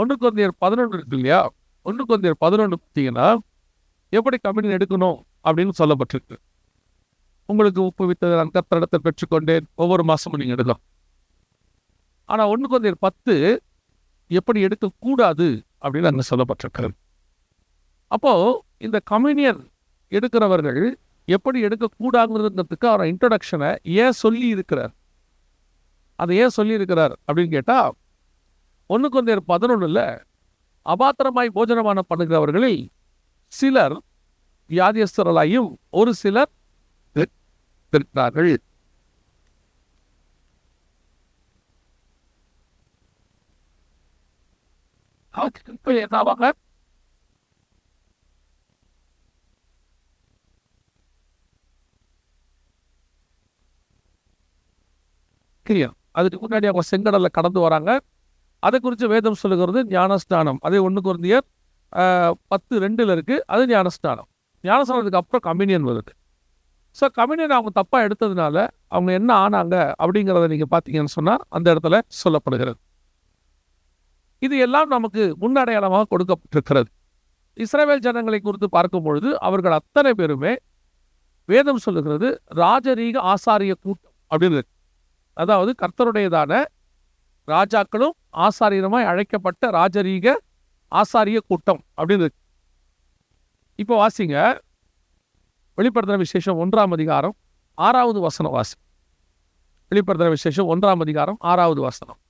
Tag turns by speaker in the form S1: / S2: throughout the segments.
S1: 1 Corinthians 11 இருக்கு இல்லையா? 1 Corinthians 11 பார்த்தீங்கன்னா எப்படி கம்யூனியன் எடுக்கணும் அப்படின்னு சொல்லப்பட்டிருக்கு. உங்களுக்கு உப்புவித்ததை நான் கர்த்தரிடத்தில் பெற்றுக்கொண்டேன், ஒவ்வொரு மாசமும் நீங்க எடுக்கலாம். ஆனா 1 Corinthians 10 எப்படி எடுக்கக்கூடாது அப்படின்னு அங்க சொல்லப்பட்டிருக்கிறது. அப்போ இந்த கம்யூனியன் எடுக்கிறவர்கள் எப்படி எடுக்கக்கூடாதுங்கிறதுக்கு அவர் இன்ட்ரோடக்ஷனை ஏன் சொல்லி இருக்கிறார், அதை ஏன் சொல்லி இருக்கிறார் அப்படின்னு கேட்டா 1 Corinthians 11 அபாத்திரமாய் போஜனமான பண்ணுகிறவர்களில் சிலர் வியாதியஸ்தர்களாயும் ஒரு சிலர் இருக்கிறார்கள். அதுக்கு முன்னாடி அவங்க செங்கடல்ல கடந்து வராங்க. அதை குறித்து வேதம் சொல்லுகிறது ஞானஸ்நானம். அதே 1 Corinthians 10:2 இருக்கு. அது ஞானஸ்நானம். ஞானஸ்நானத்துக்கு அப்புறம் கம்யூனியன் வருது. ஸோ கம்யூனியன் அவங்க தப்பாக எடுத்ததுனால அவங்க என்ன ஆனாங்க அப்படிங்கிறத நீங்கள் பார்த்தீங்கன்னு சொன்னால் அந்த இடத்துல சொல்லப்படுகிறது. இது எல்லாம் நமக்கு முன்னடையாளமாக கொடுக்கப்பட்டிருக்கிறது. இஸ்ரவேல் ஜனங்களை குறித்து பார்க்கும் பொழுது அவர்கள் அத்தனை பேருமே வேதம் சொல்லுகிறது ராஜரீக ஆசாரிய கூட்டம் அப்படின்னு. அதாவது கர்த்தருடையதான ராஜாக்களும் ஆசாரியருமாய் அழைக்கப்பட்ட ராஜரீக ஆசாரிய கூட்டம் அப்படின்னு. இப்போ வாசிங்க, வெளிப்படுத்தின விசேஷம் 1ஆம் அதிகாரம் 6வது வசனம் வாசி. வெளிப்படுத்தின விசேஷம் 1ஆம் அதிகாரம் 6வது வசனம்.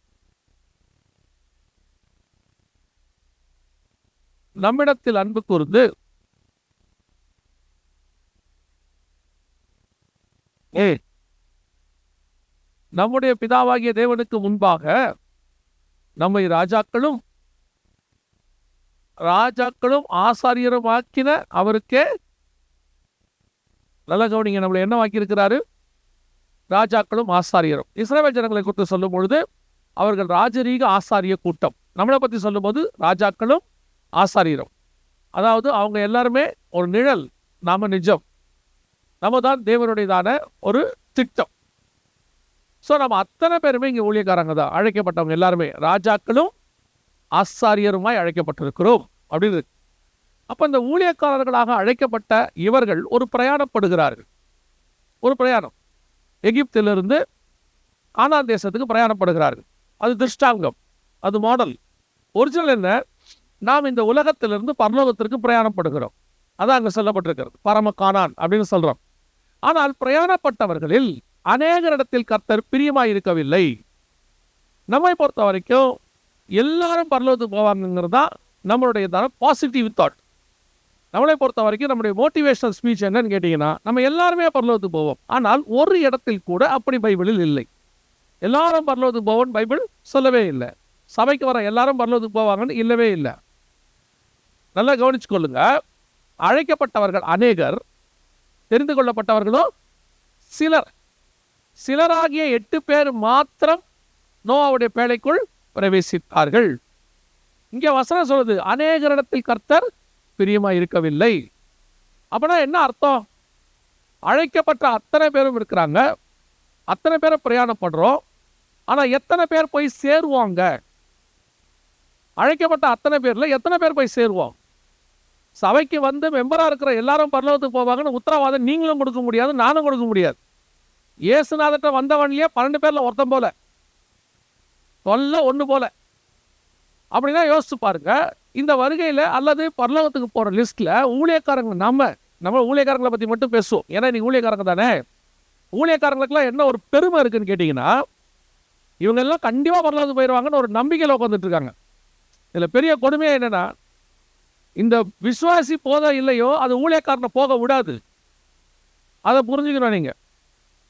S1: நம்மிடத்தில் அன்பு கூர்ந்து நம்முடைய பிதாவாகிய தேவனுக்கு முன்பாக நம்மை ராஜாக்களும் ஆசாரியரும் ஆக்கின அவருக்கே, நல்ல கவனிங்க, நம்மளை என்ன வாக்கி இருக்கிறாரு? ராஜாக்களும் ஆசாரியரும். இஸ்ரவேல் ஜனங்களை குறித்து சொல்லும் பொழுது அவர்கள் ராஜரீக ஆசாரிய கூட்டம். நம்மளை பற்றி சொல்லும் போது ராஜாக்களும் ஆசாரியரும். அதாவது அவங்க எல்லாருமே ஒரு நிழல், நாம நிஜம், நம்ம தான் தேவனுடையதான ஒரு திட்டம். ஸோ நம்ம அத்தனை பேருமே இங்கே ஊழியக்காரங்க தான். அழைக்கப்பட்டவங்க எல்லாருமே ராஜாக்களும் ஆசாரியருமாய் அழைக்கப்பட்டிருக்கிறோம் அப்படின்னு. அப்போ இந்த ஊழியக்காரர்களாக அழைக்கப்பட்ட இவர்கள் ஒரு பிரயாணப்படுகிறார்கள். ஒரு பிரயாணம், எகிப்திலிருந்து கானான் தேசத்துக்கு பிரயாணப்படுகிறார்கள். அது திருஷ்டாங்கம், அது மாடல். ஒரிஜினல் என்ன? நாம் இந்த உலகத்திலிருந்து பரலோகத்திற்கு பிரயாணப்படுகிறோம். அதான் அங்கே சொல்லப்பட்டிருக்கிறது, பரம கானான் அப்படின்னு சொல்றோம். ஆனால் பிரயாணப்பட்டவர்களில் அநேகரிடத்தில் கர்த்தர் பிரியமாய் இருக்கவில்லை. நம்மை பொறுத்த வரைக்கும் எல்லாரும் பரலோகத்துக்கு போவாங்கிறது தான் நம்மளுடைய பாசிட்டிவ் தாட். நம்மளை பொறுத்த வரைக்கும் நம்முடைய மோட்டிவேஷனல் ஸ்பீச் என்னன்னு கேட்டீங்கன்னா, நம்ம எல்லாருமே பரலோகத்துக்கு போவோம். ஆனால் ஒரு இடத்தில் கூட அப்படி பைபிளில் இல்லை. எல்லாரும் பரலோகத்துக்கு போவோம்னு பைபிள் சொல்லவே இல்லை. சபைக்கு வர எல்லாரும் பரலோகத்துக்கு போவாங்கன்னு இல்லவே இல்லை. நல்லா கவனிச்சு கொள்ளுங்க. அழைக்கப்பட்டவர்கள் அநேகர், தெரிந்து கொள்ளப்பட்டவர்களோ சிலர். சிலராகிய 8 பேர் மாத்திரம் நோவாவுடைய பேழைக்குள் பிரவேசித்தார்கள். இங்கே வசனம் சொல்லுது அநேகரிடத்தில் கர்த்தர் பிரியமாய் இருக்கவில்லை. அப்படின்னா என்ன அர்த்தம்? அழைக்கப்பட்ட அத்தனை பேரும் இருக்கிறாங்க, அத்தனை பேரை பிரயாணப்படுறோம். ஆனால் எத்தனை பேர் போய் சேருவாங்க? அழைக்கப்பட்ட அத்தனை பேரில் எத்தனை பேர் போய் சேருவோம்? சபைக்கு வந்து மெம்பராக இருக்கிற எல்லாரும் பரலோகத்துக்கு போவாங்கன்னு உத்தரவாதம் நீங்களும் கொடுக்க முடியாது, நானும் கொடுக்க முடியாது. இயேசுநாதர்கிட்ட வந்தவன்லையே 12 பேரில் ஒருத்தன் போல, சொல்ல ஒன்று போல. அப்படின்னா யோசிச்சு பாருங்க. இந்த வருகையில் அல்லது பரலோகத்துக்கு போகிற லிஸ்ட்டில் ஊழியக்காரங்க, நம்ம ஊழியக்காரங்களை பற்றி மட்டும் பேசுவோம். ஏன்னா நீ ஊழியக்காரங்க தானே. ஊழியக்காரங்களுக்குலாம் என்ன ஒரு பெருமை இருக்குன்னு கேட்டிங்கன்னா, இவங்க எல்லாம் கண்டிப்பாக பரலோகத்துக்கு போயிடுவாங்கன்னு ஒரு நம்பிக்கையில் உட்காந்துட்டு இருக்காங்க. இதில் பெரிய கொடுமையாக என்னென்னா, இந்த விசுவாசி போத இல்லையோ அது ஊழியக்காரனை போக விடாது. அதை புரிஞ்சுக்கணும் நீங்கள்.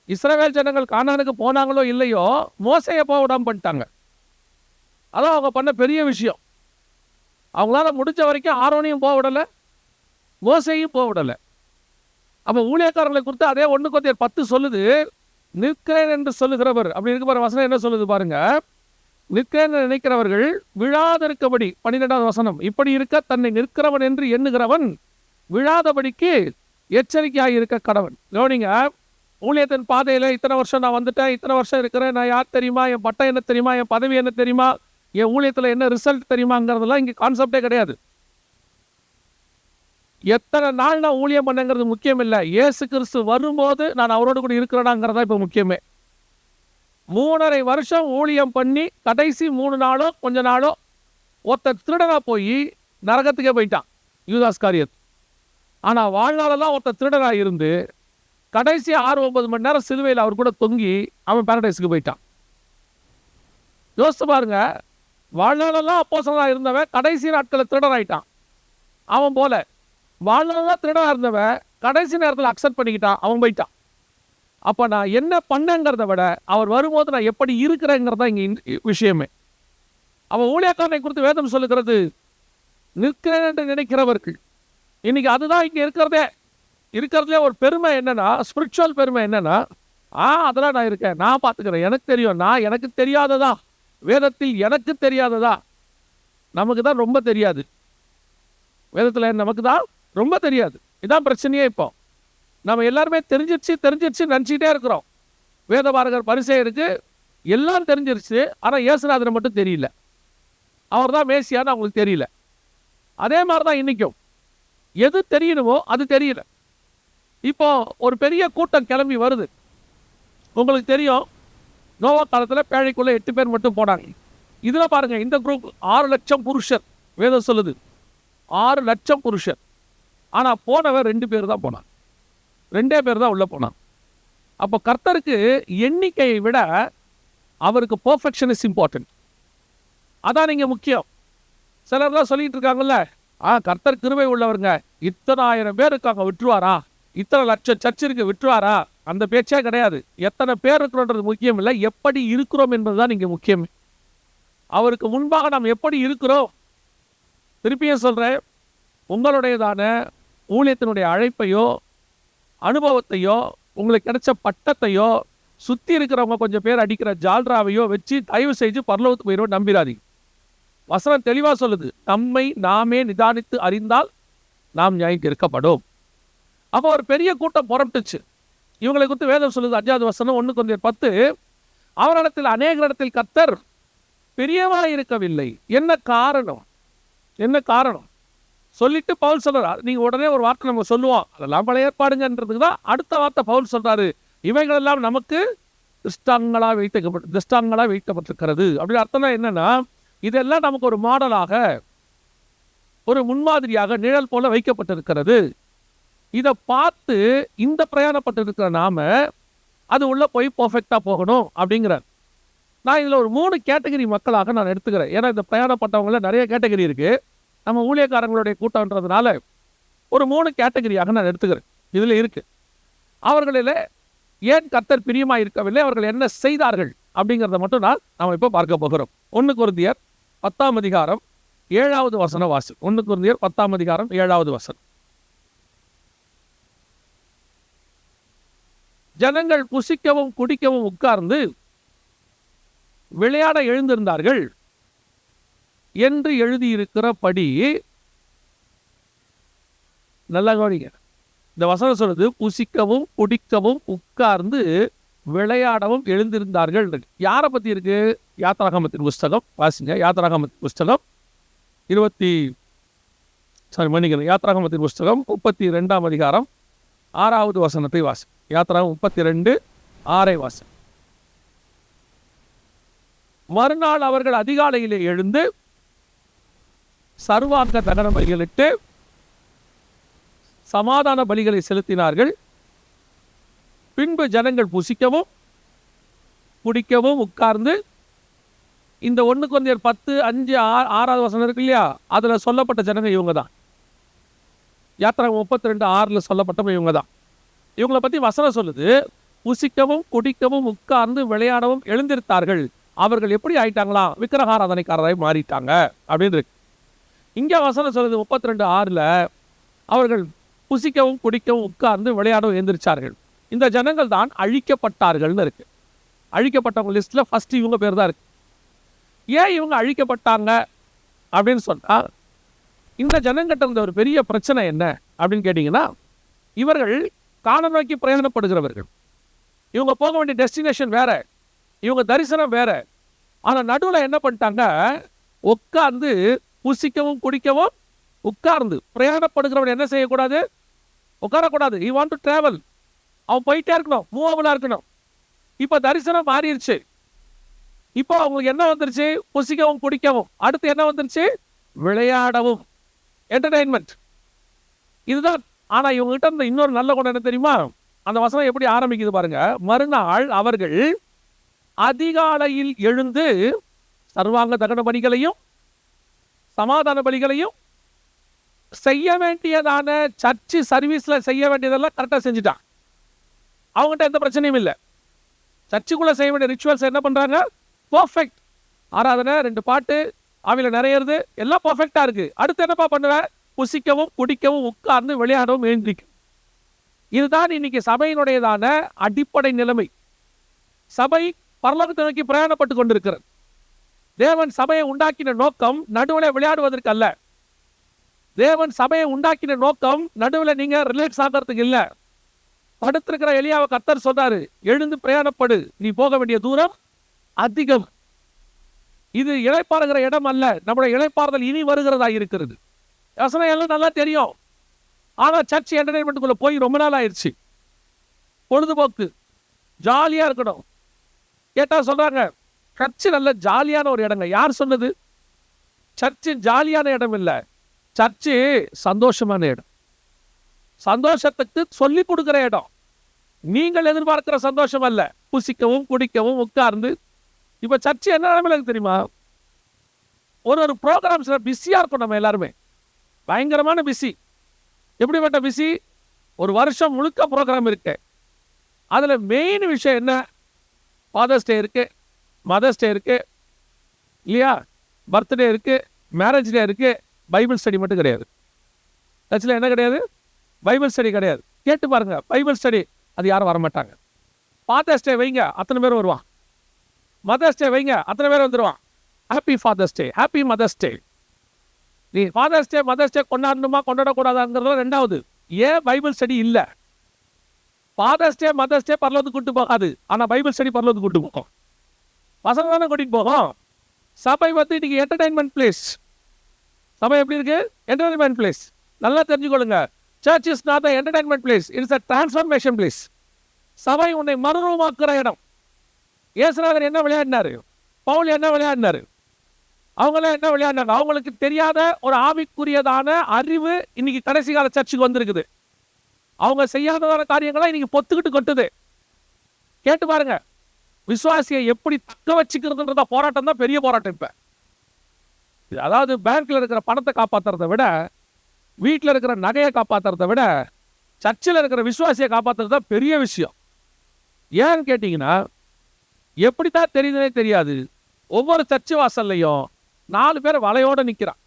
S1: இஸ்ரவேல் ஜனங்கள் கானானுக்கு போனாங்களோ இல்லையோ மோசையை போக விடாமல் பண்ணிட்டாங்க. அதான் அவங்க பண்ண பெரிய விஷயம். அவங்களால முடிஞ்ச வரைக்கும் ஆரோனையும் போக விடலை, மோசையும் போக விடலை. அப்போ ஊழியக்காரர்களை குறித்து அதே 1 Corinthians 10 சொல்லுது, நிற்கிறேன் என்று சொல்லுகிறவர். அப்படி இருக்க போகிற வசனம் என்ன சொல்லுது பாருங்க. நிற்கிறேன் நினைக்கிறவர்கள் விழாதிருக்கபடி, 12வது வசனம், இப்படி இருக்க தன்னை நிற்கிறவன் என்று எண்ணுகிறவன் விழாதபடிக்கு எச்சரிக்கையாக இருக்க கடவன். கவனிங்க, ஊழியத்தின் பாதையில் இத்தனை வருஷம் நான் வந்துட்டேன், இத்தனை வருஷம் இருக்கிறேன், நான் யார் தெரியுமா, என் பட்டம் என்ன தெரியுமா, என் பதவி என்ன தெரியுமா, என் ஊழியத்தில் என்ன ரிசல்ட் தெரியுமாங்கிறதுலாம் இங்கே கான்செப்டே கிடையாது. எத்தனை நாள் நான் ஊழியம் பண்ணங்கிறது முக்கியம் இல்லை. இயேசு கிறிஸ்து வரும்போது நான் அவரோடு கூட இருக்கிறேனாங்கிறதா இப்போ முக்கியமே. 3.5 வருஷம் ஊழியம் பண்ணி கடைசி 3 நாளோ கொஞ்ச நாளோ ஒருத்தர் திருடனா போய் நரகத்துக்கே போயிட்டான், யூதாஸ் காரியத். ஆனால் வாழ்நாளெல்லாம் ஒருத்தர் திருடனா இருந்து கடைசி 6-9 மணி நேரம் சிலுவையில் அவர் கூட தொங்கி அவன் பாரடைஸுக்கு போயிட்டான். யோசித்து பாருங்க, வாழ்நாளெல்லாம் அப்போஸ்தலனா இருந்தவன் கடைசி நாட்களில் திருடனாயிட்டான். அவன் போல வாழ்நாளெல்லாம் திருடனா இருந்தவன் கடைசி நேரத்தில் அக்செப்ட் பண்ணிக்கிட்டான், அவன் போயிட்டான். அப்போ நான் என்ன பண்ணங்கிறத விட அவர் வரும்போது நான் எப்படி இருக்கிறேங்கிறதா இங்கே விஷயமே. அவன் ஊழியக்காரனை குறித்து வேதம் சொல்லுகிறது, நிற்கிறேன் என்று நினைக்கிறவர்கள். இன்னைக்கு அதுதான் இங்கே இருக்கிறதுலே ஒரு பெருமை. என்னன்னா, ஸ்பிரிச்சுவல் பெருமை என்னன்னா, அதெல்லாம் நான் இருக்கேன், நான் பார்த்துக்கிறேன், எனக்கு தெரியும், எனக்கு தெரியாததா, வேதத்தில் எனக்கு தெரியாததா. நமக்கு தான் ரொம்ப தெரியாது, வேதத்தில் நமக்கு தான் ரொம்ப தெரியாது. இதான் பிரச்சனையே. இப்போ நம்ம எல்லாருமே தெரிஞ்சிருச்சு நினச்சிக்கிட்டே இருக்கிறோம். வேதபாரகர் பரிசேயருக்கு எல்லாம் தெரிஞ்சிருச்சு, ஆனால் இயேசுநாதரை மட்டும் தெரியல, அவர் தான் மேசியான்னு அவங்களுக்கு தெரியல. அதே மாதிரி தான் இன்றைக்கும் எது தெரியணுமோ அது தெரியல. இப்போ ஒரு பெரிய கூட்டம் கிளம்பி வருது. உங்களுக்கு தெரியும், நோவா காலத்தில் பேழைக்குள்ளே 8 பேர் மட்டும் போனாங்க. இதில் பாருங்கள், இந்த குரூப் 6 லட்சம் புருஷர், வேதம் சொல்லுது 6 லட்சம் புருஷர். ஆனால் போனவர் 2 பேர் தான் போனான், 2 பேர் தான் உள்ளே போனான். அப்போ கர்த்தருக்கு எண்ணிக்கையை விட அவருக்கு பர்ஃபெக்ஷன் இஸ் இம்பார்ட்டன்ட். அதான் நீங்கள் முக்கியம். சிலர்லாம் சொல்லிட்டு இருக்காங்கல்ல, கர்த்தர் கிருபை உள்ளவருங்க, இத்தனை 1000 பேர் இருக்காங்க, விட்டுருவாரா, இத்தனை லட்சம் சர்ச் இருக்கு, விட்டுருவாரா, அந்த பேச்சே கிடையாது. எத்தனை பேர் இருக்கிறோன்றது முக்கியம் இல்லை, எப்படி இருக்கிறோம் என்பதுதான் இங்கே முக்கியம். அவருக்கு முன்பாக நாம் எப்படி இருக்கிறோம். திருப்பியும் சொல்கிறேன், உங்களுடையதான ஊழியத்தினுடைய அழைப்பையோ அனுபவத்தையோ உங்களுக்கு கிடைச்ச பட்டத்தையோ சுற்றி இருக்கிறவங்க கொஞ்சம் பேர் அடிக்கிற ஜால்ராவையோ வச்சு தயவு செஞ்சு பரலோகத்துக்கு போயிடுவோம் நம்பிடாதீங்க. வசனம் தெளிவாக சொல்லுது, நம்மை நாமே நிதானித்து அறிந்தால் நாம் நியாயம் தீர்க்கப்படும். அப்போ ஒரு பெரிய கூட்டம் புறப்பட்டுச்சு. இவங்களை குறித்து வேதம் சொல்லுது, 5வது வசனம் 1 கொரிந்தியர் 10, அவரிடத்தில் அநேகரிடத்தில் கர்த்தர் பிரியமாக இருக்கவில்லை. என்ன காரணம் சொல்லிட்டு பவுல் சொல்றார். நீங்கள் உடனே ஒரு வார்த்தை நம்ம சொல்லுவோம், அதெல்லாம் பழைய ஏற்பாடுங்கன்றதுக்கு தான் அடுத்த வார்த்தை பவுல் சொல்றாரு, இவைகளெல்லாம் நமக்கு திருஷ்டாங்களாக வைக்கப்பட்டிருக்கிறது. அப்படின்னு அர்த்தம் என்னன்னா, இதெல்லாம் நமக்கு ஒரு மாடலாக, ஒரு முன்மாதிரியாக, நிழல் போல வைக்கப்பட்டிருக்கிறது. இதை பார்த்து இந்த பிரயாணப்பட்டிருக்கிற நாம அது உள்ள போய் பர்ஃபெக்டாக போகணும் அப்படிங்கிறார். நான் இதில் ஒரு 3 கேட்டகரி மக்களாக நான் எடுத்துக்கிறேன். ஏன்னா இந்த பிரயாணப்பட்டவங்கள நிறைய கேட்டகரி இருக்குது. நம்ம ஊழியக்காரங்களுடைய கூட்டம்ன்றதுனால ஒரு 3 கேட்டகரியாக நான் எடுத்துக்கிறேன். இதில் இருக்குது, அவர்களில் ஏன் கர்த்தர் பிரியமாக இருக்கவில்லை, அவர்கள் என்ன செய்தார்கள் அப்படிங்கிறத மட்டும் நாம் இப்போ பார்க்க போகிறோம். 1 கொரிந்தியர் 10ஆம் அதிகாரம் 7வது வசனம் வாசி. 1 கொரிந்தியர் 10ஆம் அதிகாரம் 7வது வசனம். ஜனங்கள் புசிக்கவும் குடிக்கவும் உட்கார்ந்து விளையாட எழுந்திருந்தார்கள் என்று எழுதியிருக்கிறபடி. நல்லா கவனிங்க, இந்த வசனம் சொல்றது புசிக்கவும் குடிக்கவும் உட்கார்ந்து விளையாடவும் எழுந்திருந்தார்கள். யாரை பற்றி இருக்கு? யாத்திராகமத்தின் புஸ்தகம் வாசிங்க. யாத்திராகமத்தின் புஸ்தகம் யாத்திராகமத்தின் புஸ்தகம் 32ஆம் அதிகாரம் 6வது வசனத்தை வாசி. யாத்திராகம் 32:6 வாசி. மறுநாள் அவர்கள் அதிகாலையிலே எழுந்து சர்வாங்க தகன பலிகளிட்டு சமாதான பலிகளை செலுத்தினார்கள். பின்பு ஜனங்கள் புசிக்கவும் குடிக்கவும் உட்கார்ந்து, இந்த 1 கொரிந்தியர் 10:5-6வது வசனம் இருக்கு இல்லையா, அதில் சொல்லப்பட்ட ஜனங்கள் இவங்க தான். யாத்திராகம் 32:6 சொல்லப்பட்டவங்க இவங்க தான். இவங்களை பற்றி வசனம் சொல்லுது, புசிக்கவும் குடிக்கவும் உட்கார்ந்து விளையாடவும் எழுந்திருத்தார்கள். அவர்கள் எப்படி ஆயிட்டாங்களா? விக்கிரகாராதனைக்காரராய் மாறிட்டாங்க அப்படின்னு இருக்கு. இங்கே வசனம் சொல்லுது 32:6 அவர்கள் புசிக்கவும் குடிக்கவும் உட்கார்ந்து விளையாடவும் எழுந்திருச்சார்கள். இந்த ஜனங்கள் தான் அழிக்கப்பட்டார்கள்னு இருக்கு. அழிக்கப்பட்டவங்க லிஸ்ட்டில் ஃபர்ஸ்ட் இவங்க பேர் தான் இருக்கு. ஏன் இவங்க அழிக்கப்பட்டாங்க அப்படின்னு சொன்னால், இந்த ஜனங்கிட்ட இருந்த ஒரு பெரிய பிரச்சனை என்ன அப்படின்னு கேட்டிங்கன்னா, இவர்கள் காணான் நோக்கி பிரயாணப்படுகிறவர்கள். இவங்க போக வேண்டிய டெஸ்டினேஷன் வேற, இவங்க தரிசனம் வேற. ஆனா நடுவில் என்ன பண்ணிட்டாங்க, உட்கார்ந்து புசிக்கவும் குடிக்கவும் உட்கார்ந்து. பிரயாணப்படுகிறவன் என்ன செய்யக்கூடாது? உட்காரக்கூடாது. he want to travel. அவன் போயிட்டே இருக்கணும், மூவபிளா இருக்கணும். இப்ப தரிசனம் மாறிடுச்சு. இப்போ அவங்களுக்கு என்ன வந்துருச்சு? புசிக்கவும் குடிக்கவும். அடுத்து என்ன வந்துருச்சு? விளையாடவும், என்டர்டைன்மெண்ட். இதுதான். ஆனா இவங்க கிட்ட இருந்த இன்னொரு நல்ல குணம் என்ன தெரியுமா? அந்த வசனம் எப்படி ஆரம்பிக்குது பாருங்க. மறுநாள் அவர்கள் அதிகாலையில் எழுந்து சர்வாங்க தகன பலிகளையும் சமாதான பலிகளையும் செய்ய வேண்டியதான சர்ச்சு சர்வீஸ்ல செய்ய வேண்டியதெல்லாம் கரெக்டா செஞ்சுட்டான். அவங்ககிட்ட எந்த பிரச்சனையும் இல்லை. சர்ச்சுக்குள்ள செய்ய வேண்டிய ரிச்சுவல்ஸ் என்ன பண்றாங்க? பர்ஃபெக்ட். ஆராதனை, 2 பாட்டு, ஆவியில நிறையிறது, எல்லாம் பர்ஃபெக்டா இருக்கு. அடுத்து என்னப்பா பண்ணுவேன்? புசிக்கவும் குடிக்கவும் உட்கார்ந்து விளையாடவும் எழுந்திரிக்கும். இதுதான் இன்னைக்கு சபையினுடையதான அடிப்படை நிலைமை. சபை பரலோகத்தை நோக்கி பிரயாணப்பட்டு கொண்டிருக்கிறது. தேவன் சபையை உண்டாக்கின நோக்கம் நடுவில் விளையாடுவதற்கு அல்ல. தேவன் சபையை உண்டாக்கின நோக்கம் நடுவில் நீங்க ரிலாக்ஸ் ஆகிறதுக்கு இல்ல. படுத்திருக்கிற எலியாவை கர்த்தர் சொன்னாரு, எழுந்து பிரயாணப்படு, நீ போக வேண்டிய தூரம் அதிகம். இது இளைப்பாறுகிற இடம் அல்ல. நம்முடைய இளைப்பாறுதல் இனி வருகிறதா இருக்கிறது. வசனம் எல்லாம் நல்லா தெரியும். ஆனா சர்ச் என்டர்டைன்மெண்ட்டுக்குள்ள போய் ரொம்ப நாள் ஆயிடுச்சு. பொழுதுபோக்கு, ஜாலியா இருக்கணும். கேட்டா சொல்றாங்க, சர்ச்சு நல்ல ஜாலியான ஒரு இடங்க. யார் சொன்னது? சர்ச்சு ஜாலியான இடம் இல்லை, சர்ச்சு சந்தோஷமான இடம். சந்தோஷத்துக்கு சொல்லி கொடுக்கிற இடம். நீங்கள் எதிர்பார்க்கிற சந்தோஷம் அல்ல. புசிக்கவும் குடிக்கவும் உட்கார்ந்து. இப்ப சர்ச்சு என்ன நிலைமையில தெரியுமா? ஒரு ப்ரோக்ராம்ஸ்ல பிஸியா இருக்கும். நம்ம எல்லாருமே பயங்கரமான பிஸி. எப்படிப்பட்ட பிஸி? ஒரு வருஷம் முழுக்க ப்ரோக்ராம் இருக்கு. அதுல மெயின் விஷயம் என்ன? ஃபாதர்ஸ் டே இருக்கு, மதர்ஸ் டே இருக்கு இல்லையா, பர்த்டே இருக்கு, மேரேஜ் டே இருக்கு. பைபிள் ஸ்டடி மட்டும் கிடையாது. சர்ச்சில் என்ன கிடையாது? பைபிள் ஸ்டடி கிடையாது. கேட்டு பாருங்க, பைபிள் ஸ்டடி அது யாரும் வரமாட்டாங்க. ஃபாதர்ஸ் டே வைங்க, அத்தனை பேர் வருவான். மதர்ஸ் டே வைங்க, அத்தனை பேர் வந்துடுவான். ஹாப்பி ஃபாதர்ஸ் டே, ஹாப்பி மதர்ஸ் டே. நீ ஃபாதர்ஸ் டே மதர்ஸ் டே கொண்டாடணுமா கொண்டாடக்கூடாதாங்கிறதுல ரெண்டாவது. ஏன் பைபிள் ஸ்டடி இல்லை? ஃபாதர்ஸ் டே மதர்ஸ் டே பரலோகத்துக்கு கூட்டு போகாது. ஆனா பைபிள் ஸ்டடி பரலோகத்துக்கு கூட்டு போகும். பசங்க தானே கூட்டிட்டு போகும். சபை வந்து இன்னைக்கு என்டர்டைன்மெண்ட் பிளேஸ். சபை எப்படி இருக்கு? Entertainment place. நல்லா தெரிஞ்சுக்கொள்ளுங்க. Church is not a entertainment place. It is a transformation place. சபை உன்னை மறுரூபமாக்குற இடம். இயேசுநாதர் என்ன விளையாடினாரு? பவுல் என்ன விளையாடினாரு? அவங்களாம் என்ன விளையாடினாங்க? அவங்களுக்கு தெரியாத ஒரு ஆவிக்குரியதான அறிவு இன்னைக்கு கடைசி கால சர்ச்சுக்கு வந்திருக்குது. அவங்க செய்யாததான காரியங்களாம் இன்னைக்கு பொத்துக்கிட்டு கொட்டுது. கேட்டு பாருங்க. விசுவாசியை எப்படி தக்க வச்சுக்கிறதுன்றத போராட்டம் தான் பெரிய போராட்டம். இப்ப அதாவது பேங்க்ல இருக்கிற பணத்தை காப்பாத்துறதை விட, வீட்டில் இருக்கிற நகையை காப்பாத்துறதை விட, சர்ச்சில் இருக்கிற விசுவாசியை காப்பாத்துறது தான் பெரிய விஷயம். ஏன்னு கேட்டீங்கன்னா, எப்படித்தான் தெரியுதுனே தெரியாது. ஒவ்வொரு சர்ச்சு வாசல்லையும் 4 பேர் வலையோட நிக்கிறான்.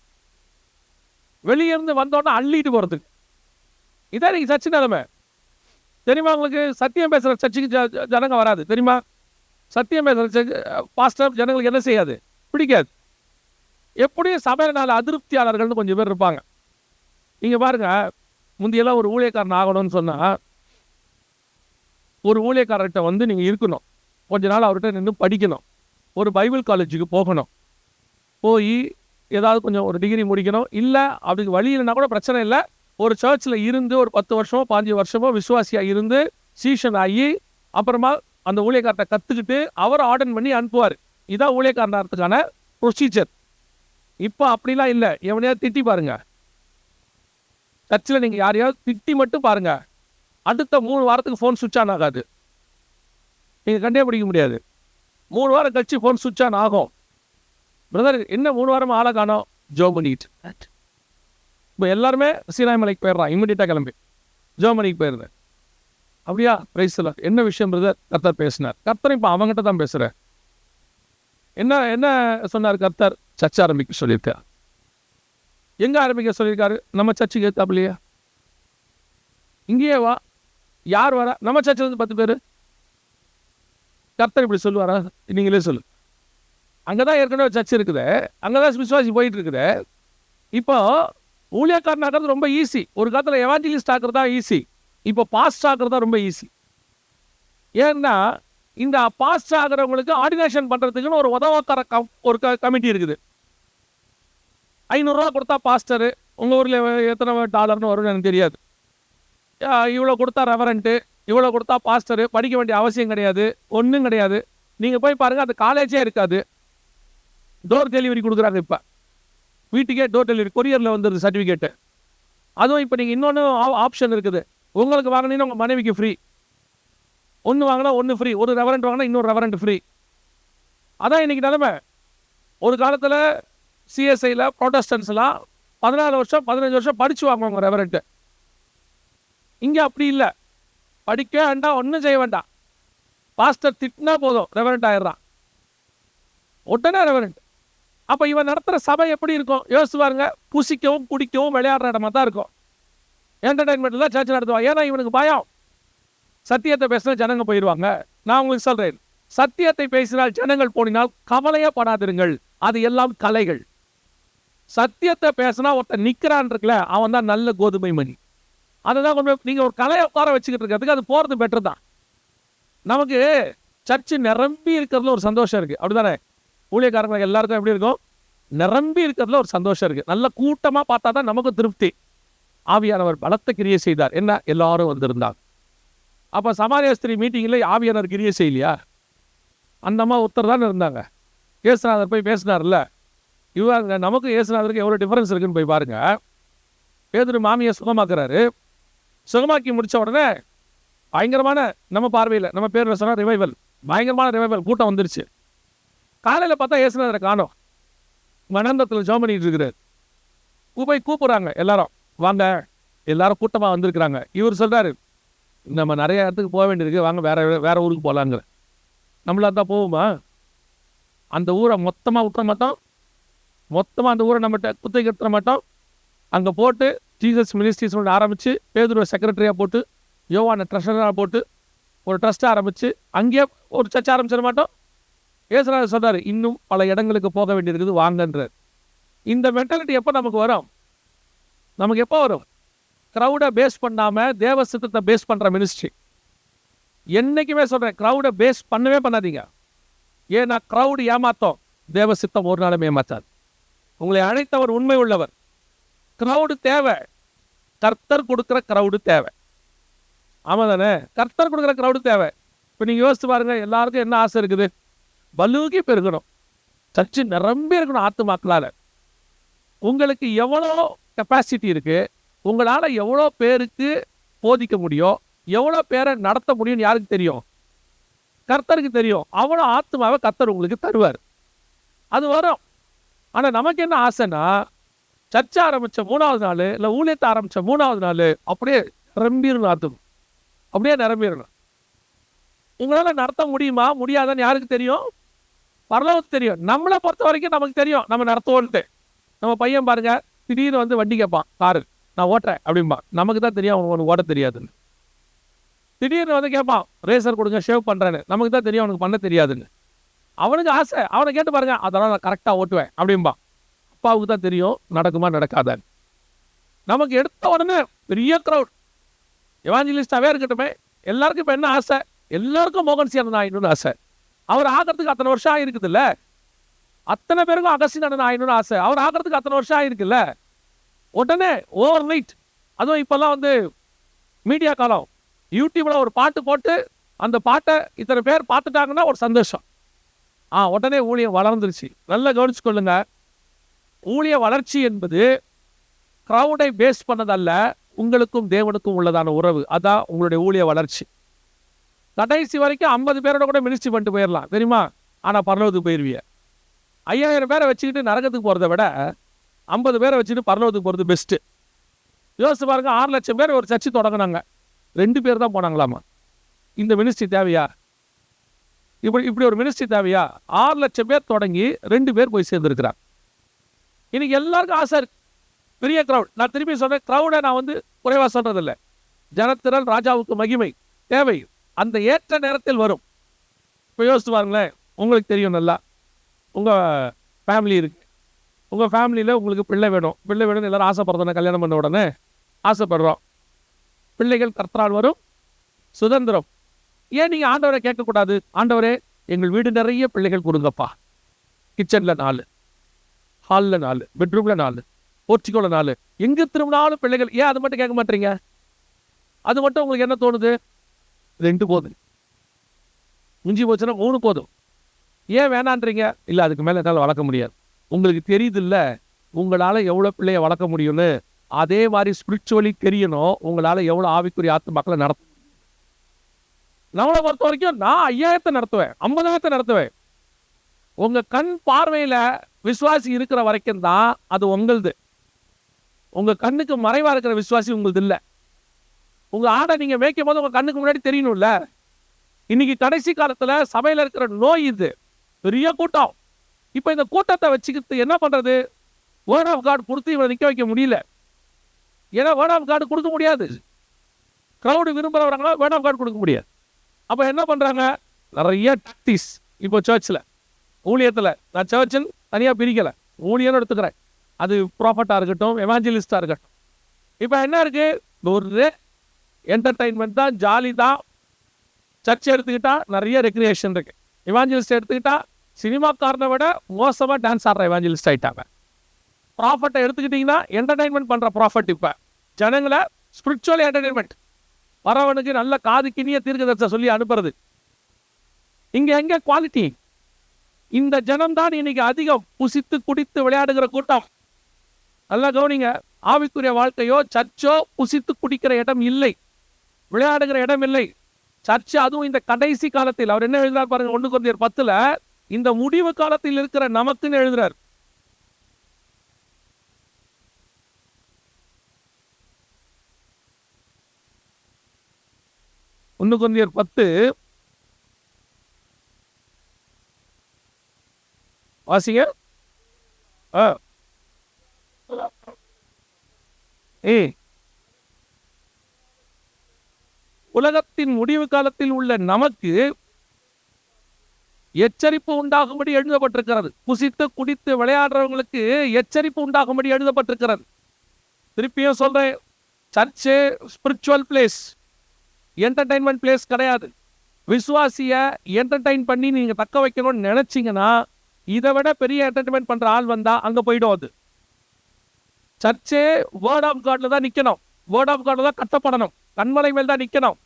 S1: வெளியே இருந்து வந்தோன்னா அள்ளிட்டு போறதுக்கு. இதான் நீங்க சர்ச்சு நிலைமை. தெரியுமா உங்களுக்கு? சத்தியம் பேசுற சர்ச்சுக்கு ஜனங்க வராது தெரியுமா? சத்தியம் பேசுற பாஸ்டர் ஜனங்களுக்கு என்ன செய்யாது? பிடிக்காது. எப்படியும் சபையில 4 அதிருப்தியாளர்கள்னு கொஞ்சம் பேர் இருப்பாங்க. நீங்க பாருங்க, முந்தியெல்லாம் ஒரு ஊழியக்காரன் ஆகணும்னு சொன்னா, ஒரு ஊழியக்காரர்கிட்ட வந்து நீங்க இருக்கணும். கொஞ்ச நாள் அவர்கிட்ட நின்று படிக்கணும். ஒரு பைபிள் காலேஜுக்கு போகணும். போய் ஏதாவது கொஞ்சம் ஒரு டிகிரி முடிக்கணும். இல்லை அதுக்கு வழி இல்லைன்னா கூட பிரச்சனை இல்லை. ஒரு சர்ச்சில் இருந்து ஒரு 10 வருஷமோ 15 வருஷமோ விசுவாசியாக இருந்து சீஷன் ஆகி அப்புறமா அந்த ஊழியக்காரத்தை கற்றுக்கிட்டு அவர் ஆர்டன் பண்ணி அனுப்புவார். இதான் ஊழியக்காரனாகிறதுக்கான ப்ரொசீஜர். இப்போ அப்படிலாம் இல்லை. எவனையாவது திட்டி பாருங்க. சர்ச்சில் நீங்கள் யாரையாவது திட்டி மட்டும் பாருங்க, அடுத்த 3 வாரத்துக்கு ஃபோன் சுவிட்ச் ஆன் ஆகாது. நீங்கள் கண்டே பிடிக்க முடியாது. 3 வாரம் கழிச்சு ஃபோன் சுவிட்ச் ஆன் ஆகும். பிரதர் என்ன 3 வாரம் ஆளை காணோம்? ஜோமனிட். இப்போ எல்லாருமே சீனாய்மலைக்கு போயிடுறான். இம்மிடியட்டாக கிளம்பி ஜோமனிக்கு போயிருந்தேன். அப்படியா? பிரைஸ்ல என்ன விஷயம் பிரதர்? கர்த்தர் பேசினார். கர்த்தர் இப்போ அவங்ககிட்ட தான் பேசுகிறேன். என்ன என்ன சொன்னார் கர்த்தர்? சர்ச்சை ஆரம்பிக்க சொல்லியிருக்கார். எங்கே ஆரம்பிக்க சொல்லியிருக்காரு? நம்ம சர்ச்சுக்கு ஏற்றாப்புலையா? இங்கேயே வா. யார் வரா? நம்ம சர்ச்சில் இருந்து 10 பேர். கர்த்தர் இப்படி சொல்லுவாரா? நீங்களே சொல்லு. அங்கே தான் ஏற்கனவே சர்ச் இருக்குது, அங்கே தான் விசுவாசி போயிட்டு இருக்குது. இப்போ ஊழியக்காரன் ஆகிறது ரொம்ப ஈஸி. ஒரு காலத்தில் எவாஞ்சலிஸ்ட் ஆகிறது தான் ஈஸி. இப்போ பாஸ்ட் ஆகிறது தான் ரொம்ப ஈஸி. ஏன்னா இந்த பாஸ்ட் ஆகிறவங்களுக்கு ஆர்டினேஷன் பண்ணுறதுக்குன்னு ஒரு உதவக்கார ஒரு கமிட்டி இருக்குது. 500 ரூபா கொடுத்தா பாஸ்டரு, உங்கள் ஊரில் எத்தனை டாலர்னு வரும்னு எனக்கு தெரியாது. இவ்வளோ கொடுத்தா ரெவரண்ட்டு, இவ்வளோ கொடுத்தா பாஸ்டரு, படிக்க வேண்டிய அவசியம் கிடையாது, ஒன்றும் கிடையாது. நீங்கள் போய் பாருங்கள், அது காலேஜே இருக்காது. டோர் டெலிவரி கொடுக்குறாங்க. இப்போ வீட்டுக்கே டோர் டெலிவரி கொரியரில் வந்துடுது சர்டிஃபிகேட்டு. அதுவும் இப்போ நீங்கள் இன்னொன்று ஆப்ஷன் இருக்குது. உங்களுக்கு வாங்கினீங்கன்னா உங்கள் மனைவிக்கு ஃப்ரீ. ஒன்று வாங்கினா ஒன்று ஃப்ரீ, ஒரு ரெவரண்ட் வாங்கினா இன்னொரு ரெவரண்ட் ஃப்ரீ. அதான் இன்றைக்கி நிலைமை. ஒரு காலத்தில் சிஎஸ்ஐயில் ப்ரொட்டஸ்டன்ஸ்லாம் 14 வருஷம் 15 வருஷம் படித்து வாங்குவாங்க ரெவரண்ட்டு. இங்கே அப்படி இல்லை. படிக்க வேண்டாம், ஒன்றும் செய்ய வேண்டாம். பாஸ்டர் திட்டினா போதும் ரெவரண்ட் ஆயிடுறான், உடனே ரெவரண்ட். அப்போ இவன் நடத்துகிற சபை எப்படி இருக்கும் யோசிச்சு பாருங்க. புசிக்கவும் குடிக்கவும் விளையாடுற இடமா தான் இருக்கும். என்டர்டைன்மெண்ட்டில் தான் சர்ச் நடத்துவான். ஏன்னா இவனுக்கு பயம். சத்தியத்தை பேசினா ஜனங்க போயிடுவாங்க. நான் உங்களுக்கு சொல்கிறேன், சத்தியத்தை பேசினால் ஜனங்கள் போனினால் கவலையே படாதிருங்கள், அது எல்லாம் கலைகள். சத்தியத்தை பேசினா ஒருத்தன் நிற்கிறான் இருக்குல்ல, அவன் தான் நல்ல கோதுமை மணி. அதுதான் கொஞ்சம் நீங்கள் ஒரு கலையை உட்கார வச்சுக்கிட்டு இருக்கிறதுக்கு அது போகிறது பெட்டர் தான். நமக்கு சர்ச்சு நிரம்பி இருக்கிறதுல ஒரு சந்தோஷம் இருக்குது, அப்படிதானே? ஊழியக்காரங்களுக்கு எல்லாருக்கும் எப்படி இருக்கும்? நிரம்பி இருக்கிறதுல ஒரு சந்தோஷம் இருக்குது. நல்ல கூட்டமாக பார்த்தா தான் நமக்கு திருப்தி. ஆவியானவர் பலத்த கிரியை செய்தார். என்ன, எல்லாரும் வந்திருந்தாங்க. அப்போ சமாரிய ஸ்திரீ மீட்டிங்கில் ஆவியானவர் கிரியை செய்யலையா? அந்த அம்மா ஒருத்தர் தானே இருந்தாங்க. இயேசுநாதர் போய் பேசினார்ல. இவங்க நமக்கு இயேசுநாதருக்கு எவ்வளோ டிஃபரன்ஸ் இருக்குன்னு போய் பாருங்க. பேதுரு மாமியை சுகமாக்குறாரு. சுகமாக்கி முடித்த உடனே பயங்கரமான, நம்ம பார்வையில் நம்ம பேரில் சொன்னால் ரிவைவல், பயங்கரமான ரிவைவல், கூட்டம் வந்துருச்சு. காலையில் பார்த்தா இயேசுநாதரை காணோம். மனந்தத்தில் ஜெபம் பண்ணிட்டு இருக்கிறார். போய் கூப்பிட்றாங்க எல்லாரும், வாங்க, எல்லாரும் கூட்டமாக வந்திருக்கிறாங்க. இவர் சொல்கிறாரு, நம்ம நிறைய இடத்துக்கு போக வேண்டியிருக்கு, வாங்க வேற ஊருக்கு போகலாங்கிற. நம்மளா தான் போவோமா? அந்த ஊரை மொத்தமாக விட்டுற மாட்டோம். மொத்தமாக அந்த ஊரை நம்மகிட்ட குத்தகைக்கு எடுத்துட மாட்டோம். அங்கே போட்டு ஜீசஸ் மினிஸ்ட்ரிஸ் ஒன்று ஆரம்பித்து, பேதுருவை செக்ரட்டரியாக போட்டு, யோவானை ட்ரெஷராக போட்டு ஒரு ட்ரஸ்ட்டை ஆரம்பித்து அங்கேயே ஒரு சர்ச்சை ஆரம்பிச்சிட மாட்டோம். இயேசுநாதர் சொல்கிறார், இன்னும் பல இடங்களுக்கு போக வேண்டியிருக்குது, வாங்கன்றார். இந்த மென்டாலிட்டி எப்போ நமக்கு வரும்? நமக்கு எப்போ வரும்? க்ரௌடை பேஸ் பண்ணாமல் தேவ சித்தத்தை பேஸ் பண்ணுற மினிஸ்ட்ரி. என்றைக்குமே சொல்கிறேன், க்ரௌடை பேஸ் பண்ணவே பண்ணாதீங்க. ஏன்னா க்ரௌடு ஏமாத்தோம், தேவ சித்தம் ஒரு நாளும் ஏமாத்தாது. உங்களை அழைத்தவர் உண்மை உள்ளவர். க்ரௌடு தேவை, கர்த்தர் கொடுக்குற க்ரௌடு தேவை. ஆமாம் தானே? கர்த்தர் கொடுக்குற க்ரௌடு தேவை. இப்போ நீங்கள் யோசித்து பாருங்கள், எல்லாருக்கும் என்ன ஆசை இருக்குது? பலூகி பெருகணும், சர்ச்சு நிரம்பி இருக்கணும் ஆத்துமாக்களால். உங்களுக்கு எவ்வளோ கெப்பாசிட்டி இருக்குது, உங்களால் எவ்வளோ பேருக்கு போதிக்க முடியும், எவ்வளோ பேரை நடத்த முடியும்னு யாருக்கு தெரியும்? கர்த்தருக்கு தெரியும். அவ்வளோ ஆத்மாவை கர்த்தர் உங்களுக்கு தருவார். அது வரும். ஆனால் நமக்கு என்ன ஆசைன்னா, சர்ச்சை ஆரம்பித்த 3வது நாள், இல்லை ஊழியத்தை ஆரம்பித்த 3வது நாள் அப்படியே நிரம்பிடணும், ஆத்தும் அப்படியே நிரம்பிடணும். உங்களால் நடத்த முடியுமா முடியாதான்னு யாருக்கு தெரியும்? பரலோகத்துக்கு தெரியும். நம்மளை பொறுத்த வரைக்கும் நமக்கு தெரியும் நம்ம நடத்துவோன்ட்டு. நம்ம பையன் பாருங்க, திடீர்னு வந்து வண்டி கேட்பான், காரு, நான் ஓட்டுறேன் அப்படின்பா. நமக்கு தான் தெரியும் அவனுக்கு ஓட்ட தெரியாதுன்னு. திடீர்னு வந்து கேட்பான், ரேசர் கொடுங்க, ஷேவ் பண்ணுறேன்னு. நமக்கு தான் தெரியும் அவனுக்கு பண்ண தெரியாதுன்னு. அவனுக்கு ஆசை, அவனை கேட்டு பாருங்க, அதெல்லாம் நான் கரெக்டாக ஓட்டுவேன் அப்படின்பா. அப்பாவுக்கு தான் தெரியும் நடக்குமா நடக்காதான்னு. நமக்கு எடுத்த உடனே பெரிய க்ரௌட், எவாஞ்சலிஸ்டாகவே இருக்கட்டுமே, எல்லாருக்கும் இப்போ என்ன ஆசை? எல்லாருக்கும் மோகன் சீரன் ஆயிடணும்னு ஆசை. அவர் ஆகிறதுக்கு அத்தனை வருஷம் ஆகிருக்குதுல்ல. அத்தனை பேருக்கும் அகஸ்டின் ஆயிடணும்னு ஆசை. அவர் ஆகிறதுக்கு அத்தனை வருஷம் ஆகிருக்குல்ல. உடனே ஓவர் நைட், அதுவும் இப்போல்லாம் வந்து மீடியா காலம், யூடியூப்பில் ஒரு பாட்டு போட்டு அந்த பாட்டை இத்தனை பேர் பார்த்துட்டாங்கன்னா ஒரு சந்தோஷம். உடனே ஊழியம் வளர்ந்துருச்சு. நல்லா கவனிச்சு கொள்ளுங்க. ஊழிய வளர்ச்சி என்பது க்ரௌடை பேஸ் பண்ணதல்ல, உங்களுக்கும் தேவனுக்கும் உள்ளதான உறவு. அதான் உங்களுடைய ஊழிய வளர்ச்சி. கடைசி வரைக்கும் 50 பேரோட கூட மினிஸ்ட்ரி பண்ணிட்டு போயிடலாம், தெரியுமா? ஆனால் பரலோகத்துக்கு போயிடுவீங்க. 5000 பேரை வச்சுக்கிட்டு நரகத்துக்கு போகிறத விட 50 பேரை வச்சுட்டு பரலோகத்துக்கு போகிறது பெஸ்ட்டு. யோசிச்சு பாருங்க, 6 லட்சம் பேர் ஒரு சர்ச்சு தொடங்கினாங்க, 2 பேர் தான் போனாங்களாமா. இந்த மினிஸ்ட்ரி தேவையா? இப்படி ஒரு மினிஸ்ட்ரி தேவையா? 6 லட்சம் பேர் தொடங்கி 2 பேர் போய் சேர்ந்துருக்கிறாங்க. இன்னைக்கு எல்லாருக்கும் ஆசை இருக்கு, பெரிய க்ரௌட். நான் திரும்பி சொல்கிறேன், க்ரௌடை நான் வந்து குறைவாக சொல்கிறதில்லை. ஜனத்திரள் ராஜாவுக்கு மகிமை தேவை, அந்த ஏற்ற நேரத்தில் வரும். இப்போ யோசிச்சு பாருங்களேன், உங்களுக்கு தெரியும் நல்லா, உங்கள் ஃபேமிலி இருக்குது, உங்கள் ஃபேமிலியில் உங்களுக்கு பிள்ளை வேணும்னு எல்லோரும் ஆசைப்படுறோம். கல்யாணம் பண்ண உடனே ஆசைப்படுறோம். பிள்ளைகள் கர்த்தரால் வரும் சுதந்திரம். ஏன் நீங்க ஆண்டவரை கேட்கக்கூடாது? ஆண்டவரே எங்கள் வீடு நிறைய பிள்ளைகள் கொடுங்கப்பா. கிச்சன்ல 4, ஹால்ல 4, பெட்ரூம்ல 4, போர்ச்சிகோல 4, எங்க திரும்பினாலும் பிள்ளைகள். ஏன் அது மட்டும் கேட்க மாட்டீங்க? அது மட்டும் உங்களுக்கு என்ன தோணுது? 2 போதும், முடிஞ்சு போச்சுன்னா 3 போதும். ஏன் வேணான்றீங்க? இல்ல அதுக்கு மேல என்னால வளர்க்க முடியாது. உங்களுக்கு தெரியுது இல்ல உங்களால எவ்வளவு பிள்ளைய வளர்க்க முடியும்னு. அதே மாதிரி ஸ்பிரிச்சுவலி தெரியணும் உங்களால எவ்வளவு ஆவிக்குரிய ஆத்துமாக்களை நடத்த. நம்மளை பொறுத்த வரைக்கும் நான் 5000 நடத்துவேன், 50,000 நடத்துவேன். உங்க கண் பார்வையில விசுவாசி இருக்கிற வரைக்கும் தான் அது உங்களுது. உங்க கண்ணுக்கு மறைவா இருக்கிற விசுவாசி உங்களுது இல்ல. உங்க ஆடை நீங்க மேய்க்கும் போது உங்க கண்ணுக்கு முன்னாடி தெரியணும்ல. இன்னைக்கு கடைசி காலத்துல சபையில இருக்கிற நோய் இது. பெரிய கூட்டம். இப்ப இந்த கூட்டத்தை வச்சுக்கிட்டு என்ன பண்றது? வேர்ட் ஆஃப் காட் கொடுத்து இவரை நிக்க வைக்க முடியல. ஏன்னா வேர்ட் ஆஃப் காட் கொடுக்க முடியாது. கிரௌடு விரும்புறவங்களா வேர்ட் ஆஃப் காட் கொடுக்க முடியாது. அப்ப என்ன பண்றாங்க? நிறைய டாக்டிஸ். இப்போ சர்ச்சில் ஊழியத்தில் நான் சர்ச்சுன்னு தனியாக பிரிக்கலை, ஊழியன்னு எடுத்துக்கிறேன். அது ப்ராஃபட்டாக இருக்கட்டும், எவாஞ்சலிஸ்டாக இருக்கட்டும். இப்போ என்ன இருக்கு? ஒரு என்டர்டைன்மெண்ட் தான், ஜாலி தான். சர்ச் எடுத்துக்கிட்டா நிறைய ரெக்ரியேஷன் இருக்கு. எவாஞ்சலிஸ்ட் எடுத்துக்கிட்டா சினிமாக்காரனை விட மோசமாக டான்ஸ் ஆடுற எவாஞ்சலிஸ்ட் ஆகிட்டாங்க. ப்ராஃபட்டை எடுத்துக்கிட்டிங்கன்னா என்டர்டைன்மெண்ட் பண்ணுற ப்ராஃபட். இப்போ ஜனங்களை ஸ்பிரிச்சுவல் என்டர்டைன்மெண்ட், வரவனுக்கு நல்ல காது கிணிய தீர்க்கதரிசனம் சொல்லி அனுப்புறது. இங்க எங்க குவாலிட்டி? இந்த ஜனம் தான் இன்னைக்கு அதிகம் புசித்து குடித்து விளையாடுகிற கூட்டம். நல்லா கவனிங்க. ஆவிக்குரிய வாழ்க்கையோ சர்ச்சோ புசித்து குடிக்கிற இடம் இல்லை, விளையாடுகிற இடம் இல்லை. சர்ச் அதுவும் இந்த கடைசி காலத்தில் அவர் என்ன எழுதுறார் பாருங்க. 1 கொரிந்தியர் 10 இந்த முடிவு காலத்தில் இருக்கிற நமக்குன்னு எழுதுறார். ஒன்று கொரிந்தியர் 10 வாசிங்க. உலகத்தின் முடிவு காலத்தில் உள்ள நமக்கு எச்சரிப்பு உண்டாகும்படி எழுதப்பட்டிருக்கிறது. புசித்து குடித்து விளையாடுறவங்களுக்கு எச்சரிப்பு உண்டாகும்படி எழுதப்பட்டிருக்கிறது. திருப்பியும் சொல்றேன், church spiritual place, entertainment place கிடையாது. விசுவாசிய என்டர்டைன் பண்ணி நீங்க தக்க வைக்கணும்னு நினைச்சீங்கன்னா இதை விட பெரிய என்டர்டைன்மெண்ட் பண்ற ஆள் வந்தா அங்க போயிடும். அது சர்ச்சே வேர்ட் ஆஃப் காட்ல தான் நிக்கணும், வேர்ட் ஆஃப் காட்ல தான் கட்டப்படணும், கண்மலை மேல் தான் நிக்கணும்.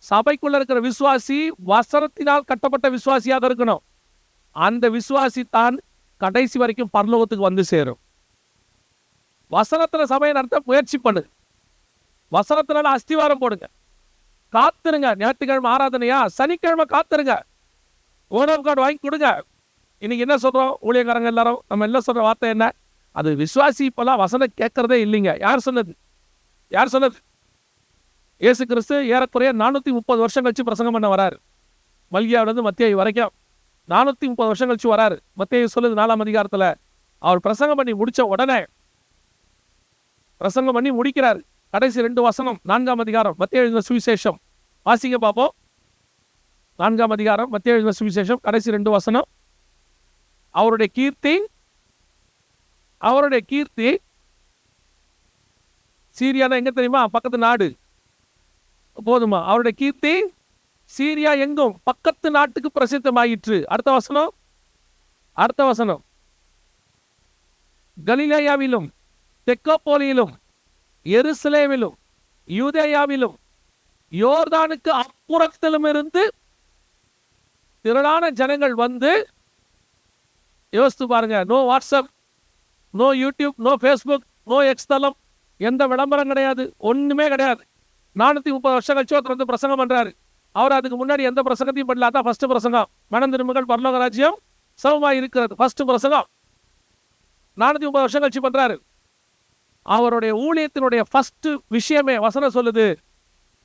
S1: சபைக்குள்ள இருக்கிற விசுவாசி வசனத்தினால் கட்டப்பட்ட விசுவாசியாக இருக்கணும். அந்த விசுவாசி தான் கடைசி வரைக்கும் பரலோகத்துக்கு வந்து சேரும். வசனத்துல சபையை நடத்த முயற்சி பண்ணு, வசனத்தினால அஸ்திவாரம் போடுங்க, காத்துருங்க. ஞாயிற்றுக்கிழமை ஆராதனையா, சனிக்கிழமை காத்துருங்க, வேர்ட் ஆஃப் காட் வாங்கி கொடுங்க. இன்னைக்கு என்ன சொல்றோம் ஊழியக்காரங்க எல்லாரும்? நம்ம எல்லாம் சொல்ற வார்த்தை என்ன? அது விசுவாசி இப்பெல்லாம் வசனம் கேட்கறதே இல்லைங்க. யார் சொன்னது? யார் சொன்னது? இயேசு கிறிஸ்து ஏறக்குறைய 430 வருஷம் கழிச்சு பிரசங்கம் பண்ண வராரு. மல்கியாவிலிருந்து மத்தேயு வரைக்கும் 430 வருஷம் கழிச்சு வராரு. மத்தேயு சொல்லுது 4ஆம் அதிகாரத்துல. அவர் பிரசங்கம் பண்ணி முடிச்ச உடனே பிரசங்கம் பண்ணி முடிக்கிறார். கடைசி 2 வசனம் 4ஆம் அதிகாரம் மத்தேயு எழுதின சுவிசேஷம் வாசிங்க பார்ப்போம். 4ஆம் அதிகாரம் மத்தேயு எழுதின சுவிசேஷம் கடைசி 2 வசனம். அவருடைய கீர்த்தி சீரியானா எங்க தெரியுமா? பக்கத்து நாடு. போதுமா? அவருடைய கீர்த்தி சீரியா எங்கும் பக்கத்து நாட்டுக்கு பிரசித்தமாயிற்று. அடுத்த வசனம் கலிலேயாவிலும் தெக்கப்போலியிலும் எருசலேமிலும் யூதேயாவிலும் யோர்தானுக்கு அப்புறத்திலும் இருந்து திரளான ஜனங்கள் வந்து, யோசித்து பாருங்க, no WhatsApp, no YouTube, no Facebook, no எக்ஸ்தலம், எந்த விளம்பரம் கிடையாது, ஒண்ணுமே கிடையாது. 430 வருஷம் கழிச்சு ஒருத்தர் வந்து பிரசங்கம் பண்றாரு. அவர் அதுக்கு முன்னாடி எந்த பிரசங்கத்தையும் பண்ணல. அதான் ஃபர்ஸ்ட் பிரசங்கம். மனம் திரும்புங்கள் பரலோக ராஜ்யம் சமமாய் இருக்கிறது. ஃபர்ஸ்ட் பிரசங்கம் 430 வருஷம் கழிச்சு பண்றாரு. அவருடைய ஊழியத்தினுடைய ஃபர்ஸ்ட் விஷயமே வசனம் சொல்லுது,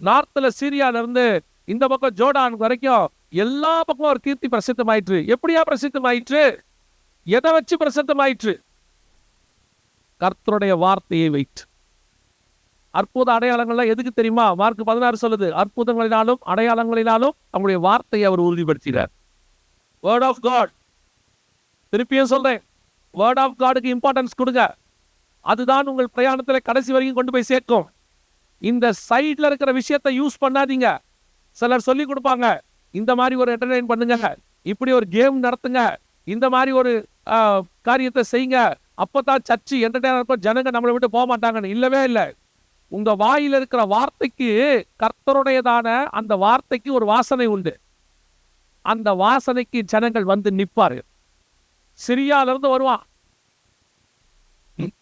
S1: நார்த்ல சீரியால இருந்து இந்த பக்கம் ஜோர்டான் வரைக்கும் எல்லா பக்கமும் ஒரு கீர்த்தி பிரசித்தமாயிற்று. எப்படியா பிரசித்தமாயிற்று? எதை வச்சு பிரசித்தமாயிற்று? கர்த்தருடைய வார்த்தையை வைத்து. அற்புத அடையாளங்கள்லாம் எதுக்கு தெரியுமா? மார்க் 16 சொல்லுது, அற்புதங்களினாலும் அடையாளங்களினாலும் அவங்களுடைய வார்த்தையை அவர் உறுதிப்படுத்தினார். Word of God. திருப்பியும் சொல்றேன், வேர்ட் ஆஃப் காடுக்கு இம்பார்ட்டன்ஸ் கொடுங்க. அதுதான் உங்கள் பிரயாணத்தில் கடைசி வரைக்கும் கொண்டு போய் சேர்க்கும். இந்த சைட்ல இருக்கிற விஷயத்தை யூஸ் பண்ணாதீங்க. சிலர் சொல்லி கொடுப்பாங்க, இந்த மாதிரி ஒரு என்டர்டெயின் பண்ணுங்க, இப்படி ஒரு கேம் நடத்துங்க, இந்த மாதிரி ஒரு காரியத்தை செய்யுங்க, அப்பதான் சர்ச்சு என்டர்டெயின் இருக்கும், ஜனங்க நம்மளை விட்டு போக மாட்டாங்கன்னு. இல்லவே இல்லை. உங்க வாயில இருக்கிற வார்த்தைக்கு, கர்த்தருடையதான அந்த வார்த்தைக்கு ஒரு வாசனை உண்டு. அந்த வாசனைக்கு ஜனங்கள் வந்து நிற்பாரு. சிரியால இருந்து வருவான்,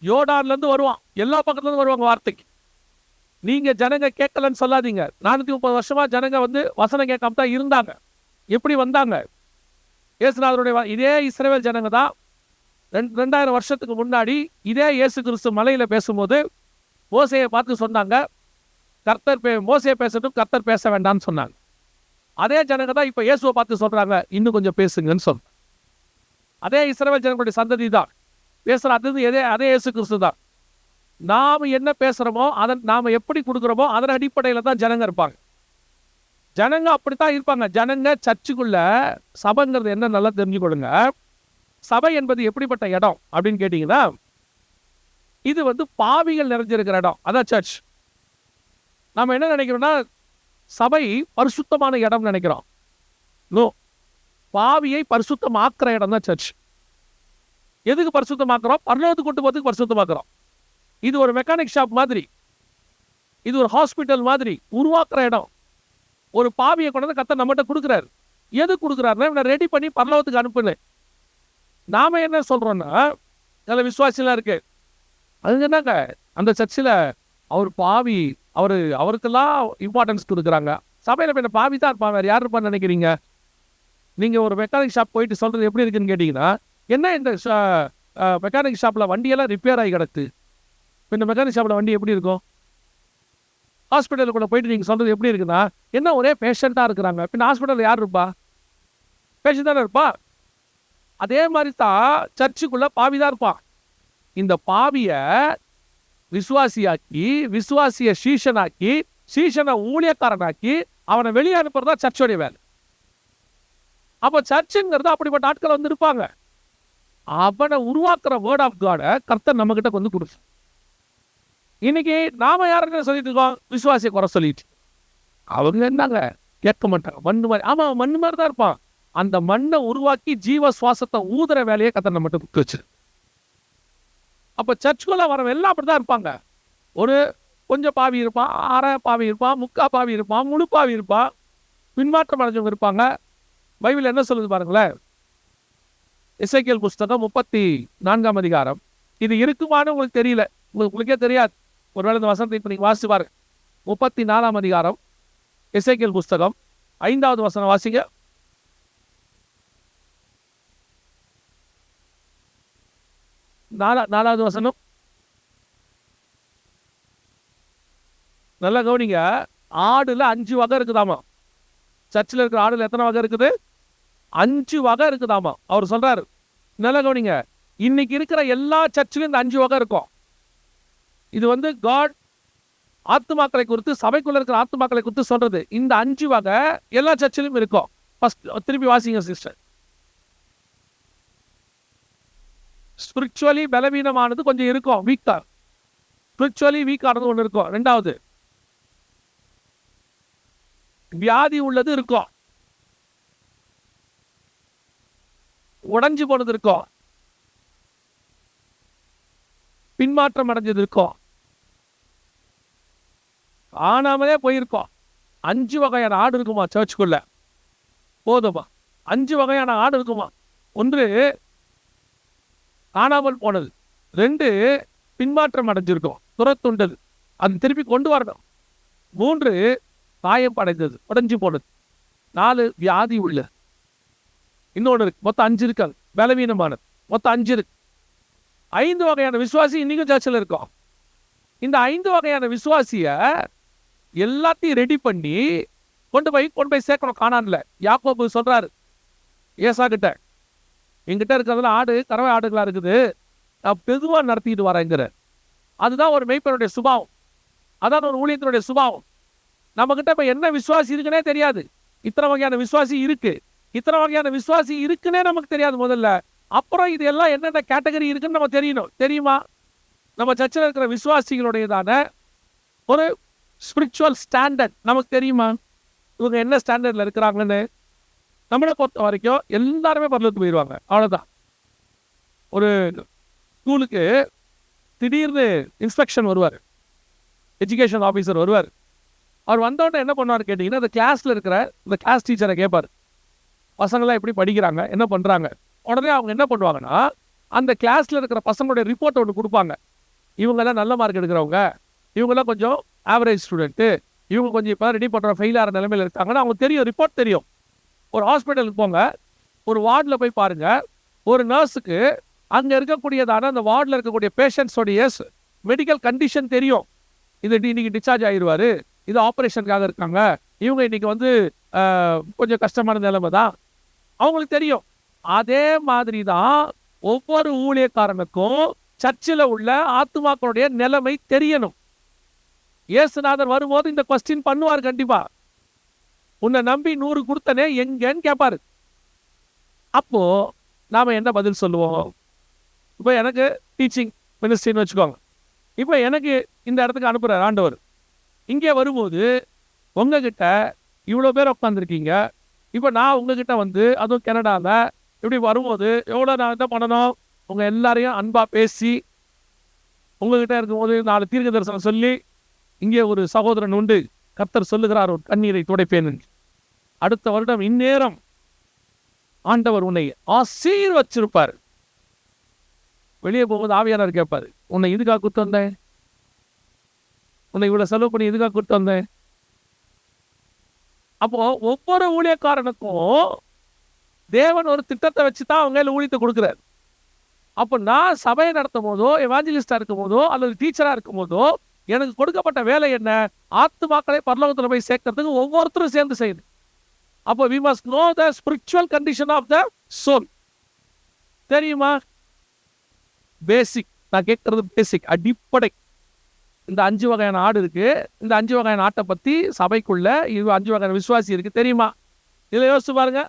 S1: யோர்டான்ல இருந்து வருவான், எல்லா பக்கத்துல இருந்து வருவாங்க வார்த்தைக்கு. நீங்க ஜனங்க கேட்கலன்னு சொல்லாதீங்க. 430 வருஷமா ஜனங்க வந்து வசனம் கேட்காம தான் இருந்தாங்க. எப்படி வந்தாங்க? இயேசுநாதருடைய இதே இஸ்ரவேல் ஜனங்க தான் 2000 வருஷத்துக்கு முன்னாடி இதே இயேசு கிறிஸ்து மலையில பேசும்போது மோசேயை பார்த்து சொன்னாங்க, கர்த்தர் மோசே பேசட்டும், கர்த்தர் பேச வேண்டாம்னு சொன்னாங்க. அதே ஜனங்க தான் இப்ப இயேசுவை பார்த்து சொல்றாங்க, இன்னும் கொஞ்சம் பேசுங்கன்னு சொன்னாங்க. அதே இஸ்ரவேல் ஜனங்களுடைய சந்ததி தான் பேசுற. அதே இயேசு கிறிஸ்து தான். நாம என்ன பேசுறோமோ, நாம எப்படி கொடுக்குறோமோ அதன் அடிப்படையில தான் ஜனங்க இருப்பாங்க. ஜனங்க அப்படித்தான் இருப்பாங்க. ஜனங்க சர்ச்சுக்குள்ள, சபைங்கிறது என்ன நல்லா தெரிஞ்சுக்கொள்ளுங்க. சபை என்பது எப்படிப்பட்ட இடம் அப்படின்னு கேட்டீங்கன்னா, இது வந்து பாவிகள் நிறைஞ்சிருக்கிற இடம். அதான் சர்ச். நாம என்ன நினைக்கிறோம்னா, சபை பரிசுத்தமான இடம் நினைக்கிறோம். நோ, பாவியை பரிசுத்தமாக்குற இடம் தான் சர்ச். எதுக்கு பரிசுத்தமாக்குறோம்? பரலோகத்துக்கு கொண்டு போறதுக்கு பரிசுத்தமாக்குறோம். இது ஒரு மெக்கானிக் ஷாப் மாதிரி, இது ஒரு ஹாஸ்பிட்டல் மாதிரி உருவாக்குற இடம். ஒரு பாவியை கொண்டு வந்து கர்த்தர் நம்மகிட்ட கொடுக்குறாரு. எது கொடுக்குறாருன்னா, இவனை ரெடி பண்ணி பரலோகத்துக்கு அனுப்புன்னு. நாம என்ன சொல்றோம்னா, நல்ல விசுவாசிலாம் இருக்கு, அது என்னங்க அந்த சர்ச்சில் அவர் பாவி, அவருக்கெல்லாம் இம்பார்ட்டன்ஸ் கொடுக்குறாங்க. சபையில் போய் பாவி தான் இருப்பான், வேறு யார் இருப்பான்னு நினைக்கிறீங்க? நீங்கள் ஒரு மெக்கானிக் ஷாப் போயிட்டு சொல்கிறது எப்படி இருக்குன்னு கேட்டிங்கன்னா, என்ன இந்த மெக்கானிக் ஷாப்பில் வண்டியெல்லாம் ரிப்பேர் ஆகி கிடக்கு. இப்போ இந்த மெக்கானிக் ஷாப்பில் வண்டி எப்படி இருக்கும்? ஹாஸ்பிட்டலுக்குள்ளே போயிட்டு நீங்கள் சொல்கிறது எப்படி இருக்குன்னா, என்ன ஒரே பேஷண்ட்டாக இருக்கிறாங்க. பின்ன ஹாஸ்பிட்டலில் யார் இருப்பா? பேஷண்ட் தானே இருப்பா. அதே மாதிரி தான் சர்ச்சுக்குள்ளே பாவி தான் இருப்பான். இந்த பாவியை விசுவாசியாக்கி, விசுவாசிய சீஷனாக்கி, சீஷனை ஊழியக்காரனாக்கி அவனை வெளியே அனுப்புறதா சர்ச்சோடைய வேலை. அப்போ சர்ச்சுங்கிறது அப்படிப்பட்ட ஆட்கள் வந்து இருப்பாங்க. அவனை உருவாக்குற வேர்ட் ஆஃப் காடை கர்த்தர் நம்ம கிட்ட வந்து கொடுத்து, இன்னைக்கு நாம யாருன்னு சொல்லிட்டு இருக்கோம்? விசுவாசியை குறை சொல்லிட்டு. அவங்க என்னங்க கேட்க மாட்டாங்க, மண்ணு மாதிரி. ஆமா, மண்ணு மாதிரி தான் இருப்பான். அந்த மண்ணை உருவாக்கி ஜீவ சுவாசத்தை ஊதுற வேலையை கர்த்தர் நம்ம கிட்ட வச்சு. அப்ப சர்ச்சுக்குள்ள வரவன் எல்லாம் அப்படிதான் இருப்பாங்க. ஒரு கொஞ்சம் பாவி இருப்பான், அரை பாவி இருப்பான், முக்கா பாவி இருப்பான், முழு பாவி இருப்பான், பின்மாற்றம் அடைஞ்சவங்க இருப்பாங்க. பைபிள் என்ன சொல்லுது பாருங்களேன். எசேக்கியேல் புஸ்தகம் 34ஆம் அதிகாரம். இது இருக்குமான்னு உங்களுக்கு தெரியல, உங்களுக்கே தெரியாது. ஒருவேளை இந்த வசனத்தை இப்ப நீங்க வாசிச்சு பாருங்க. 34ஆம் அதிகாரம் எசேக்கியேல் புஸ்தகம் 5வது வசனம் வாசிங்க. நாலாவது வசனம் நல்லா கவனிங்க. ஆடுல 5 வகை இருக்குதாமா. சர்ச்சில் இருக்கிற ஆடுல எத்தனை வகை இருக்குது? 5 வகை இருக்குதாமா. அவர் சொல்றாரு, நல்லா கவனிங்க. இன்னைக்கு இருக்கிற எல்லா சர்ச்சிலும் இந்த 5 வகை இருக்கும். இது வந்து காட் ஆத்துமாக்களை குறித்து, சபைக்குள்ள இருக்கிற ஆத்துமாக்களை குறித்து சொல்றது. இந்த 5 வகை எல்லா சர்ச்சிலும் இருக்கும். திருப்பி வாசிங்க சிஸ்டர். ஸ்பிரிச்சுவலி பலவீனமானது கொஞ்சம் இருக்கும், வீக்கா. ஸ்பிரிச்சுவலி வீக்கானது ஒன்று இருக்கும். 2வது வியாதி உள்ளது இருக்கும், உடைஞ்சு போனது இருக்கும், பின்மாற்றம் அடைஞ்சது இருக்கும், ஆனாமலே போயிருக்கோம். 5 வகையான ஆடு இருக்குமா சர்ச்சுக்குள்ள? போதுமா? 5 வகையான ஆடு இருக்குமா? 1 காணாமல் போனது, 2 பின்மாற்றம் அடைஞ்சிருக்கும், துரத்துண்டது, அது திருப்பி கொண்டு வரணும், 3 காயம் அடைந்தது, உடைஞ்சு போனது, 4 வியாதி உள்ள, இன்னொன்று இருக்கு. மொத்தம் 5 இருக்காங்க. பலவீனமானது மொத்தம் 5 இருக்கு. 5 வகையான விசுவாசி இன்னைக்கும் சர்ச்சில் இருக்கும். இந்த 5 வகையான விசுவாசிய எல்லாத்தையும் ரெடி பண்ணி கொண்டு போய் சேர்க்கணும் கானான்ல. யாக்கோபு சொல்றாரு ஏசா கிட்ட, என்கிட்ட இருக்கிறதுல கறவை ஆடுகளா இருக்குது, நான் பெதுவா நடத்திட்டு வரேங்கிற. அதுதான் ஒரு மெய்ப்பனுடைய சுபாவம், அதான் ஒரு ஊழியத்தினுடைய சுபாவம். நம்ம கிட்ட இப்ப என்ன விசுவாசி இருக்குன்னே தெரியாது. இத்தனை வகையான விசுவாசி இருக்கு, இத்தனை வகையான விசுவாசி இருக்குன்னே நமக்கு தெரியாது முதல்ல. அப்புறம் இது எல்லாம் என்னென்ன கேட்டகரி இருக்குன்னு நம்ம தெரியணும். தெரியுமா? நம்ம சர்ச்சில் இருக்கிற விசுவாசிகளுடையதான ஒரு ஸ்பிரிச்சுவல் ஸ்டாண்டர்ட் நமக்கு தெரியுமா? இவங்க என்ன ஸ்டாண்டர்டில் இருக்கிறாங்கன்னு. நம்மளை பொறுத்த வரைக்கும் எல்லாருமே பரலோகத்துக்கு போயிடுவாங்க, அவ்வளோதான். ஒரு ஸ்கூலுக்கு திடீர்னு இன்ஸ்பெக்ஷன் வருவார், எஜுகேஷன் ஆஃபீஸர் வருவார். அவர் வந்தோடனே என்ன பண்ணுவார் கேட்டிங்கன்னா, இந்த கிளாஸில் இருக்கிற இந்த கிளாஸ் டீச்சரை கேட்பார், பசங்களாம் எப்படி படிக்கிறாங்க, என்ன பண்ணுறாங்க. உடனே அவங்க என்ன பண்ணுவாங்கன்னா, அந்த கிளாஸில் இருக்கிற பசங்களுடைய ரிப்போர்ட் ஒன்று கொடுப்பாங்க. இவங்கெல்லாம் நல்ல மார்க் எடுக்கிறவங்க, இவங்கெல்லாம் கொஞ்சம் ஆவரேஜ் ஸ்டூடெண்ட்டு, இவங்க கொஞ்சம் இப்போ ரெடி பண்ணுற ஃபெயில் ஆகிற நிலைமையில் இருக்காங்கன்னா அவங்க தெரியும், ரிப்போர்ட் தெரியும். ஒரு ஹாஸ்பிட்டலுக்கு போங்க, ஒரு வார்டில் போய் பாருங்கள், ஒரு நர்ஸுக்கு அங்கே இருக்கக்கூடியதான அந்த வார்டில் இருக்கக்கூடிய பேஷண்ட்ஸோடைய மெடிக்கல் கண்டிஷன் தெரியும். இது இன்னைக்கு டிஸ்சார்ஜ் ஆகிடுவார், இது ஆப்ரேஷனுக்காக இருக்காங்க, இவங்க இன்னைக்கு வந்து கொஞ்சம் கஷ்டமான நிலைமை தான், அவங்களுக்கு தெரியும். அதே மாதிரி தான் ஒவ்வொரு ஊழியக்காரனுக்கும் சர்ச்சில் உள்ள ஆத்துமாக்களுடைய நிலைமை தெரியணும். இயேசுநாதர் வரும்போது இந்த கொஸ்டின் பண்ணுவார் கண்டிப்பா. உன்னை நம்பி 100 கொடுத்தனே எங்கன்னு கேட்பாரு. அப்போ நாம என்ன பதில் சொல்லுவோம்? இப்போ எனக்கு டீச்சிங் மினிஸ்ட்ரின்னு வச்சுக்கோங்க. இப்போ எனக்கு இந்த இடத்துக்கு அனுப்புகிறார் ஆண்டவர். இங்கே வரும்போது உங்ககிட்ட இவ்வளோ பேர் உட்காந்துருக்கீங்க. இப்போ நான் உங்ககிட்ட வந்து அதுவும் கனடாவில் இப்படி வரும்போது எவ்வளோ நான் என்ன பண்ணணும்? உங்கள் எல்லாரையும் அன்பாக பேசி உங்ககிட்ட இருக்கும்போது 4 தீர்க்க தரிசனம் சொல்லி, இங்கே ஒரு சகோதரன் உண்டு, கர்த்தர் சொல்லுகிறார் ஒரு கண்ணீரை துடைப்பேன். அடுத்த வருடம் இந்நேரம் ஆண்டவர் உன்னை ஆசீர்வச்சிருப்பார். வெளியே போகும்போது ஆவியானவர் கேட்பார், உன்னை இதுக்காக கூட்டு வந்தேன், உன்னை இவ்வளோ செலவு பண்ணி இதுக்காக கூட்டு வந்தேன். அப்போ ஒவ்வொரு ஊழியக்காரனுக்கும் தேவன் ஒரு திட்டத்தை வச்சு தான் அவங்க ஊழியத்தை கொடுக்குறாரு. அப்போ நான் சபையை நடத்தும் போதோ, எவாஞ்சலிஸ்டாக இருக்கும் போதோ, அல்லது டீச்சராக இருக்கும் போதோ, எனக்கு கொடுக்கப்பட்ட வேலை என்ன? ஆத்துமாக்களை பரலோகத்தில் போய் சேர்க்கறதுக்கு ஒவ்வொருத்தரும் சேர்ந்து செய்யுது. அப்போ we must know the spiritual condition of the soul. தெரியுமா? பேசிக், நான் கேட்கறது பேசிக், அடிப்படை. இந்த 5 வகையான ஆடு இருக்கு. இந்த 5 வகையான ஆட்டை பற்றி சபைக்குள்ள 5 வகையான விசுவாசி இருக்கு, தெரியுமா? இதில் யோசிச்சு பாருங்க.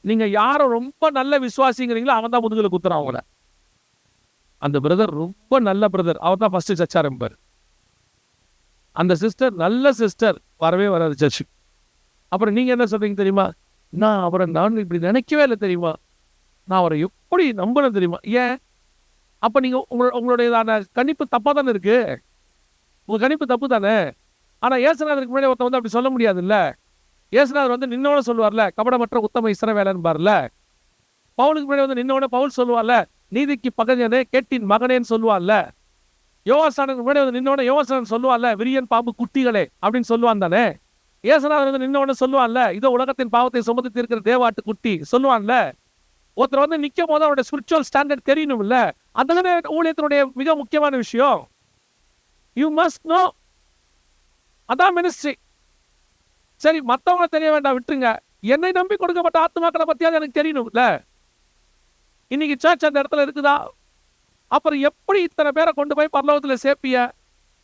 S1: நீங்க யாரும் ரொம்ப நல்ல விசுவாசிங்கிறீங்களோ அவன் தான் முதுகில் குத்துறான் அவங்கள. அந்த பிரதர் ரொம்ப நல்ல பிரதர், அவர் தான் ஃபர்ஸ்ட் சர்ச் ஆரம்பிப்பார். அந்த சிஸ்டர் நல்ல சிஸ்டர், வரவே வராது சர்ச்சுக்கு. அப்புறம் நீங்க என்ன சொல்றீங்க தெரியுமா? நான் இப்படி நினைக்கவே இல்லை தெரியுமா, நான் அவரை எப்படி நம்புறேன் தெரியுமா? ஏன்? அப்ப நீங்க உங்களுடைய கணிப்பு தப்பா தானே இருக்கு. உங்க கணிப்பு தப்பு தானே. ஆனா இயேசுநாதருக்கு முன்னாடி ஒருத்தன் வந்து அப்படி சொல்ல முடியாது இல்ல. இயேசுநாதர் வந்து நின்னோட சொல்லுவார்ல, கபடமற்ற உத்தம இஸ்ரவேலன் பாருல. பவுலுக்கு முன்னாடி வந்து நின்னோட பவுல் சொல்லுவார்ல, நீதிக்கு பகைஞனே கேட்டின் மகனேன்னு சொல்லுவார்ல. யோவாசானுக்கு முன்னாடி வந்து நின்னோட யோவாசானன் சொல்லுவார்ல, விரியன் பாம்பு குட்டிகளே அப்படின்னு சொல்லுவான் தானே. இயேசுநாதர் வந்து நின்னோட சொல்லுவான்ல, இதோ உலகத்தின் பாவத்தை சுமந்து தீர்க்கிற தேவாட்டு குட்டி சொல்லுவான்ல. ஒருத்தர் வந்து நிற்கும் போது அவருடைய ஸ்பிரிச்சுவல் ஸ்டாண்டர்ட் தெரியணும் இல்ல. அதுதானே ஊழியத்தினுடைய மிக முக்கியமான விஷயம். You must know. அதான் மினிஸ்ட்ரி. சரி, மற்றவங்க தெரிய வேண்டாம், விட்டுருங்க. என்னை நம்பி கொடுக்கப்பட்ட ஆத்துமாக்களை பத்தியாவது எனக்கு தெரியணும் இல்ல. இன்னைக்கு சர்ச் அந்த இடத்துல இருக்குதா? அப்புறம் எப்படி இத்தனை பேரை கொண்டு போய் பரலோகத்தில் சேர்ப்பிய?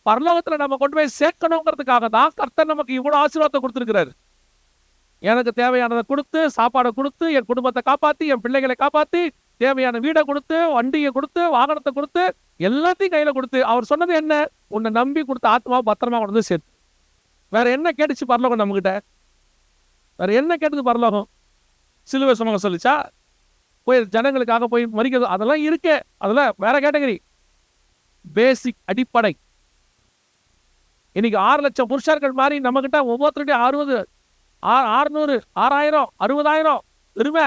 S1: பரலோகத்தில் நம்ம கொண்டு போய் சேர்க்கணுங்கிறதுக்காக தான் கர்த்தர் நமக்கு இவ்வளோ ஆசீர்வாதத்தை கொடுத்துருக்கிறாரு. எனக்கு தேவையானதை கொடுத்து, சாப்பாடை கொடுத்து, என் குடும்பத்தை காப்பாற்றி, என் பிள்ளைகளை காப்பாற்றி, தேவையான வீடை கொடுத்து, வண்டியை கொடுத்து, வாகனத்தை கொடுத்து, எல்லாத்தையும் கையில் கொடுத்து, அவர் சொன்னது என்ன? உன்னை நம்பி கொடுத்த ஆத்மாவை பத்திரமா கொண்டு வந்து சேர்த்து. வேற என்ன கேட்டுச்சு பரலோகம் நம்மகிட்ட? வேற என்ன கேட்டது பரலோகம்? சிலுவை சுமக்க சொல்லிச்சா? போய் ஜனங்களுக்காக போய் மறிக்கிறது, அதெல்லாம் இருக்கே, அதெல்லாம் வேற கேட்டகரி. பேசிக், அடிப்படை. இன்னைக்கு 6 லட்சம் புருஷர்கள் மாதிரி நம்ம கிட்ட ஒவ்வொருத்தருடைய 60, 600, 6000, 60,000 இருமே.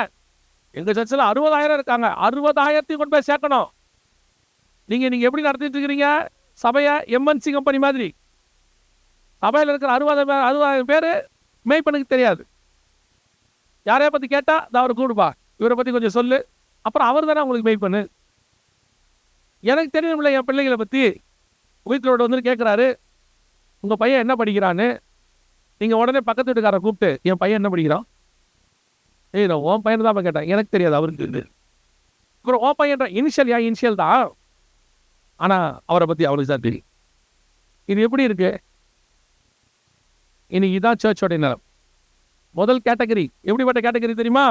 S1: எங்க சர்ச்சில் 60,000 இருக்காங்க. 60,000 கொண்டு போய் சேர்க்கணும். நீங்க எப்படி நடத்திட்டு இருக்கிறீங்க சபையை? எம்என்சி கம்பெனி மாதிரி. சபையில் இருக்கிற 60,000 பேர் மேய்ப்பனுக்கு தெரியாது. யாரைய பத்தி கேட்டா அவரை கூடுப்பா, இவரை பத்தி கொஞ்சம் சொல்லு, அப்புறம் அவர் தானே உங்களுக்கு மேய்ப்பனு. எனக்கு தெரியணும்ல என் பிள்ளைகளை பத்தி. வீட்டிலோட வந்து கேட்குறாரு, உங்க பையன் என்ன படிக்கிறான்னு. நீங்க உடனே பக்கத்து வீட்டுக்காரை கூப்பிட்டு, என் பையன் என்ன படிக்கிறான்? நான் உன் பையன் தான் கேட்டேன், எனக்கு தெரியாது அவருக்கு. அப்புறம் உன் பையன் இனிஷியல் தான், ஆனா அவரை பத்தி அவருக்கு தான் தெரியும். இது எப்படி இருக்கு? இன்னைக்கு இதான் சர்ச்சோட நிலம். முதல் கேட்டகரி எப்படிப்பட்ட கேட்டகரி தெரியுமா?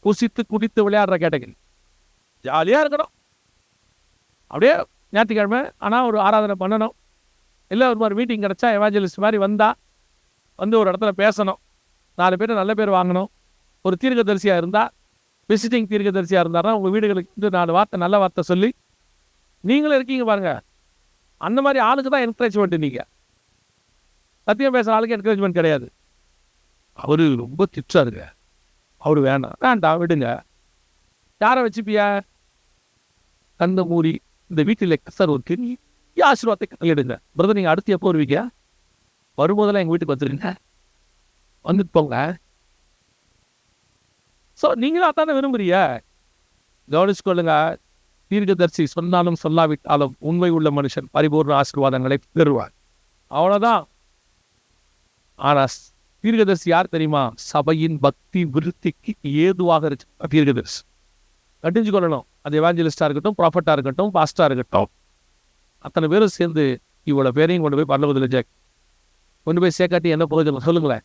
S1: குசித்து குடித்து விளையாடுற கேட்டகரி. ஜாலியா இருக்கணும், அப்படியே ஞாயிற்றுக்கிழமை ஆனால் ஒரு ஆராதனை பண்ணணும், இல்லை ஒரு மாதிரி மீட்டிங் கிடச்சா எவாஞ்சலிஸ்ட் மாதிரி வந்து ஒரு இடத்துல பேசணும். 4 பேர் நல்ல பேர் வாங்கணும். ஒரு தீர்க்கதரிசியாக இருந்தால், விசிட்டிங் தீர்க்கதரிசியாக இருந்தாருன்னா உங்கள் வீடுகளுக்கு வந்து 4 வார்த்தை நல்ல வார்த்தை சொல்லி நீங்களும் இருக்கீங்க பாருங்க. அந்த மாதிரி ஆளுக்கு தான் என்கரேஜ்மெண்ட். நீங்கள் சத்தியம் பேசுகிற ஆளுக்கு என்கரேஜ்மெண்ட் கிடையாது. அவரு ரொம்ப திட்டாருங்க, அவரு வேண்டாம் விடுங்க. யாரை வச்சுப்பியா? கந்த மூடி இந்த வீட்டில் சார் ஒரு பெரிய ஆசீர்வாதத்தை கையெடுங்க. பிரதர் நீங்கள் அடுத்து எப்போ வருவீங்க? வரும்போதெல்லாம் எங்கள் வீட்டுக்கு வந்துருங்க, வந்துட்டு போங்க. ஸோ நீங்களும் அதானே விரும்புறிய? கவனிச்சுக்கொள்ளுங்க. தீர்க்கதரிசி சொன்னாலும் சொல்லாவிட்டாலும் உண்மை உள்ள மனுஷன் பரிபூர்ண ஆசீர்வாதங்களை பெறுவார். அவ்வளோதான். ஆனால் தீர்க்கதரிசி யார் தெரியுமா? சபையின் பக்தி விருத்திக்கு ஏதுவாக இருக்கு தீர்க்கதரிசி. கட்டிஞ்சு கொள்ளணும். அது எவாஞ்சலிஸ்டாக இருக்கட்டும், ப்ராஃபட்டாக இருக்கட்டும், பாஸ்டாக இருக்கட்டும், அத்தனை பேரும் சேர்ந்து இவ்வளோ பேரையும் கொண்டு போய் பரலோகத்தில் கொண்டு போய் சேர்க்காட்டி என்ன போகுது சொல்லுங்களேன்.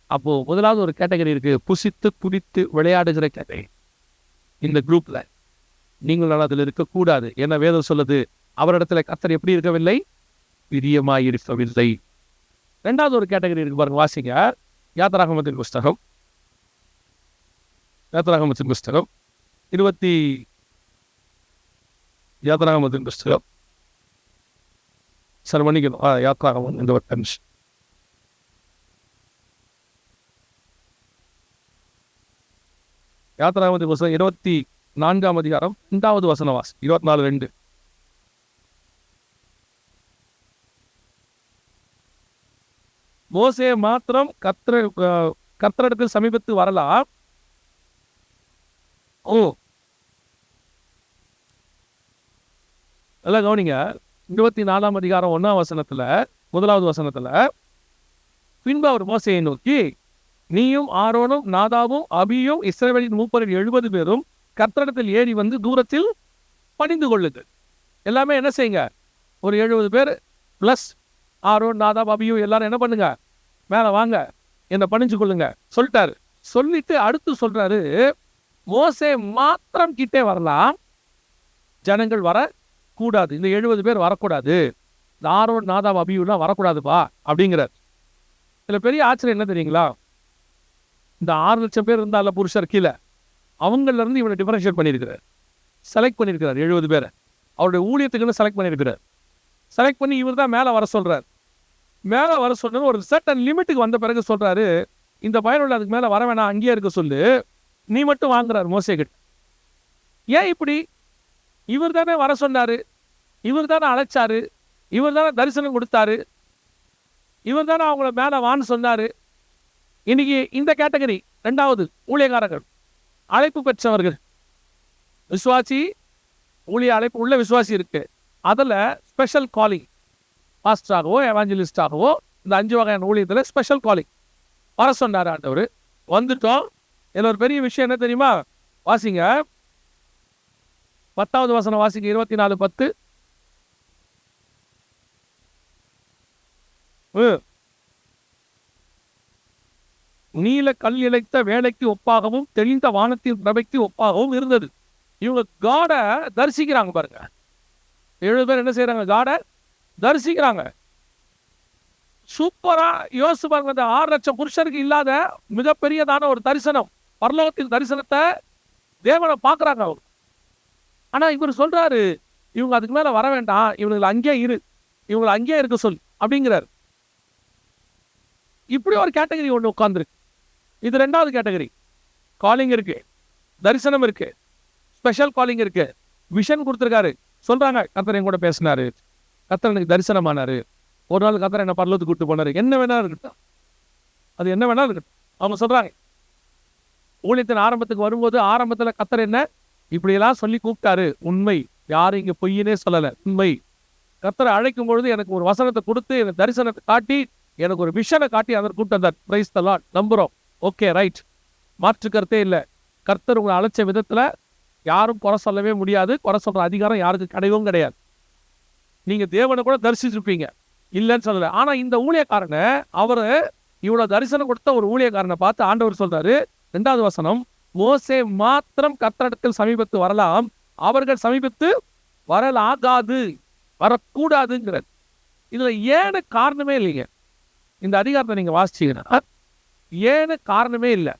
S1: அப்போது முதலாவது ஒரு கேட்டகரி இருக்குது, புசித்து குடித்து விளையாடுகிற கேட்டகரி. இந்த குரூப்பில் நீங்கள் அதில் இருக்கக்கூடாது. என்ன வேதம் சொல்லுது? அவரிடத்துல கர்த்தர் எப்படி இருக்கவில்லை? பிரியமாய் இருக்கவில்லை. 2வது ஒரு கேட்டகரி இருக்கு பாருங்க, வாசிங்க. யாத்திராகமத்தின் புஸ்தகம் 24ஆம் அதிகாரம் 2வது வசனம் வாசி. 24:2. மோசே மாத்திரம் கர்த்தரிடத்தில் சமீபத்து வரலாம். நல்லா கவனிங்க. 24ஆம் அதிகாரம் 1ஆம் வசனத்துல 1வது வசனத்துல, பின்பு அவர் மோசேயை நோக்கி, நீயும் ஆரோனும் நாதாவும் அபியும் இஸ்ரவேலின் மூப்பரில் 70 பேரும் கர்த்தரிடத்தில் ஏறி வந்து தூரத்தில் பணிந்து கொள்ளுங்கள். எல்லாமே என்ன செய்யுங்க? ஒரு 70 பேர் பிளஸ் ஆரோன் நாதாப் அபியும் எல்லாரும் என்ன பண்ணுங்க? மேலே வாங்க, என்னை பணிஞ்சு கொள்ளுங்க சொல்லிட்டாரு. சொல்லிட்டு அடுத்து சொல்றாரு, மோசே மாத்திரம் கிட்டே வரலாம், ஜனங்கள் வரக்கூடாது. இந்த 70 பேர் வரக்கூடாது. இந்த ஆரோன் நாதாப் அபியுலாம் வரக்கூடாதுப்பா அப்படிங்கிறார். இதில் பெரிய ஆச்சரியம் என்ன தெரியுங்களா? இந்த 6 லட்சம் பேர் இருந்தால புருஷர் கீழே, அவங்களிருந்து இவனை டிஃபரன்ஷியேட் பண்ணியிருக்கிறார், செலக்ட் பண்ணியிருக்கிறார். 70 பேரை அவருடைய ஊழியத்துக்குன்னு செலக்ட் பண்ணியிருக்கிறார். செலக்ட் பண்ணி இவர் தான் மேலே வர சொல்கிறார். மேலே வர சொன்னது ஒரு சர்டன் லிமிட்டுக்கு வந்த பிறகு சொல்கிறாரு, இந்த பயனுள்ள அதுக்கு மேலே வர வேணாம், அங்கேயே இருக்க சொல்லு, நீ மட்டும் வாங்குறாரு மோசே கிட்ட. ஏன் இப்படி? இவர் தானே வர சொன்னார், இவர் தானே அழைச்சாரு, இவர் தானே தரிசனம் கொடுத்தாரு, இவர் தானே அவங்கள மேலே வான்னு சொன்னார். இன்னைக்கு இந்த கேட்டகரி 2வது ஊழியக்காரர்கள், அழைப்பு பெற்றவர்கள், விசுவாசி ஊழிய அழைப்பு உள்ள விசுவாசி இருக்கு. அதில் ஸ்பெஷல் காலிங், பாஸ்டராகவோ எவாஞ்சலிஸ்டாகவோ இந்த 5 வகையான ஊழியத்தில் ஸ்பெஷல் காலிங் வர சொன்னார் ஆண்டவர். வந்துட்டோம். இதில் ஒரு பெரிய விஷயம் என்ன தெரியுமா? வாசிங்க 10வது வசனம் வாசிங்க. 24:10. நீல கல் இழைத்த வேலைக்கு ஒப்பாகவும் தெளிந்த வானத்தின் பிரபைக்கு ஒப்பாகவும் இருந்தது. இவங்க காடை தரிசிக்கிறாங்க பாருங்க. 7 பேர் என்ன செய்யறாங்க? காடை தரிசிக்கிறாங்க. சூப்பரா யோசிச்சு பாருங்க. அந்த 6 லட்சம் புருஷருக்கு இல்லாத மிகப்பெரியதான ஒரு தரிசனம், பரலோகத்தின் தரிசனத்தை தேவனை பார்க்குறாங்க அவங்க. ஆனால் இவர் சொல்றாரு, இவங்க அதுக்கு மேலே வர வேண்டாம், இவங்களை அங்கேயே இவங்களை அங்கேயே இருக்க சொல் அப்படிங்கிறார். இப்படி ஒரு கேட்டகரி ஒன்று உட்காந்துருக்கு. இது 2வது கேட்டகரி. காலிங் இருக்கு, தரிசனம் இருக்கு, ஸ்பெஷல் காலிங் இருக்கு, விஷன் கொடுத்துருக்காரு. சொல்றாங்க, கர்த்தர் என் கூட பேசினாரு, கர்த்தர் எனக்கு தரிசனமானாரு, ஒரு நாள் கர்த்தர் என்ன பரலோகத்துக்கு கூட்டு போனாரு, என்ன வேணாலும் இருக்கட்டும், அது என்ன வேணாலும் இருக்கட்டும். அவங்க சொல்றாங்க, ஊழியத்தின் ஆரம்பத்துக்கு வரும்போது ஆரம்பத்தில் கர்த்தர் என்ன இப்படியெல்லாம் சொல்லி கூப்பிட்டாரு. உண்மை, யாரும் இங்கே பொய்யினே சொல்லலை, உண்மை. கர்த்தரை அழைக்கும் பொழுது எனக்கு ஒரு வசனத்தை கொடுத்து, எனக்கு தரிசனத்தை காட்டி, எனக்கு ஒரு விஷனை காட்டி அதற்கு கூப்பிட்டு வந்தார். Praise the Lord. நம்புறோம். ஓகே, ரைட், மாற்று கருத்தே இல்லை. கர்த்தர் உங்களை அழைச்ச விதத்தில் யாரும் குறை சொல்லவே முடியாது. குறை சொல்ற அதிகாரம் யாருக்கு கிடையவும் கிடையாது. நீங்க தேவனை கூட தரிசிச்சிருப்பீங்க, இல்லைன்னு சொல்லலை. ஆனா இந்த ஊழியக்காரனை, அவரு இவ்வளவு தரிசனம் கொடுத்த ஒரு ஊழியக்காரனை பார்த்து ஆண்டவர் சொல்றாரு, 2வது வசனம், மோசே மாத்திரம் கர்த்தரிடத்தில் சமீபத்து வரலாம், அவர்கள் சமீபத்து வரலாகாது, வரக்கூடாதுங்கிறது. இதுல ஏன்னு காரணமே இல்லைங்க. இந்த அதிகாரத்தை நீங்க வாசிச்சீங்கன்னா ஏன்னு காரணமே இல்லை.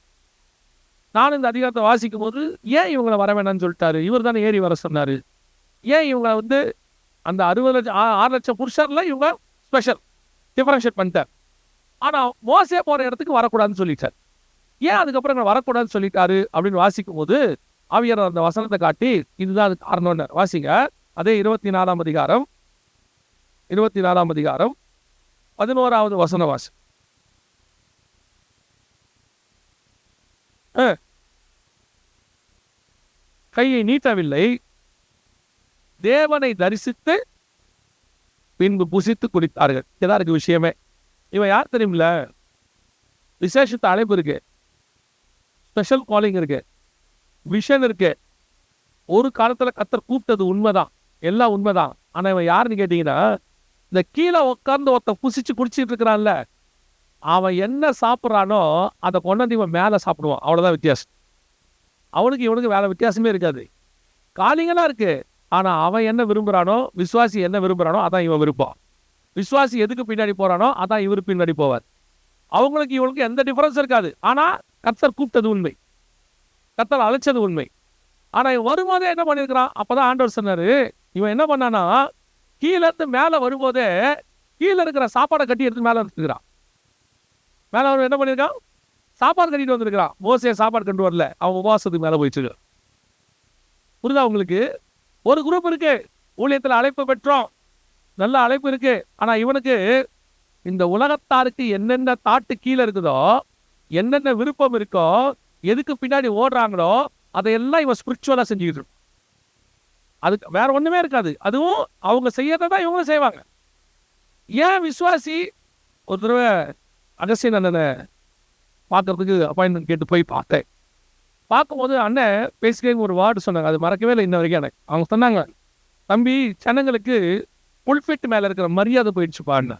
S1: நான் இந்த அதிகாரத்தை வாசிக்கும் போது ஏன் இவங்களை வர வேணாம்னு சொல்லிட்டாரு? இவர் தானே ஏறி வர சொன்னாரு. ஏன் இவங்க அந்த 60 லட்சம் 6 லட்சம் புருஷர்ல இவங்க ஸ்பெஷல் டிஃபரன்ஷியேட் பண்ணிட்டார். ஆனால் மோசே போகிற இடத்துக்கு வரக்கூடாதுன்னு சொல்லிட்டார். ஏன் அதுக்கப்புறம் இங்கே வரக்கூடாதுன்னு சொல்லிட்டாரு அப்படின்னு வாசிக்கும் போது ஆவியானவர் அந்த வசனத்தை காட்டி இதுதான் அது காரணம்னு வாசிங்க. அதே 24ஆம் அதிகாரம் 11வது வசன வாசி. கையை நீட்டவில்லை, தேவனை தரிசித்து பின்பு புசித்து குடித்தார்கள். இதான் இருக்கு விஷயமே. இவன் யார் தெரியுமில்ல? விசேஷத்த அழைப்பு இருக்கு, ஸ்பெஷல் காலிங் இருக்கு, விஷன் இருக்கு. ஒரு காலத்துல கர்த்தர் கூப்பிட்டது உண்மைதான், எல்லாம் உண்மைதான். ஆனா இவன் யாருன்னு கேட்டீங்கன்னா, இந்த கீழே உட்கார்ந்து ஒருத்த புசிச்சு குடிச்சிட்டு இருக்கிறான்ல, அவன் என்ன சாப்பிட்றானோ அதை கொண்டாந்து இவன் மேலே சாப்பிடுவான். அவ்வளோதான் வித்தியாசம். அவனுக்கு இவனுக்கு வேற வித்தியாசமே இருக்காது. காலிங்கெல்லாம் இருக்கு. ஆனால் அவன் என்ன விரும்புகிறானோ, விசுவாசி என்ன விரும்புகிறானோ அதான் இவன் விருப்பம். விசுவாசி எதுக்கு பின்னாடி போகிறானோ அதான் இவர் பின்னாடி போவார். அவங்களுக்கு இவனுக்கு எந்த டிஃபரன்ஸ் இருக்காது. ஆனால் கர்த்தர் கூப்பிட்டது உண்மை, கர்த்தர் அழைச்சது உண்மை. ஆனால் இவன் வரும்போதே என்ன பண்ணியிருக்கிறான்? அப்போதான் ஆண்டவர் சொன்னார், இவன் என்ன பண்ணானா, கீழேருந்து மேலே வரும்போதே கீழே இருக்கிற சாப்பாடை கட்டி எடுத்து மேலே எடுத்துக்கிறான். மேலே அவன் என்ன பண்ணியிருக்கான்? சாப்பாடு கட்டிட்டு வந்திருக்கிறான். மோசே சாப்பாடு கண்டு வரல, அவன் உபவாசத்துக்கு மேலே போயிட்டு. புரியுதா உங்களுக்கு? ஒரு குரூப் இருக்கு, ஊழியத்தில் அழைப்பு பெற்றோம், நல்ல அழைப்பு இருக்கு. ஆனா இவனுக்கு இந்த உலகத்தாருக்கு என்னென்ன தாட்டு கீழே இருக்குதோ, என்னென்ன விருப்பம் இருக்கோ, எதுக்கு பின்னாடி ஓடுறாங்களோ அதையெல்லாம் இவன் ஸ்பிரிச்சுவலா செஞ்சுக்கிட்டு. அதுக்கு வேற ஒண்ணுமே இருக்காது. அதுவும் அவங்க செய்யறதான் இவங்க செய்வாங்க. ஏன் விசுவாசி ஒரு தடவை அகஸ்டின் அண்ணனை பார்க்கறதுக்கு அப்பாயின்மெண்ட் கேட்டு போய் பார்த்தேன். பார்க்கும்போது அண்ணன் பேசுகிறேன்னு ஒரு வார்டு சொன்னாங்க, அது மறக்கவே இல்லை இன்ன வரைக்கும் எனக்கு. அவங்க சொன்னாங்க, தம்பி ஜனங்களுக்கு புல்ஃபிட் மேலே இருக்கிற மரியாதை போயிடுச்சுப்பான்னு.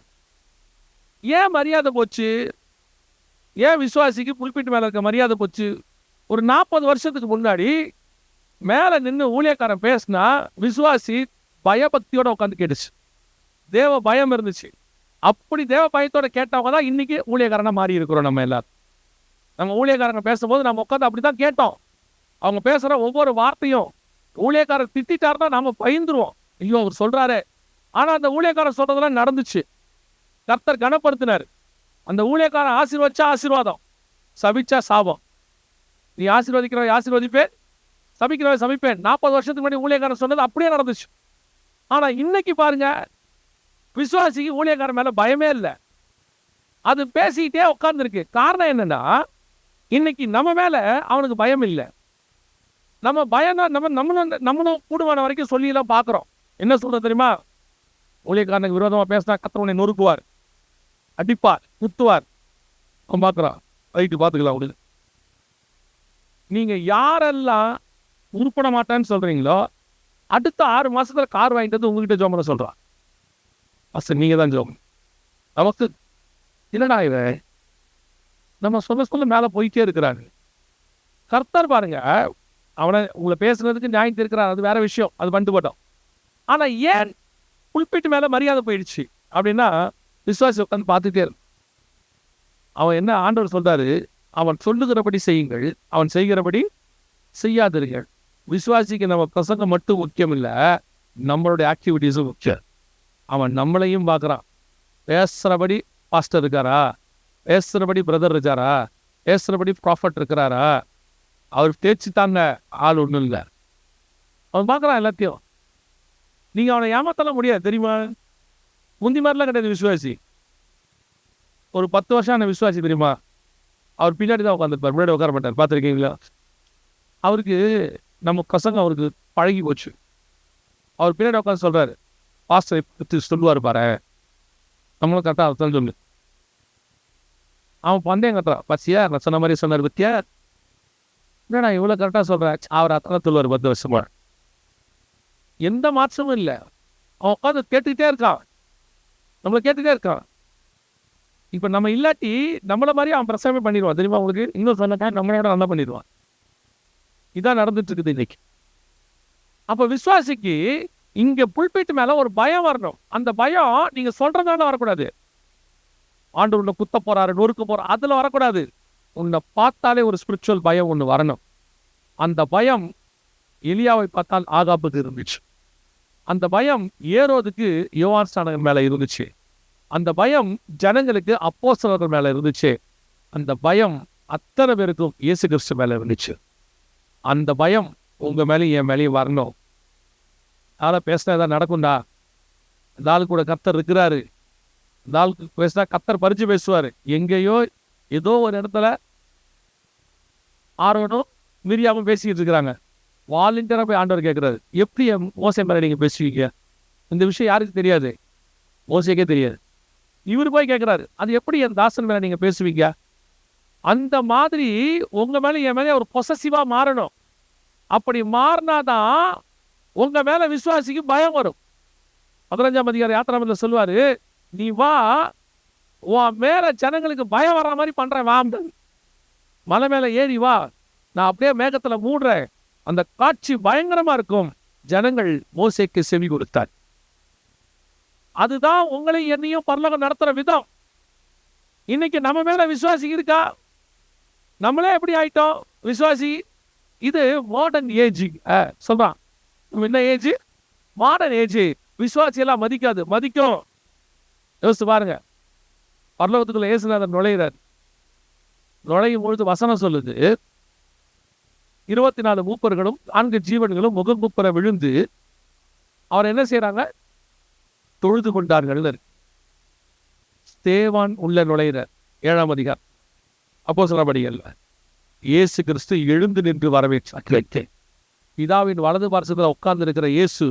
S1: ஏன் மரியாதை போச்சு? ஏன் விசுவாசிக்கு புல்ஃபிட் மேலே இருக்கிற மரியாதை போச்சு? ஒரு 40 வருஷத்துக்கு முன்னாடி மேலே நின்று ஊழியக்காரன் பேசினா விசுவாசி பயபக்தியோட உட்காந்து கேட்டுச்சு, தேவ பயம் இருந்துச்சு. அப்படி தேவ பயத்தோட கேட்டவங்க தான் இன்னைக்கு ஊழியக்காரனா மாறி இருக்கிறோம். நம்ம எல்லாரும் நம்ம ஊழியக்காரங்க பேசும்போது நம்ம உட்காந்து அப்படிதான் கேட்டோம். அவங்க பேசுகிற ஒவ்வொரு வார்த்தையும் ஊழியக்காரர் திட்டாருன்னா நாம பயந்துருவோம், ஐயோ அவர் சொல்றாரு. ஆனால் அந்த ஊழியக்காரர் சொல்றதெல்லாம் நடந்துச்சு. கர்த்தர் கனப்படுத்தினார். அந்த ஊழியக்காரன் ஆசீர்வதிச்சா ஆசீர்வாதம், சபிச்சா சாபம். நீ ஆசீர்வதிக்கிறவ ஆசீர்வதிப்பேன், சபிக்கிறவ சபிப்பேன். 40 வருஷத்துக்கு முன்னாடி ஊழியக்காரன் சொன்னது அப்படியே நடந்துச்சு. ஆனா இன்னைக்கு பாருங்க, விசுவாசிக்கு ஊழியக்காரன் மேல பயமே இல்லை. அது பேசிக்கிட்டே உட்கார்ந்துருக்கு. காரணம் என்னன்னா, இன்னைக்கு நம்ம மேல அவனுக்கு பயம் இல்லை. நம்ம பயம் நம்மளும் கூடுமான வரைக்கும் சொல்லியெல்லாம் பார்க்குறோம். என்ன சொல்றது தெரியுமா? ஊழியக்காரனுக்கு விரோதமாக பேசினா கர்த்தர் உன்னை நொறுக்குவார், அடிப்பார், குத்துவார். அவன் பார்க்குறான், ரைட்டு பார்த்துக்கலாம். உங்களுக்கு நீங்க யாரெல்லாம் உருப்பட மாட்டான்னு சொல்றீங்களோ, அடுத்த 6 மாசத்துல கார் வாங்கிட்டு உங்ககிட்ட ஜோம் பண்ண சொல்றான். அசல் நீங்க தான் ஜோம். நமக்கு இல்லடா இவன் நம்ம சொல்ல மேலே போயிட்டே இருக்கிறாங்க. கர்த்தர் பாருங்க, அவனை உங்களை பேசுறதுக்கு நியாயம் இருக்கிறான், அது வேற விஷயம், அது பண்ணிட்டு போட்டோம். ஆனா ஏன் புல்பிட்டு மேல மரியாதை போயிடுச்சு அப்படின்னா, விசுவாசி உட்காந்து பார்த்துட்டே இருக்கு. அவன் என்ன ஆண்டவர் சொல்றாரு, அவன் சொல்லுகிறபடி செய்யுங்கள், அவன் செய்கிறபடி செய்யாதிருங்கள். விசுவாசிக்கு நம்ம பிரசங்கம் மட்டும் முக்கியம் இல்லை, நம்மளுடைய ஆக்டிவிட்டீஸும் முக்கியம். அவன் நம்மளையும் பார்க்குறான். பேசுகிறபடி பாஸ்டர் இருக்காரா, பேசுகிறபடி பிரதர் இருக்காரா, பேசுகிறபடி ப்ராஃபட் இருக்கிறாரா, அவர் தேய்ச்சி தாங்க ஆள் ஒன்றும் இல்லை. அவன் பார்க்குறான் எல்லாத்தையும். நீங்கள் அவனை ஏமாத்தலாம் முடியாது தெரியுமா? முந்தி மாதிரிலாம் கிடையாது விசுவாசி. ஒரு 10 வருஷம் ஆன விசுவாசி தெரியுமா, அவர் பின்னாடி தான் உட்காந்துருப்பார், முன்னாடி உட்கார மாட்டார். பார்த்துருக்கீங்களா? அவருக்கு நம்ம பசங்க அவருக்கு பழகி போச்சு. அவர் பின்னாடி உட்காந்து சொல்கிறாரு, பாஸ்டரை பற்றி சொல்லுவார் பாரு, நம்மளும் கரெக்டாக அவர்தான் சொல்லு. அவன் பந்தயம் கட்டுறான், பச்சியா நான் சொன்ன மாதிரி சொன்னார் பத்தியா, என்னடா இவ்வளோ கரெக்டாக சொல்கிறேன், அவர் அத்தனை சொல்லுவார் 10 வருஷமா. எந்த மாற்றமும் இல்லை. அவன் உட்காந்து கேட்டுக்கிட்டே இருக்கான், நம்மளை கேட்டுக்கிட்டே இருக்கான். இப்போ நம்ம இல்லாட்டி நம்மளை மாதிரி அவன் பிரசவமே பண்ணிடுவான் தெரியுமா உங்களுக்கு? இன்னும் சொன்னாக்கா நம்மளோட நல்லா பண்ணிடுவான். இதான் நடந்துட்டு இருக்குது இன்னைக்கு. அப்போ விசுவாசிக்கு இங்கே புல்பீட்டு மேலே ஒரு பயம் வரணும். அந்த பயம் நீங்கள் சொல்கிறதால வரக்கூடாது. ஆண்டவர்ல குத்த போறாரு, நொறுக்க போறாரு, அதில் வரக்கூடாது. உன்னை பார்த்தாலே ஒரு ஸ்பிரிச்சுவல் பயம் ஒன்று வரணும். அந்த பயம் எலியாவை பார்த்தால் ஆகாபுக்கு இருந்துச்சு. அந்த பயம் ஏரோதுக்கு யோவான் ஸ்நானகன் மேல இருந்துச்சு. அந்த பயம் ஜனங்களுக்கு அப்போஸ்தலர்கள் மேல இருந்துச்சு. அந்த பயம் அத்தனை பேருக்கும் இயேசு கிறிஸ்து மேல இருந்துச்சு. அந்த பயம் உங்க மேலேயும் என் மேலேயும் வரணும். யாரா பேசினா ஏதாவது நடக்கும்டா, இந்த ஆளு கூட கர்த்தர் இருக்கிறாரு, இந்த ஆளுக்கு பேசினா கர்த்தர் பறிச்சு பேசுவாரு. எங்கேயோ ஏதோ ஒரு இடத்துல ஆரோனும் மிரியாமும் பேசிக்கிட்டு இருக்கிறாங்க. வாலண்டியரா போய் ஆண்டவர் கேட்கிறாரு, எப்படி மோசே மேல நீங்க பேசுவீங்க? இந்த விஷயம் யாருக்கு தெரியாது, மோசேக்கே தெரியாது. இவரு போய் கேட்கிறாரு, அது எப்படி என் தாசன் மேல நீங்க பேசுவீங்க? அந்த மாதிரி உங்க மேல என் மேல ஒரு பொசசிவா மாறணும். அப்படி மாறினாதான் உங்க மேல விசுவாசிக்கு பயம் வரும். 15ஆம் அதிகாரம் யாத்திராமத்தில் சொல்லுவாரு, நீ வா, உன் மேல ஜனங்களுக்கு பயம் வர்ற மாதிரி பண்றேன் வா, மலை மேல ஏறி வா, நான் அப்படியே மேகத்துல மூடுறேன், அந்த காட்சி பயங்கரமா இருக்கும். ஜனங்கள் மோசேக்கு செவி கொடுத்தார். அதுதான் உங்களை என்னையும் பரலோகம் நடத்துற விதம். இன்னைக்கு நம்ம மேல விசுவாசி இருக்கா? நம்மளே எப்படி ஆயிட்டோம் விசுவாசி? இது மாடர்ன் ஏஜ். சொல்றான், என்ன ஏஜ்? Modern age. விசுவாசி எல்லாம் மதிக்காது, மதிக்கும். யோசிச்சு பாருங்க, பரலோகத்துக்குள்ள இயேசுநாதர் நுழைகிறார். நுழையும் பொழுது வசனம் சொல்லுது, 24 மூப்பர்களும் 4 ஜீவன்களும் முகங்குப்புற விழுந்து அவர் என்ன செய்யறாங்க? தொழுது கொண்டார்கள். ஸ்தேவான் உள்ள நுழைகிறார். 7ஆம் அதிகாரம் அப்போஸ்தலர்படிகள்ல இயேசு கிறிஸ்து எழுந்து நின்று வரவேற்றார். பிதாவின் வலது பார்சத்துல உட்கார்ந்து இருக்கிற இயேசு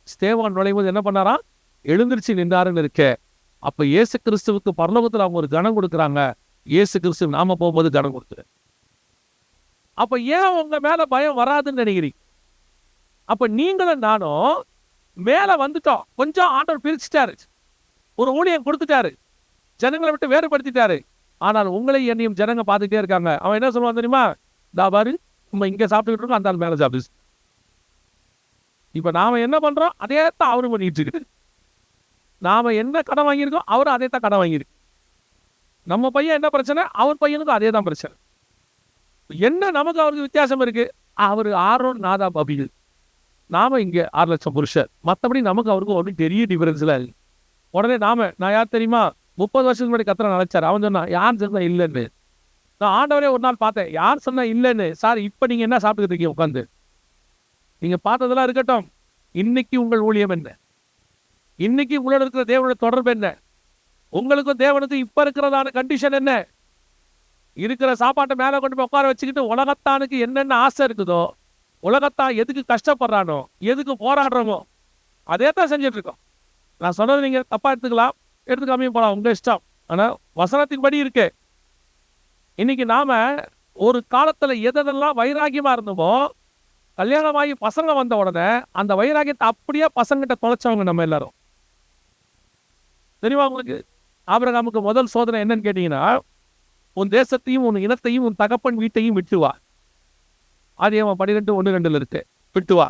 S1: ஸ்தேவான் நுழைவது என்ன பண்ணாரா? எழுந்திருச்சு நின்றாருன்னு இருக்க. அப்ப இயேசு கிறிஸ்துவுக்கு பரலோகத்துல அவங்க ஒரு கணம் கொடுக்குறாங்க. இயேசு கிறிஸ்து நாம போகும்போது கணம் கொடுக்குற. அப்ப ஏன் உங்க மேல பயம் வராதுன்னு நினைக்கிறீங்க? அப்ப நீங்களும் நானும் மேல வந்துட்டோம். கொஞ்சம் ஆண்டவர் பிரிச்சுட்டாரு, ஒரு ஊழியம் கொடுத்துட்டாரு, ஜனங்களை விட்டு வேறுபடுத்திட்டாரு. ஆனால் உங்களை என்னையும் ஜனங்க பார்த்துட்டே இருக்காங்க. அவன் என்ன சொல்லுவான் தெரியுமா? பாரு, நம்ம இங்க சாப்பிட்டுக்கிட்டு இருக்கோம், அந்த மேல சாப்பிட்டு. இப்ப நாம என்ன பண்றோம்? அதே தான் அவரும் பண்ணிட்டு இருக்கு. நாம என்ன கடன் வாங்கியிருக்கோம், அவரும் அதே தான் கடன் வாங்கியிருக்கு. நம்ம பையன் என்ன பிரச்சனை, அவர் பையனுக்கும் அதே தான் பிரச்சனை. என்ன நமக்கு அவருக்கு வித்தியாசம் இருக்கு? அவரு ஆரோன் நாதாப் அபிகு, நாம இங்க 6 லட்சம் புருஷர். மற்றபடி நமக்கு அவருக்கும் ஒன்றும் பெரிய டிஃபரன்ஸ்ல இருக்கு. உடனே நான் யார் தெரியுமா? 30 வருஷத்துக்கு முன்னாடி கர்த்தரை நினைச்சாரு. அவன் சொன்னான், யார் சொன்னா இல்லைன்னு. நான் ஆண்டவரே ஒரு நாள் பார்த்தேன், யார் சொன்னா இல்லைன்னு. சார், இப்ப நீங்க என்ன சாப்பிட்டுக்கிட்டு இருக்கீங்க உட்காந்து? நீங்க பார்த்ததெல்லாம் இருக்கட்டும், இன்னைக்கு உங்கள் ஊழியம் என்ன? இன்னைக்கு உங்களோட இருக்கிற தேவனுடைய தொடர்பு என்ன? உங்களுக்கும் தேவனுக்கும் இப்ப இருக்கிறதான கண்டிஷன் என்ன? இருக்கிற சாப்பாட்டை மேல கொண்டு போய் உட்கார வச்சுக்கிட்டு உலகத்தானுக்கு என்னென்ன ஆசை இருக்குதோ, உலகத்தான் எதுக்கு கஷ்டப்படுறானோ, எதுக்கு போராடுறோமோ, அதே தான் செஞ்சுட்டு இருக்கோம். நான் சொன்னது நீங்க தப்பா எடுத்துக்கலாம், எடுத்துக்காமையும் போலாம், உங்க இஷ்டம். ஆனா வசனத்தின் படி இருக்கு. இன்னைக்கு நாம ஒரு காலத்துல எதெல்லாம் வைராகியமா இருந்தோமோ, கல்யாணமாகி பசங்க வந்த உடனே அந்த வைராகியத்தை அப்படியே பசங்கிட்ட தொலைச்சவங்க நம்ம எல்லாரும். தெரியுமா உங்களுக்கு? ஆபிரகாமுக்கு முதல் சோதனை என்னன்னு கேட்டீங்கன்னா, உன் தேசத்தையும் உன் இனத்தையும் உன் தகப்பன் வீட்டையும் விட்டுவா. ஆதியாகமம் 12:1-2 இருக்கு, விட்டுவா.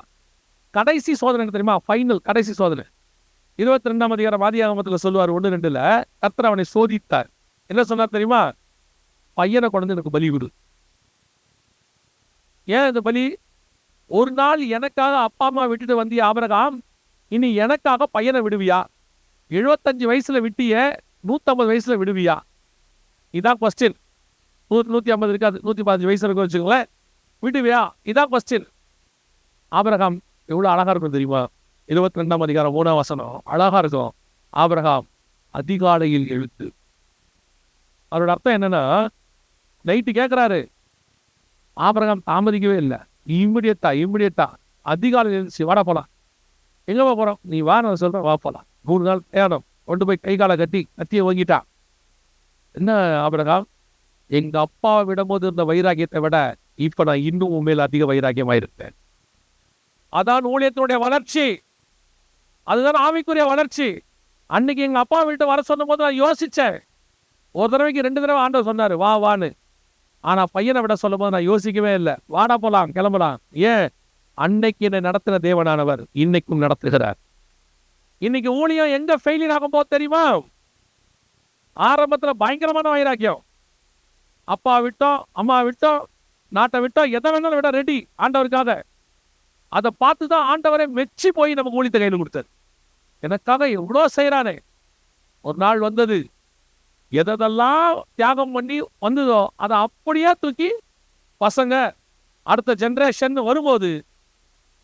S1: கடைசி சோதனை என்ன தெரியுமா? ஃபைனல் கடைசி சோதனை 22ஆம் அதிகாரம் ஆதியாகமத்துல சொல்லுவார் 1-2ல, கர்த்தர் அவனை சோதித்தார். என்ன சொன்னார் தெரியுமா? பையனை கொண்டு எனக்கு பலி விடு. ஏன் இந்த பலி? ஒரு நாள் எனக்காக அப்பா அம்மா விட்டுட்டு வந்திய ஆபிரகாம், இனி எனக்காக பையனை விடுவியா? 75 வயசுல விட்டிய 150 வயசுல விடுவியா? இதான் கொஸ்டின். 150 இருக்காது, 115 வயசு இருக்கும் வச்சுக்கோங்களேன். விடுவியா? இதான் கொஸ்டின். ஆபிரகாம் எவ்வளவு அழகா இருக்கும் தெரியுமா? 22ஆம் அதிகாரம் 3ஆம் வசனம் அழகா இருக்கும். ஆபிரகாம் அதிகாலையில் எழுத்து. அவரோட அர்த்தம் என்னன்னா, நைட்டு கேட்கிறாரு. ஆபிரகாம் தாமதிக்கவே இல்லை, இம்மிடியட்டா அதிகாலையில் எழுந்துச்சு, வாடா போலாம். எங்கப்பா போறோம்? நீ வா, நான் சொல்றேன், வா போலாம். 3 நாள் பிரயாணம். கொண்டு போய் கை காலை கட்டி கத்தியை வாங்கிட்டான். என்ன ஆபிரகாம், எங்க அப்பாவை விடும்போது இருந்த வைராகியத்தை விட இப்ப நான் இன்னும் உண்மையில் அதிக வைராகியமாயிருந்தேன். அதான் ஊழியத்தினுடைய வளர்ச்சி, அதுதான் ஆவிக்குரிய வளர்ச்சி. அன்னைக்கு எங்க அப்பா விட்டு வர சொன்ன போது நான் யோசிச்சேன். ஒரு தடவைக்கு 2 தடவை ஆண்டவர் சொன்னாரு வா வான்னு. ஆனா பையனை விட சொல்லும் போது நான் யோசிக்கவே இல்லை. வாடா போலாம், கிளம்பலாம். ஏன்? அன்னைக்கு என்னை நடத்தின தேவனானவர் இன்னைக்கும் நடத்துகிறார். இன்னைக்கு ஊழியம் எங்க ஃபெயிலியர் ஆகும் போது தெரியுமா? ஆரம்பத்துல பயங்கரமான வைராக்கியம், அப்பா விட்டோம், அம்மா விட்டோம், நாட்டை விட்டோம், எதை வேணாலும் விட ரெடி ஆண்டவருக்காக. அதை பார்த்து தான் ஆண்டவரை மெச்சி போய் நமக்கு ஊழியத்தை கையில் கொடுத்தார். எனக்காக எவ்வளோ செய்கிறானே. ஒரு நாள் வந்தது, எதெல்லாம் தியாகம் பண்ணி வந்ததோ அதை அப்படியே தூக்கி பசங்க அடுத்த ஜென்ரேஷன் வரும்போது,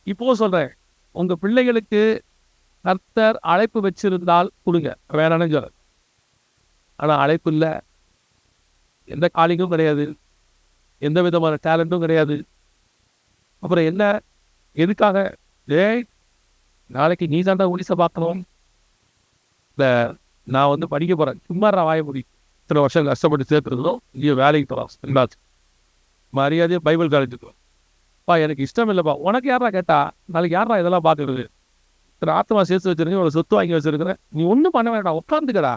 S1: இப்போ சொல்றேன், உங்க பிள்ளைகளுக்கு கர்த்தர் அழைப்பு வச்சிருந்தால் கொடுங்க, வேணான்னு சொல்ல. ஆனா அழைப்பு இல்லை, எந்த காலிங்கும் கிடையாது, எந்த விதமான டேலண்ட்டும் கிடையாது. அப்புறம் என்ன, எதுக்காக? ஏய், நாளைக்கு நீ தாண்டா ஒடிசை பார்க்கணும். இல்லை, நான் வந்து படிக்க போறேன், சும்மா வாய முடி. இத்தனை வருஷம் கஷ்டப்பட்டு சேர்த்துருந்தோம், இங்கே வேலைக்கு போகலாம், மரியாதையை பைபிள் காலேஜுக்கு பா. எனக்கு இஷ்டம் இல்லைப்பா. உனக்கு யாரா கேட்டா, நாளைக்கு யாரா இதெல்லாம் பார்க்கறது? இத்தனை ஆத்மா சேர்த்து வச்சிருக்கேன், இவ்வளோ சொத்து வாங்கி வச்சிருக்கிறேன், நீ ஒன்றும் பண்ண வேண்டாம், உட்காந்துக்கடா.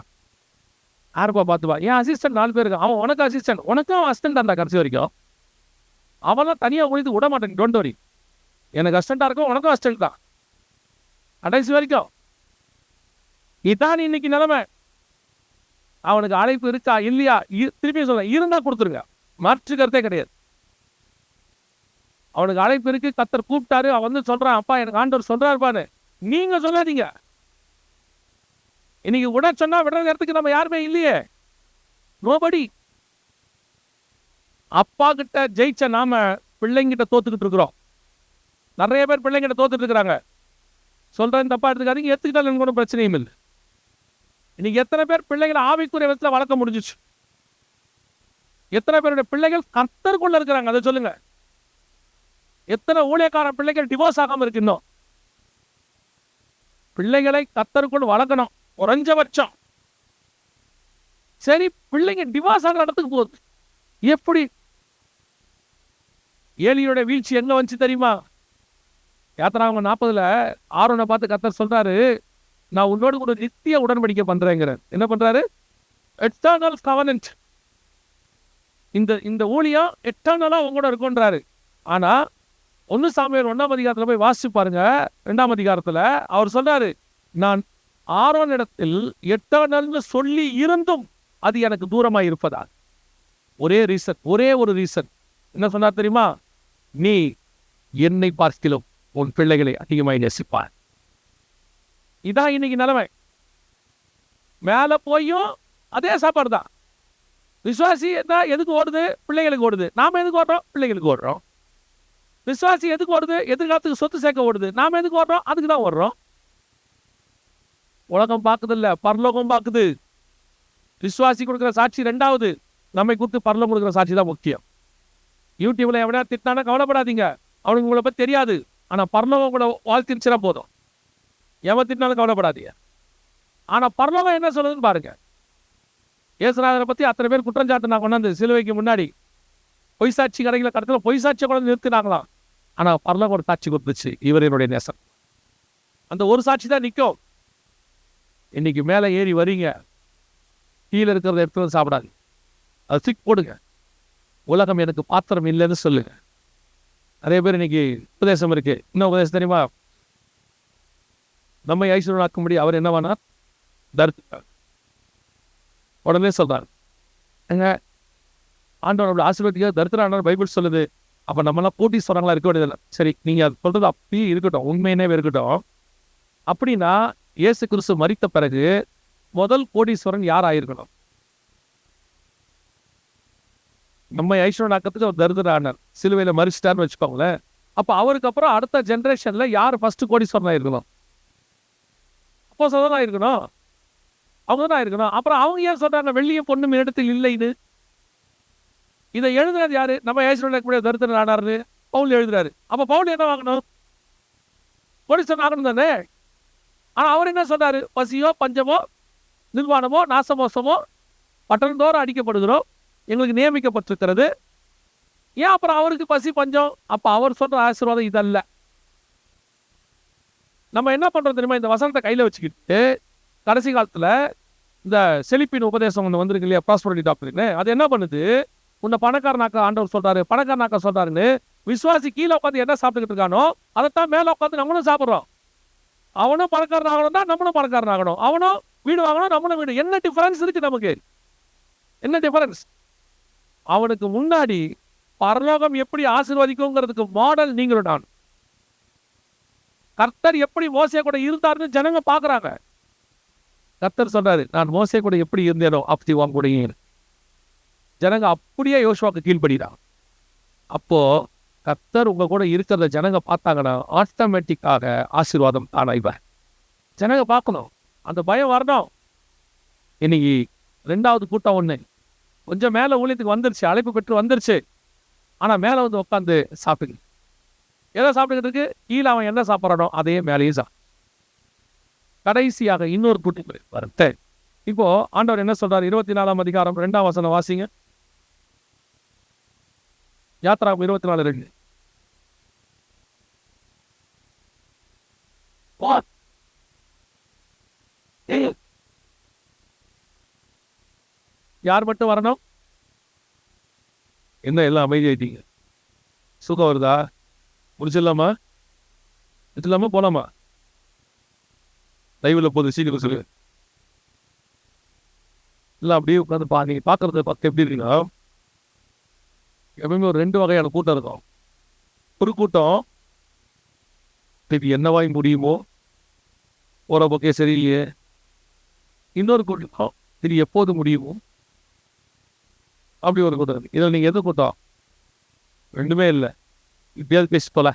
S1: யாருப்பா பார்த்துப்பா? என் அசிஸ்டன்ட் 4 பேர் இருக்கு, அவன் உனக்கு அசிஸ்டன்ட், உனக்கும் அவன் அசிஸ்டன்ட் அந்த கடைசி வரைக்கும். அவன்லாம் தனியாக ஒழித்து விட மாட்டேன், டோன்ட் வரி. எனக்கு அசிஸ்டண்டா இருக்கும், உனக்கும் அசிஸ்டன்ட் தான் கடைசி வரைக்கும். இதான் இன்னைக்கு நிலைமை. அவனுக்கு அழைப்பு இருக்கா இல்லையா, திருப்பி சொல்ல, இருந்தா கொடுத்துருங்க, மாற்று கருத்தே கிடையாது. அவனுக்கு அழைப்பு இருக்கு, கர்த்தர் கூப்பிட்டாரு, அவன் வந்து சொல்றான், அப்பா எனக்கு ஆண்டவர் சொல்றாருப்பான்னு நீங்க சொல்லாதீங்க. இன்னைக்கு விட சொன்னா விடுற நேரத்துக்கு நம்ம யாருமே இல்லையே, நோபடி. அப்பா கிட்ட ஜெயிச்ச நாம பிள்ளைங்கிட்ட தோத்துக்கிட்டு இருக்கிறோம். நிறைய பேர் பிள்ளைங்கிட்ட தோத்துட்டு இருக்கிறாங்க. சொல்றேன் தப்பா எடுத்துக்காதீங்க, எடுத்துக்கிட்டாலும் எனக்கு ஒன்றும் பிரச்சனையும் இல்லை. இன்னைக்கு எத்தனை பேர் பிள்ளைகளை ஆவிக்குரிய விதத்தில் வளர்க்க முடிஞ்சிச்சு? எத்தனை பேருடைய பிள்ளைகள் கர்த்தருக்குள்ள இருக்கிறாங்க, அதை சொல்லுங்க. எத்தனை ஊழியக்கார பிள்ளைகள் டிவோர்ஸ் ஆகாம இருக்கு? இன்னும் பிள்ளைகளை கர்த்தருக்குள் வளர்க்கணும், குறைஞ்சபட்சம். சரி, பிள்ளைங்க டிவோர்ஸ் ஆகிற இடத்துக்கு போகுது. எப்படி? ஏலியோட வீழ்ச்சி எங்க வந்துச்சு தெரியுமா? யாத்திராகமம் 40 ஆரோனை பார்த்து கர்த்தர் சொல்றாரு, நான் உன்னோடு கூட நித்திய உடன்படிக்கை பண்றேங்கிறார். என்ன பண்றாரு? Eternal covenant. இந்த ஊழியம் எட்டர்னலா உங்களோட இருக்குன்றாரு. ஆனா 1 சாமுவேல் 1ஆம் அதிகாரத்துல போய் வாசிச்சு பாருங்க. 2ஆம் அதிகாரத்துல அவர் சொல்றாரு, நான் ஆரோன் இடத்தில் எட்டர்னல்னு சொல்லி இருந்தும் அது எனக்கு தூரமா இருப்பதா. ஒரே ரீசன், ஒரே ஒரு ரீசன். என்ன சொன்னார் தெரியுமா? நீ என்னை பார்க்கிலும் உன் பிள்ளைகளை அதிகமாய் நேசிப்பார். இதான் இன்னைக்கு நிலைமை. மேல போயும் அதே சாப்பாடு தான். விசுவாசி எதுக்கு ஓடுது? பிள்ளைகளுக்கு ஓடுது. நாம எதுக்கு ஓடுறோம்? பிள்ளைகளுக்கு ஓடுறோம். விசுவாசி எதுக்கு ஓடுது? எதிர்காலத்துக்கு சொத்து சேர்க்க ஓடுது. நாம எதுக்கு ஓடுறோம்? அதுக்கு தான் ஓடுறோம். உலகம் பார்க்குது இல்ல, பரலோகம் பார்க்குது. விசுவாசி கொடுக்குற சாட்சி 2வது, நம்மை குறித்து பரலோகம் கொடுக்குற சாட்சி தான் முக்கியம். யூடியூப்ல எவனா திட்டானா கவலைப்படாதீங்க, அவனுக்கு உங்களை பத்தி தெரியாது. ஆனா பரலோகம் கூட வாழ்த்திருச்சுனா போதும். எவன் திட்டினாலும் கவலைப்படாதீங்க. ஆனா பரலோகம் என்ன சொல்லுதுன்னு பாருங்க. இயேசுநாதரை பத்தி அத்தனை பேர் குற்றஞ்சாட்டு நான் கொண்டாந்து சிலுவைக்கு முன்னாடி பொய் சாட்சி கடைகளை கடத்துல பொய் சாட்சியை கொண்டு நிறுத்தினாங்களாம். ஆனா பரலோகம் ஒரு சாட்சி கொடுத்துச்சு, இவர் என்னுடைய நேசம். அந்த ஒரு சாட்சி தான் நிற்கும். இன்னைக்கு மேலே ஏறி வரீங்க, கீழே இருக்கிறத எடுத்து வந்து சாப்பிடாது, அது சிக் போடுங்க. உலகம் எனக்கு பாத்திரம் இல்லைன்னு சொல்லுங்க. நிறைய பேர் இன்னைக்கு உபதேசம் இருக்கு. இன்னும் உபதேசம் தெரியுமா? நம்மை ஐஸ்வர்யனாக்கும்படி அவர் என்னவானார்? தரித்திரர். உடனே சொல்றாரு, ஆண்டவர் ஆசீர்வதிக்க தரித்திரர் பைபிள் சொல்லுது. அப்ப நம்மளாம் போட்டி சொல்றாங்களா? இருக்க வேண்டியதில்லை. சரி, நீங்க அது சொல்றது அப்படியே இருக்கட்டும், உண்மையினே இருக்கட்டும். அப்படின்னா இயேசு கிறிஸ்து மரித்த பிறகு முதல் கோடீஸ்வரன் யார் ஆயிருக்கணும்? நம்ம ஐஸ்வர்யனாக்கத்துக்கு அவர் தரித்திரர் ஆனார், சிலுவையில மரிச்சிட்டார்னு வச்சுக்கோங்களேன். அப்ப அவருக்கு அப்புறம் அடுத்த ஜெனரேஷன்ல யார் ஃபர்ஸ்ட் கோடீஸ்வரன் ஆயிருக்கணும்? அப்போ சோதனா இருக்கணும், அவங்க தான் இருக்கணும். அப்புறம் அவங்க ஏன் சொல்றாங்க வெள்ளியும் பொண்ணும் இடத்தில் இல்லைன்னு? இதை எழுதுறது யாரு? நம்ம ஐஸ்வர்யனாக்க தரித்திரர் ஆனாரு பவுல் எழுதுறாரு. அப்ப பவுல் என்ன வாங்கணும்? கோடீஸ்வரன் ஆகணும் தானே. ஆனா அவர் என்ன சொல்றாரு? பசியோ பஞ்சமோ நிர்வாணமோ நாசமோசமோ பட்டணந்தோறும் அடிக்கப்படுகிறோம், எங்களுக்கு நியமிக்கப்பட்டிருக்கிறது. ஏன் அப்புறம் அவருக்கு பசி பஞ்சம்? அப்ப அவர் சொல்ற ஆசீர்வாதம் இதல்ல. நம்ம என்ன பண்றோம் தெரியுமா? இந்த வசனத்தை கையில வச்சுக்கிட்டு கடைசி காலத்துல இந்த செழிப்பின் உபதேசம் ஒன்று வந்திருக்கு இல்லையா, ப்ராஸ்பரிட்டி டாக்டர்னு, அது என்ன பண்ணுது? உன்னை பணக்காரனாக்க ஆண்டவர் சொல்றாரு, பணக்காரனாக்க சொல்றாருன்னு விசுவாசி கீழே உட்காந்து என்ன சாப்பிட்டுக்கிட்டு இருக்கானோ அதைத்தான் மேல உட்காந்து நம்மளும் சாப்பிட்றோம். அவனும் பணக்காரன் ஆகணும் தான், நம்மளும் பணக்காரன் ஆகணும். அவனும் வீடு வாங்கணும், நம்மளும் வீடு. என்ன டிஃபரன்ஸ் இருக்கு நமக்கு? என்ன டிஃபரன்ஸ்? அவனுக்கு முன்னாடி பரலோகம் எப்படி ஆசீர்வதிக்குங்கிறதுக்கு மாடல் நீங்களும் நான். கர்த்தர் எப்படி மோசே கூட இருந்தாருன்னு ஜனங்க பாக்குறாங்க. கர்த்தர் சொல்றாரு, நான் மோசே கூட எப்படி இருந்தேனோ அப்படி உன் கூட இரு. ஜனங்க அப்படியே யோசுவாக்கு கீழ்படிறாங்க. அப்போ கர்த்தர் உங்க கூட இருக்கிறத ஜனங்க பார்த்தாங்கன்னா ஆட்டோமேட்டிக்காக ஆசீர்வாதம் தானா இவன். ஜனங்க பார்க்கணும், அந்த பயம் வரணும். இன்னைக்கு 2வது கூட்டம் ஒண்ணு கொஞ்சம் மேல ஊழியத்துக்கு வந்துருச்சு, அழைப்பு பெற்று வந்துருச்சு. ஆனா மேல வந்து உட்காந்து சாப்பிடுங்க. எதை சாப்பிட்டுக்கிட்டு இருக்கு? கீழே அவன் என்ன சாப்பிட்றானோ அதையே மேலேயே கடைசியாக இன்னொரு கூட்டம் வருத்த. இப்போ ஆண்டவர் என்ன சொல்றாரு? 24ஆம் அதிகாரம் 2ஆம் வசனம் வாசிங்க. யாத்ராகமம் 24:2. யார் மட்டும் வரணும்? என்ன எல்லாம் அமைதியாயிட்டீங்க? சுகம் வருதா? முடிச்சிடலாமா? முடிச்சிடலாமா? போலாமா? லைவ்ல போது சீக்கிரம் சொல்லு. இல்லை அப்படியே உட்காந்து நீங்க பார்க்கறது பார்த்து எப்படி இருக்குன்னா, எப்பவுமே ஒரு 2 வகையான கூட்டம் இருக்கும். ஒரு கூட்டம் இது என்னவாய் முடியுமோ, போற போக்கே சரியில்லையே. இன்னொரு கூட்டம் இது எப்போது முடியுமோ, அப்படி ஒரு கூட்டம் இருக்கு. இதில் நீங்க எது கூட்டம்? ரெண்டுமே இல்லை, இப்படியாவது பேசி போல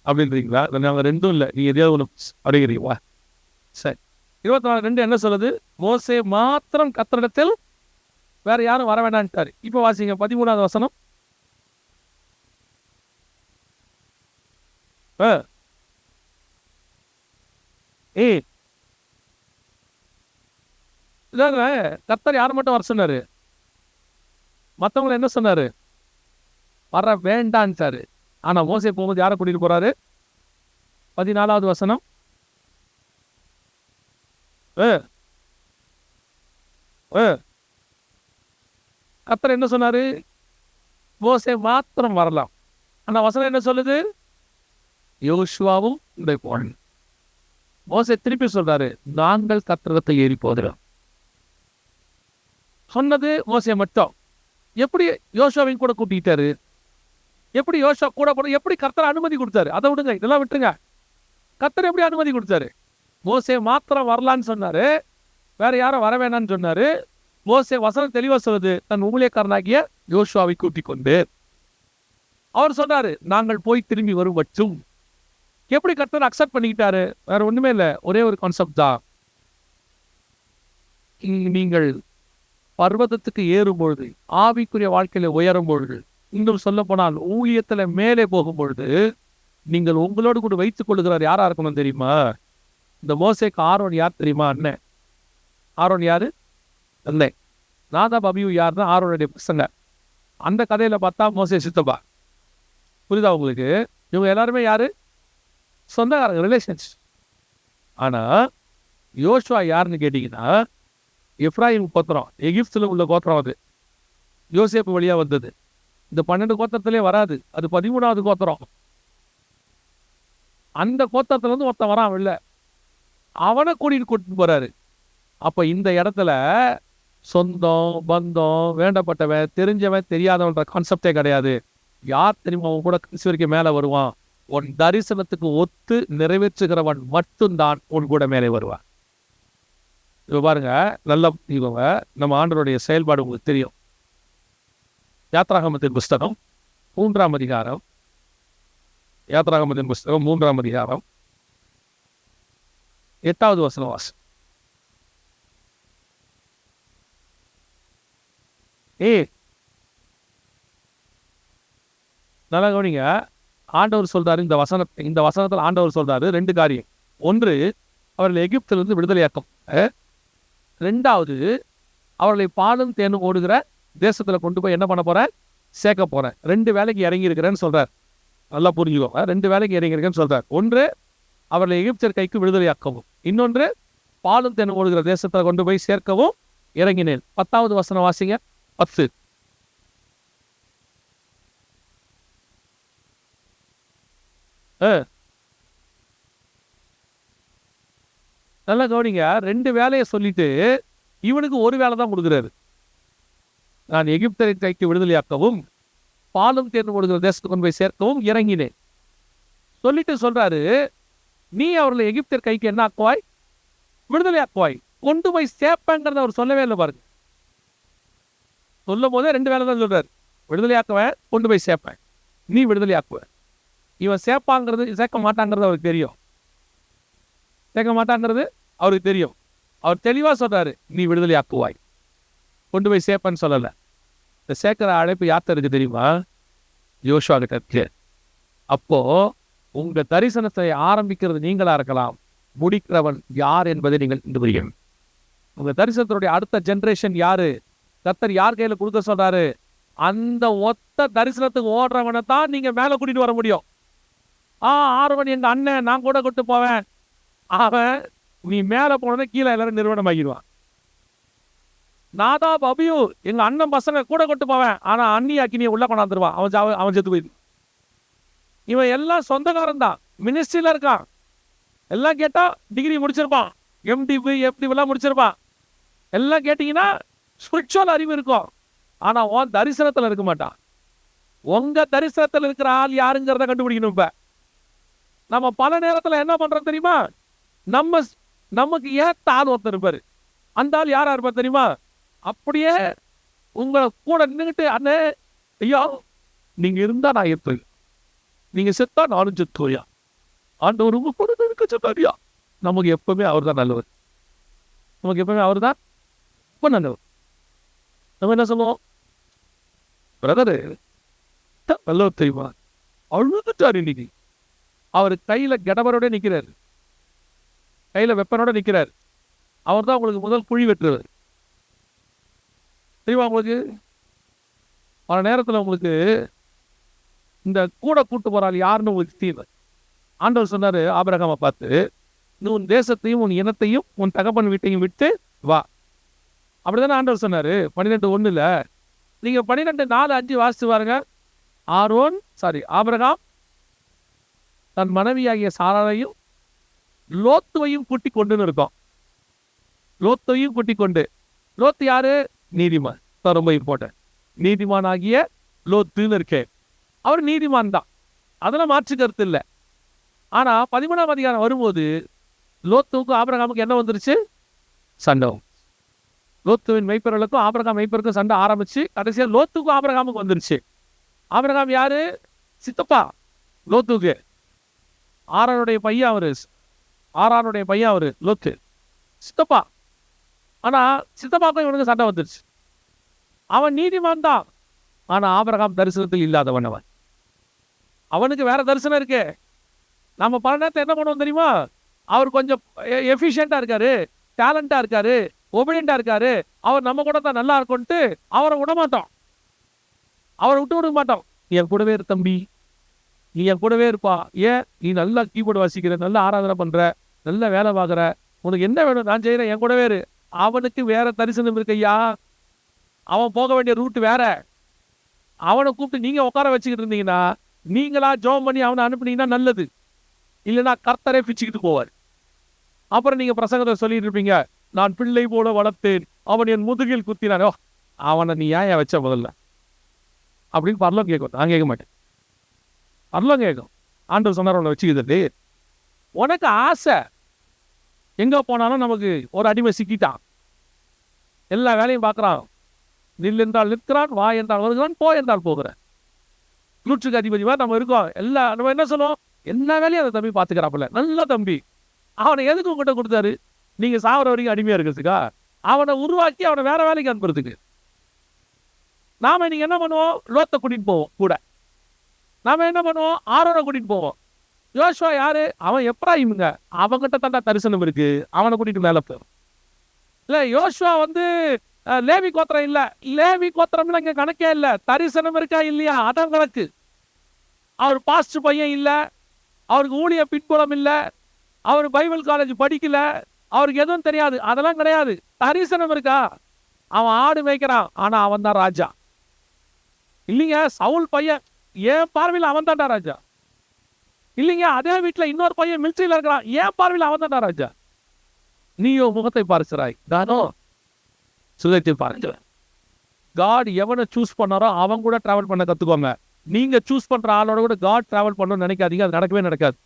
S1: அப்படின்றீங்களா? நாங்கள் ரெண்டும் இல்லை, நீ எதையாவது ஒன்று அப்படிங்கிறீங்களா? சரி. 24:2 என்ன சொல்லுது? மோசே மாத்திரம் கர்த்தரிடத்தில், வேற யாரும் வர வேண்டான்ட்டாரு. இப்போ வாசிங்க 13வது வசனம். இதாங்க கர்த்தர் யார் மட்டும் வர சொன்னாரு? மற்றவங்களை என்ன சொன்னாரு? வர வேண்டான்ட்டாரு. ஆனா மோசே போகும்போது யாரை கூட்டிட்டு போறாரு? 14வது வசனம். கர்த்தர் என்ன சொன்னாரு? மோசே மாத்திரம் வரலாம். ஆனா வசனம் என்ன சொல்லுது? யோசுவாவும் போன. மோசே திருப்பி சொல்றாரு, நாங்கள் கர்த்தரிடத்தை ஏறி போகிறோம். சொன்னது மோசே மட்டும். எப்படி யோசுவாவையும் கூட கூட்டிட்டாரு? எப்படி யோசுவா கூட போன? எப்படி கர்த்தர் அனுமதி கொடுத்தாரு? அதை விடுங்க, இதெல்லாம் விட்டுருங்க. கர்த்தர் எப்படி அனுமதி கொடுத்தாரு? மோசே மாத்திரம் வரலான்னு சொன்னாரு, வேற யாரும் வர வேணான்னு சொன்னாரு. மோசே வசனம் தெளிவா சொல்லுது, தன் ஊழியக்காரனாகிய யோசுவாவை கூட்டிக் கொண்டு அவர் சொன்னாரு, நாங்கள் போய் திரும்பி வரும் பட்சம். எப்படி கர்த்தர் அக்செப்ட் பண்ணிக்கிட்டாரு? வேற ஒண்ணுமே இல்லை, ஒரே ஒரு கான்செப்ட் தான். நீங்கள் பர்வதத்துக்கு ஏறும் பொழுது, ஆவிக்குரிய வாழ்க்கையில உயரும் பொழுது, இன்னும் சொல்ல போனால் ஊழியத்துல மேலே போகும் பொழுது, நீங்கள் உங்களோடு கூட வைத்துக் கொள்ளுகிறார் யாரா இருக்கணும் தெரியுமா? இந்த மோசேக்கு ஆரோன் யார் தெரியுமா? அண்ணன். ஆரோன் யாரு? அண்ணன். நாதாப் அபியூ யாருன்னா ஆரோனுடைய பசங்க. அந்த கதையில பார்த்தா மோசே சித்தப்பா. புரியுதா உங்களுக்கு? இவங்க எல்லாருமே யாரு? சொந்தக்காரங்க, ரிலேஷன்ஸ். ஆனா யோசுவா யாருன்னு கேட்டீங்கன்னா, எப்ராயிம் கோத்திரம், எகிப்துல உள்ள கோத்திரம். அது யோசேப்பு வழியா வந்தது. இந்த 12 கோத்திரத்திலே வராது, அது 13வது கோத்திரம். அந்த கோத்திரத்துல இருந்து ஒருத்தன் வரான் வெளில, அவனை கூட்டிட்டு போறாரு. அப்ப இந்த இடத்துல சொந்தம், பந்தம், வேண்டப்பட்டவன், தெரிஞ்சவன், தெரியாதவன்ற கான்செப்டே கிடையாது. யார் தெரியுமா அவன் கூட கடைசி வரைக்கும் மேல வருவான்? உன் தரிசனத்துக்கு ஒத்து நிறைவேற்றுகிறவன் மட்டும்தான் உன் கூட மேலே வருவான். இப்ப பாருங்க, நல்ல இவங்க நம்ம ஆண்டவருடைய செயல்பாடு உங்களுக்கு தெரியும். யாத்ராகமத்தின் புஸ்தகம் 3ஆம் அதிகாரம், யாத்ராகமத்தின் புஸ்தகம் 3ஆம் அதிகாரம் 8வது வசனம் வாசி. நல்லா கவனிங்க. ஆண்டவர் சொல்றாரு, இந்த வசனத்தில் ஆண்டவர் சொல்றாரு 2 காரியம். ஒன்று, அவர்களை எகிப்திலிருந்து விடுதலையாக்கும். 2வது, அவர்களை பாலும் தேனும் ஓடுகிற தேசத்துல கொண்டு போய் என்ன பண்ண போறேன்? சேர்க்க போறேன். 2 வேலைக்கு இறங்கி இருக்கிறேன்னு சொல்றார். நல்லா புரிஞ்சுக்கோங்க, 2 வேலைக்கு இறங்கி இருக்கேன்னு சொல்றார். ஒன்று, அவர்களை எகிப்தியர் கைக்கு விடுதலையாக்கவும். இன்னொன்று, பாலும் தேனும் ஓடுகிற தேசத்துல கொண்டு போய் சேர்க்கவும் இறங்கினேன். 10வது வசனம் வாசிங்க. 10. நல்லா கவனிங்க, 2 வேலையை சொல்லிட்டு இவனுக்கு ஒரு வேலை தான் கொடுக்குறாரு. நான் எகிப்தரின் கைக்கு விடுதலையாக்கவும் பாலும் தேர்ந்து ஓடுகிற தேசத்துக்கு கொண்டு போய் சேர்க்கவும் இறங்கினேன். சொல்லிட்டு சொல்றாரு, நீ அவர்களை எகிப்தர் கைக்கு என்ன ஆக்குவாய்? விடுதலையாக்குவாய். கொண்டு போய் சேர்ப்பேங்கிறத அவர் சொல்லவே இல்லை பாருங்க. சொல்லும் போதே 2 வேலை தான் சொல்றாரு. விடுதலையாக்குவேன், கொண்டு போய் சேர்ப்பேன். நீ விடுதலையாக்குவ. இவன் சேர்ப்பாங்கிறது சேர்க்க மாட்டாங்கிறது அவருக்கு தெரியும். சேர்க்க மாட்டாங்கிறது அவருக்கு தெரியும். அவர் தெளிவா சொல்றாரு, நீ விடுதலையாக்குவாய், கொண்டு போய் சேர்ப்பேன்னு சொல்லலை. இந்த சேர்க்கிற அழைப்பு யார்கிட்ட இருக்கு தெரியுமா? யோசுவா கிட்ட இருக்கு. அப்போ உங்க தரிசனத்தை ஆரம்பிக்கிறது நீங்களா இருக்கலாம், முடிக்கிறவன் யார் என்பதை நீங்கள் புரியும். உங்க தரிசனத்தினுடைய அடுத்த ஜெனரேஷன் யாரு, கர்த்தர் யார் கையில கொடுக்க சொல்றாரு, அந்த ஒத்த தரிசனத்துக்கு ஓடுறவனை தான் நீங்க மேல கூட்டிட்டு வர முடியும். ஆறுவன் எங்க அண்ணன், நான் கூட கூட்டு போவேன். அவன் நீ மேல போனதை கீழே எல்லாரும் நிறுவனம் ஆகிடுவான். நாதா அபியூ எங்க அண்ணன் பசங்க கூட கொண்டு போவேன், ஆனா அண்ணி அக்கினியை உள்ள கொண்டாந்துருவான். அவன் செத்து போயிரு. இவன் எல்லாம் சொந்தக்காரன் தான், மினிஸ்ட்ரியில இருக்கான். எல்லாம் கேட்டா டிகிரி முடிச்சிருப்பான், எஃப்டி எல்லாம் முடிச்சிருப்பான். எல்லாம் கேட்டீங்கன்னா ஸ்பிரிச்சுவல் அறிவு இருக்கும். ஆனா உன் தரிசனத்துல இருக்க மாட்டான். உங்க தரிசனத்துல இருக்கிற ஆள் யாருங்கிறத கண்டுபிடிக்கணும். இப்ப நம்ம பல நேரத்துல என்ன பண்றோம் தெரியுமா? நமக்கு ஏத்த ஆள் ஒருத்தர் இருப்பாரு. அந்த ஆள் யாரா இருப்பார் தெரியுமா? அப்படியே உங்களை கூட நின்றுகிட்டு, அண்ணே ஐயா நீங்க இருந்தா நான் இருப்பேன், நீங்க செத்தா நானும் செத்துவையா, ஆண்டவர் உங்க கூட இருக்க சொன்னாரியா. நமக்கு எப்பவுமே அவர் தான் நல்லவர். நமக்கு எப்பவுமே அவர் தான் ரொம்ப நல்லவர். நம்ம என்ன சொல்லுவோம்? பிரதரு நல்லவர் தெரியுமா, அழுதுட்டாரு இன்னைக்கு. அவர் கையில கெடவரோட நிக்கிறாரு, கையில வெப்பனோட நிக்கிறார். அவர் தான் உங்களுக்கு முதல் குழி வெட்டுறவர் தெரியுமா உங்களுக்கு? பல நேரத்தில் உங்களுக்கு இந்த கூட கூட்டு போறாள் யாருன்னு உங்களுக்கு தீர்வு. ஆண்டவர் சொன்னாரு ஆபிரகாமை பார்த்து, நீ உன் தேசத்தையும் உன் இனத்தையும் உன் தகப்பன் வீட்டையும் விட்டு வா. அப்படிதானே ஆண்டவர் சொன்னாரு 12:1. நீங்க 12:4-5 வாசித்து பாருங்க. ஆபிரகாம் தன் மனைவியாகிய சாராரையும் லோத்துவையும் கூட்டி கொண்டுன்னு இருக்கும். லோத்தையும் கூட்டி கொண்டு, லோத்து யாரு? நீதிமான். ரொம்ப இம்பார்ட்டன்ட். நீதிமான் ஆகிய லோத்துன்னு இருக்கேன், அவர் நீதிமான் தான், அதெல்லாம் மாற்று கருத்து இல்லை. ஆனா 13ஆம் அதிகாரம் வரும்போது லோத்துவுக்கும் ஆபிரகாமுக்கு என்ன வந்துருச்சு? சண்டை. லோத்துவின் மெய்ப்பர்களுக்கும் ஆபிரகாம் மெய்ப்பருக்கும் சண்டை ஆரம்பிச்சு கடைசியா லோத்துக்கும் ஆபிரகாமுக்கு வந்துருச்சு. ஆபிரகாம் யாரு? சித்தப்பா லோத்துக்கு. ஆரானுடைய பையன் அவரு லோத்து சித்தப்பா. ஆனா சித்தப்பாக்கும் இவனுக்கு சண்டை வந்துருச்சு. அவன் நீதிமான் தான், ஆனா ஆபிரகாம் தரிசனத்தில் இல்லாதவன். அவனுக்கு வேற தரிசனம் இருக்கு. நம்ம பல நேரத்தை என்ன பண்ணுவோம் தெரியுமா? அவர் கொஞ்சம் எஃபிஷியண்டா இருக்காரு, டேலண்டா இருக்காரு, ஒபீடியண்டா இருக்காரு, அவர் நம்ம கூட தான் நல்லா இருக்கும்ட்டு அவரை விட மாட்டோம், அவரை விட்டு விட மாட்டோம். நீ என் கூடவே இரு தம்பி, நீ என் கூடவே இருப்பா. ஏன்? நீ நல்லா கீபோர்டு வாசிக்கிற, நல்லா ஆராதனை பண்ற, நல்ல வேலை பார்க்குற, உனக்கு என்ன வேணும் நான் செய்யறேன், என் கூடவே இரு. அவனுக்கு வேற தரிசனம் இருக்கையா, அவன் போக வேண்டிய ரூட் வேற. அவனை கூப்பிட்டு நீங்க உட்கார வச்சுக்கிட்டு இருந்தீங்கன்னா, நீங்களா ஜோம் பண்ணி அவனை அனுப்புனீங்கன்னா நல்லது. இல்லைன்னா கர்த்தரே பிச்சுக்கிட்டு போவார். அப்புறம் நீங்க பிரசங்கத்தை சொல்லிட்டு இருப்பீங்க, நான் பிள்ளை போல வளர்த்தேன், அவன் என் முதுகில் குத்தினானோ. அவனை நீ ஏன் வச்ச முதல்ல அப்படின்னு பரலோகம் கேட்கும். நான் கேட்க மாட்டேன், பரலோகம் கேட்கும். ஆண்டவர் சொன்னார் அவனை வச்சுக்கிட்டு. உனக்கு ஆசை, எங்க போனாலும் நமக்கு ஒரு அடிமை சிக்கிட்டான், எல்லா வேலையும் பார்க்குறான். நில் என்றால் நிற்கிறான், வா என்றால் வருகிறான், போ என்றால் போகிறான். நூற்றுக்கு அதிபதி மாதிரி நம்ம இருக்கோம். நம்ம என்ன சொல்லுவோம்? எல்லா வேலையும் அந்த தம்பி பார்த்துக்கிறாப்புல, நல்ல தம்பி. அவனை எதுக்கு உங்ககிட்ட கொடுத்தாரு? நீங்க சாவர வரைக்கும் அடிமையா இருக்கிறதுக்கா? அவனை உருவாக்கி அவனை வேற வேலைக்கு அனுப்புறதுக்கு. நாம நீங்க என்ன பண்ணுவோம்? லோத்தை கூட்டிட்டு போவோம் கூட. நாம என்ன பண்ணுவோம்? ஆரோனை கூட்டிட்டு போவோம். யோசுவா யாரு? அவன் எப்ராஹிமுங்க, அவன்கிட்ட தாண்டா தரிசனம் இருக்கு, அவனை கூட்டிட்டு மேல போயிடும். இல்ல யோசுவா லேவி கோத்திரம் இல்ல, லேவி கோத்திரம்ல இங்க கணக்கே இல்ல. தரிசனம் இருக்கா இல்லையா அதான் கணக்கு. அவர் பாஸ்டர் பையன் இல்ல, அவருக்கு ஊழிய பின்புலம் இல்ல, அவர் பைபிள் காலேஜ் படிக்கல, அவருக்கு எதுவும் தெரியாது, அதெல்லாம் கிடையாது. தரிசனம் இருக்கா? அவன் ஆடு மேய்க்கிறான், ஆனா அவன் தான் ராஜா. இல்லைங்க சவுல் பையன், ஏன் பார்வையில் அவன் தான்டா ராஜா. இல்லைங்க அதே வீட்டுல இன்னொரு பையன் மிலிட்டரியில இருக்கிறான், ஏன் பார்வையில் அவன் தான்டா ராஜா. நீயோ முகத்தை பார்க்கிறாய், தானோ சுகத்தை பார்க்கிறேன். காட் எவனை சூஸ் பண்ணாரோ அவன் கூட டிராவல் பண்ண கற்றுக்கோங்க. நீங்கள் சூஸ் பண்ணுற ஆளோட கூட காட் டிராவல் பண்ணணும்னு நினைக்காதீங்க, அது நடக்கவே நடக்காது.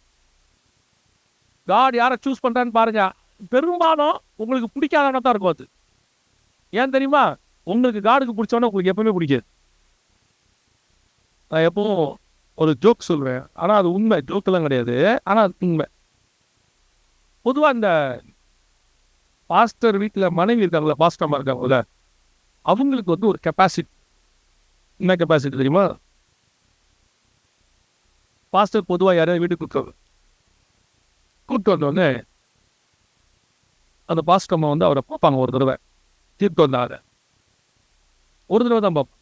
S1: காட் யாரை சூஸ் பண்ணுறான்னு பாருங்க, பெரும்பாலும் உங்களுக்கு பிடிக்காதவனா தான் இருக்கும் அது. ஏன் தெரியுமா? உங்களுக்கு காடுக்கு பிடிச்சவன உங்களுக்கு எப்பவுமே பிடிக்காது. நான் எப்பவும் ஒரு ஜோக் சொல்வேன், ஆனால் அது உண்மை, ஜோக்கெல்லாம் கிடையாது, ஆனால் அது உண்மை. பொதுவாக இந்த பாஸ்டர் வீட்டில் மனைவி இருக்காங்களா, பாஸ்டர்மா இருக்காங்கள, அவங்களுக்கு வந்து ஒரு கெப்பாசிட்டி. என்ன கெப்பாசிட்டி தெரியுமா? பாஸ்டர் பொதுவாக யாரையாவது வீட்டுக்கு கூப்பிட்டு வந்தோடனே அந்த பாஸ்டர்மா வந்து அவரை பார்ப்பாங்க. ஒரு தடவை தீர்த்து வந்தாங்க, ஒரு தடவை தான் பார்ப்போம்.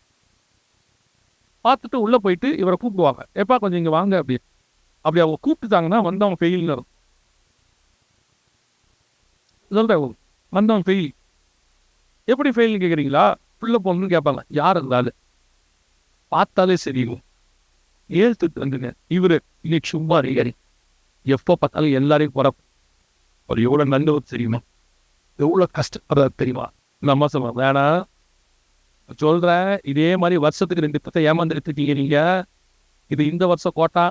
S1: பார்த்துட்டு உள்ளே போயிட்டு இவரை கூப்பிடுவாங்க, எப்பா கொஞ்சம் இங்கே வாங்க அப்படி. அப்படி அவங்க கூப்பிட்டுட்டாங்கன்னா வந்தவங்க ஃபெயில்னு இருக்கும். சொல்கிறேன், வந்தவங்க ஃபெயில். எப்படி ஃபெயில்னு கேட்குறீங்களா? உள்ளே போகணும்னு கேட்பாங்க. யார் இருந்தாலும் பார்த்தாலே சரியும் ஏற்றுட்டு வந்துங்க. இவர் இன்னைக்கு சும்மா ரேரி, எப்போ பார்த்தாலும் எல்லாரையும் குறைப்பு. அவர் எவ்வளோ நல்லவர் தெரியுமா, எவ்வளோ கஷ்டப்படுறது தெரியுமா? நம்ம சொல்லுவோம் வேணாம், சொல்கிறேன், இதே மாதிரி வருஷத்துக்கு 2 திட்டத்தை ஏமாந்துட்டு இருக்கீங்க நீங்கள். இது இந்த வருஷம் கோட்டா.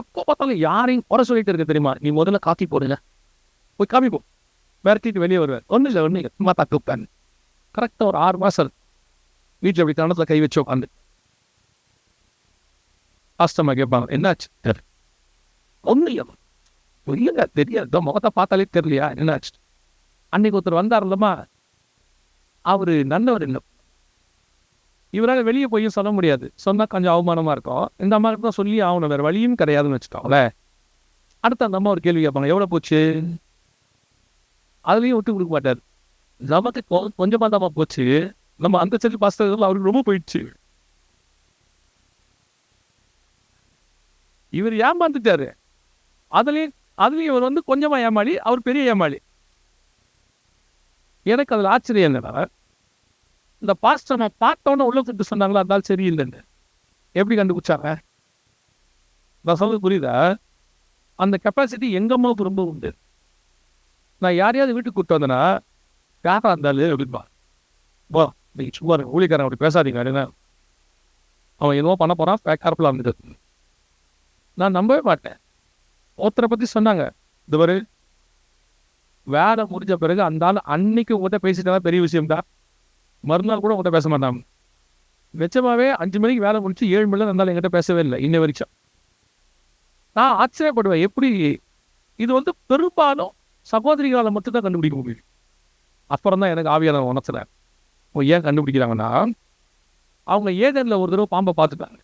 S1: எப்போ பார்த்தாலும் யாரையும் குறை சொல்லிட்டு இருக்க தெரியுமா? நீ முதல்ல காத்தி போடுங்க, போய் காமி போ, விரட்டிட்டு வெளியே வருவேன். ஒன்றும் இல்லை, ஒன்றும் இல்லை, சும்மா தக்கு உட்காந்து. கரெக்டாக ஒரு 6 மாதம் வீட்டில் அப்படி கணத்தில் கை வச்சு உட்காந்து கஷ்டமாக கேட்பாங்க, என்னாச்சு? ஒன்றும் இல்லைங்க, தெரியாது, முகத்தை பார்த்தாலே தெரியலையா என்னாச்சு? அன்னைக்கு ஒருத்தர் வந்தார் இல்லைம்மா, அவர் நல்லவர் இல்லை. இவரால் வெளியே போய் சொல்ல முடியாது, சொன்னால் கொஞ்சம் அவமானமாக இருக்கும். இந்த அம்மாவுக்கு தான் சொல்லி ஆகணும், வேறு வழியும் கிடையாதுன்னு வச்சுக்கோங்களே. அடுத்து அந்த அம்மா ஒரு கேள்வி கேட்பாங்க, எவ்வளோ போச்சு? அதுலேயும் விட்டு கொடுக்க மாட்டார். நமக்கு கொஞ்சமாக தான் போச்சு, நம்ம அந்த சர்ச் பாஸ்டர் அவருக்கு ரொம்ப போயிடுச்சு. இவர் ஏமாந்துட்டாரு. அதுலேயும் இவர் வந்து கொஞ்சமாக ஏமாளி, அவர் பெரிய ஏமாளி. எனக்கு அதில் ஆச்சரியம் என்னன்னா, இந்த பாஸ்டர் நான் பார்த்தோன்னே உள்ள கூட்டு சொன்னாங்களா, இருந்தாலும் சரியில்லைன்னு. எப்படி கண்டுபிடிச்சாங்க? நான் சொல்றது புரியுதா? அந்த கெப்பாசிட்டி எங்கள் அம்மாவுக்கு ரொம்ப உண்டு. நான் யாரையாவது வீட்டுக்கு கூப்பிட்டு வந்தேன்னா, யாரா இருந்தாலும் அப்படின்பா, போ நீங்கள் சும்மா ஊழியக்காரன் அப்படி பேசாதீங்க, அப்படின்னா அவன் என்னவோ பண்ண போகிறான், பேக்காரப்பில் இருந்துட்டு. நான் நம்பவே மாட்டேன். ஒருத்தரை பற்றி சொன்னாங்க, இந்த மாதிரி வேலை முடிஞ்ச பிறகு அந்த ஆள் அன்னைக்கு உங்கள்கிட்ட பேசிட்டா பெரிய விஷயம்தான், மறுநாள் கூட உங்கள்கிட்ட பேச மாட்டாங்க. நிச்சயமாகவே 5 மணிக்கு வேலை முடிச்சு 7 மணில இருந்தாலும் என்கிட்ட பேசவே இல்லை இன்ன வரைக்கும். நான் ஆச்சரியப்படுவேன், எப்படி இது வந்து பெரும்பாலும் சகோதரிகளால் மட்டும்தான் கண்டுபிடிக்க முடியும். அப்புறம் தான் எனக்கு ஆவியான உணர்த்துறேன். ஏன் கண்டுபிடிக்கிறாங்கன்னா, அவங்க ஏதேனில் ஒரு தடவை பாம்பை பார்த்துட்டாங்க.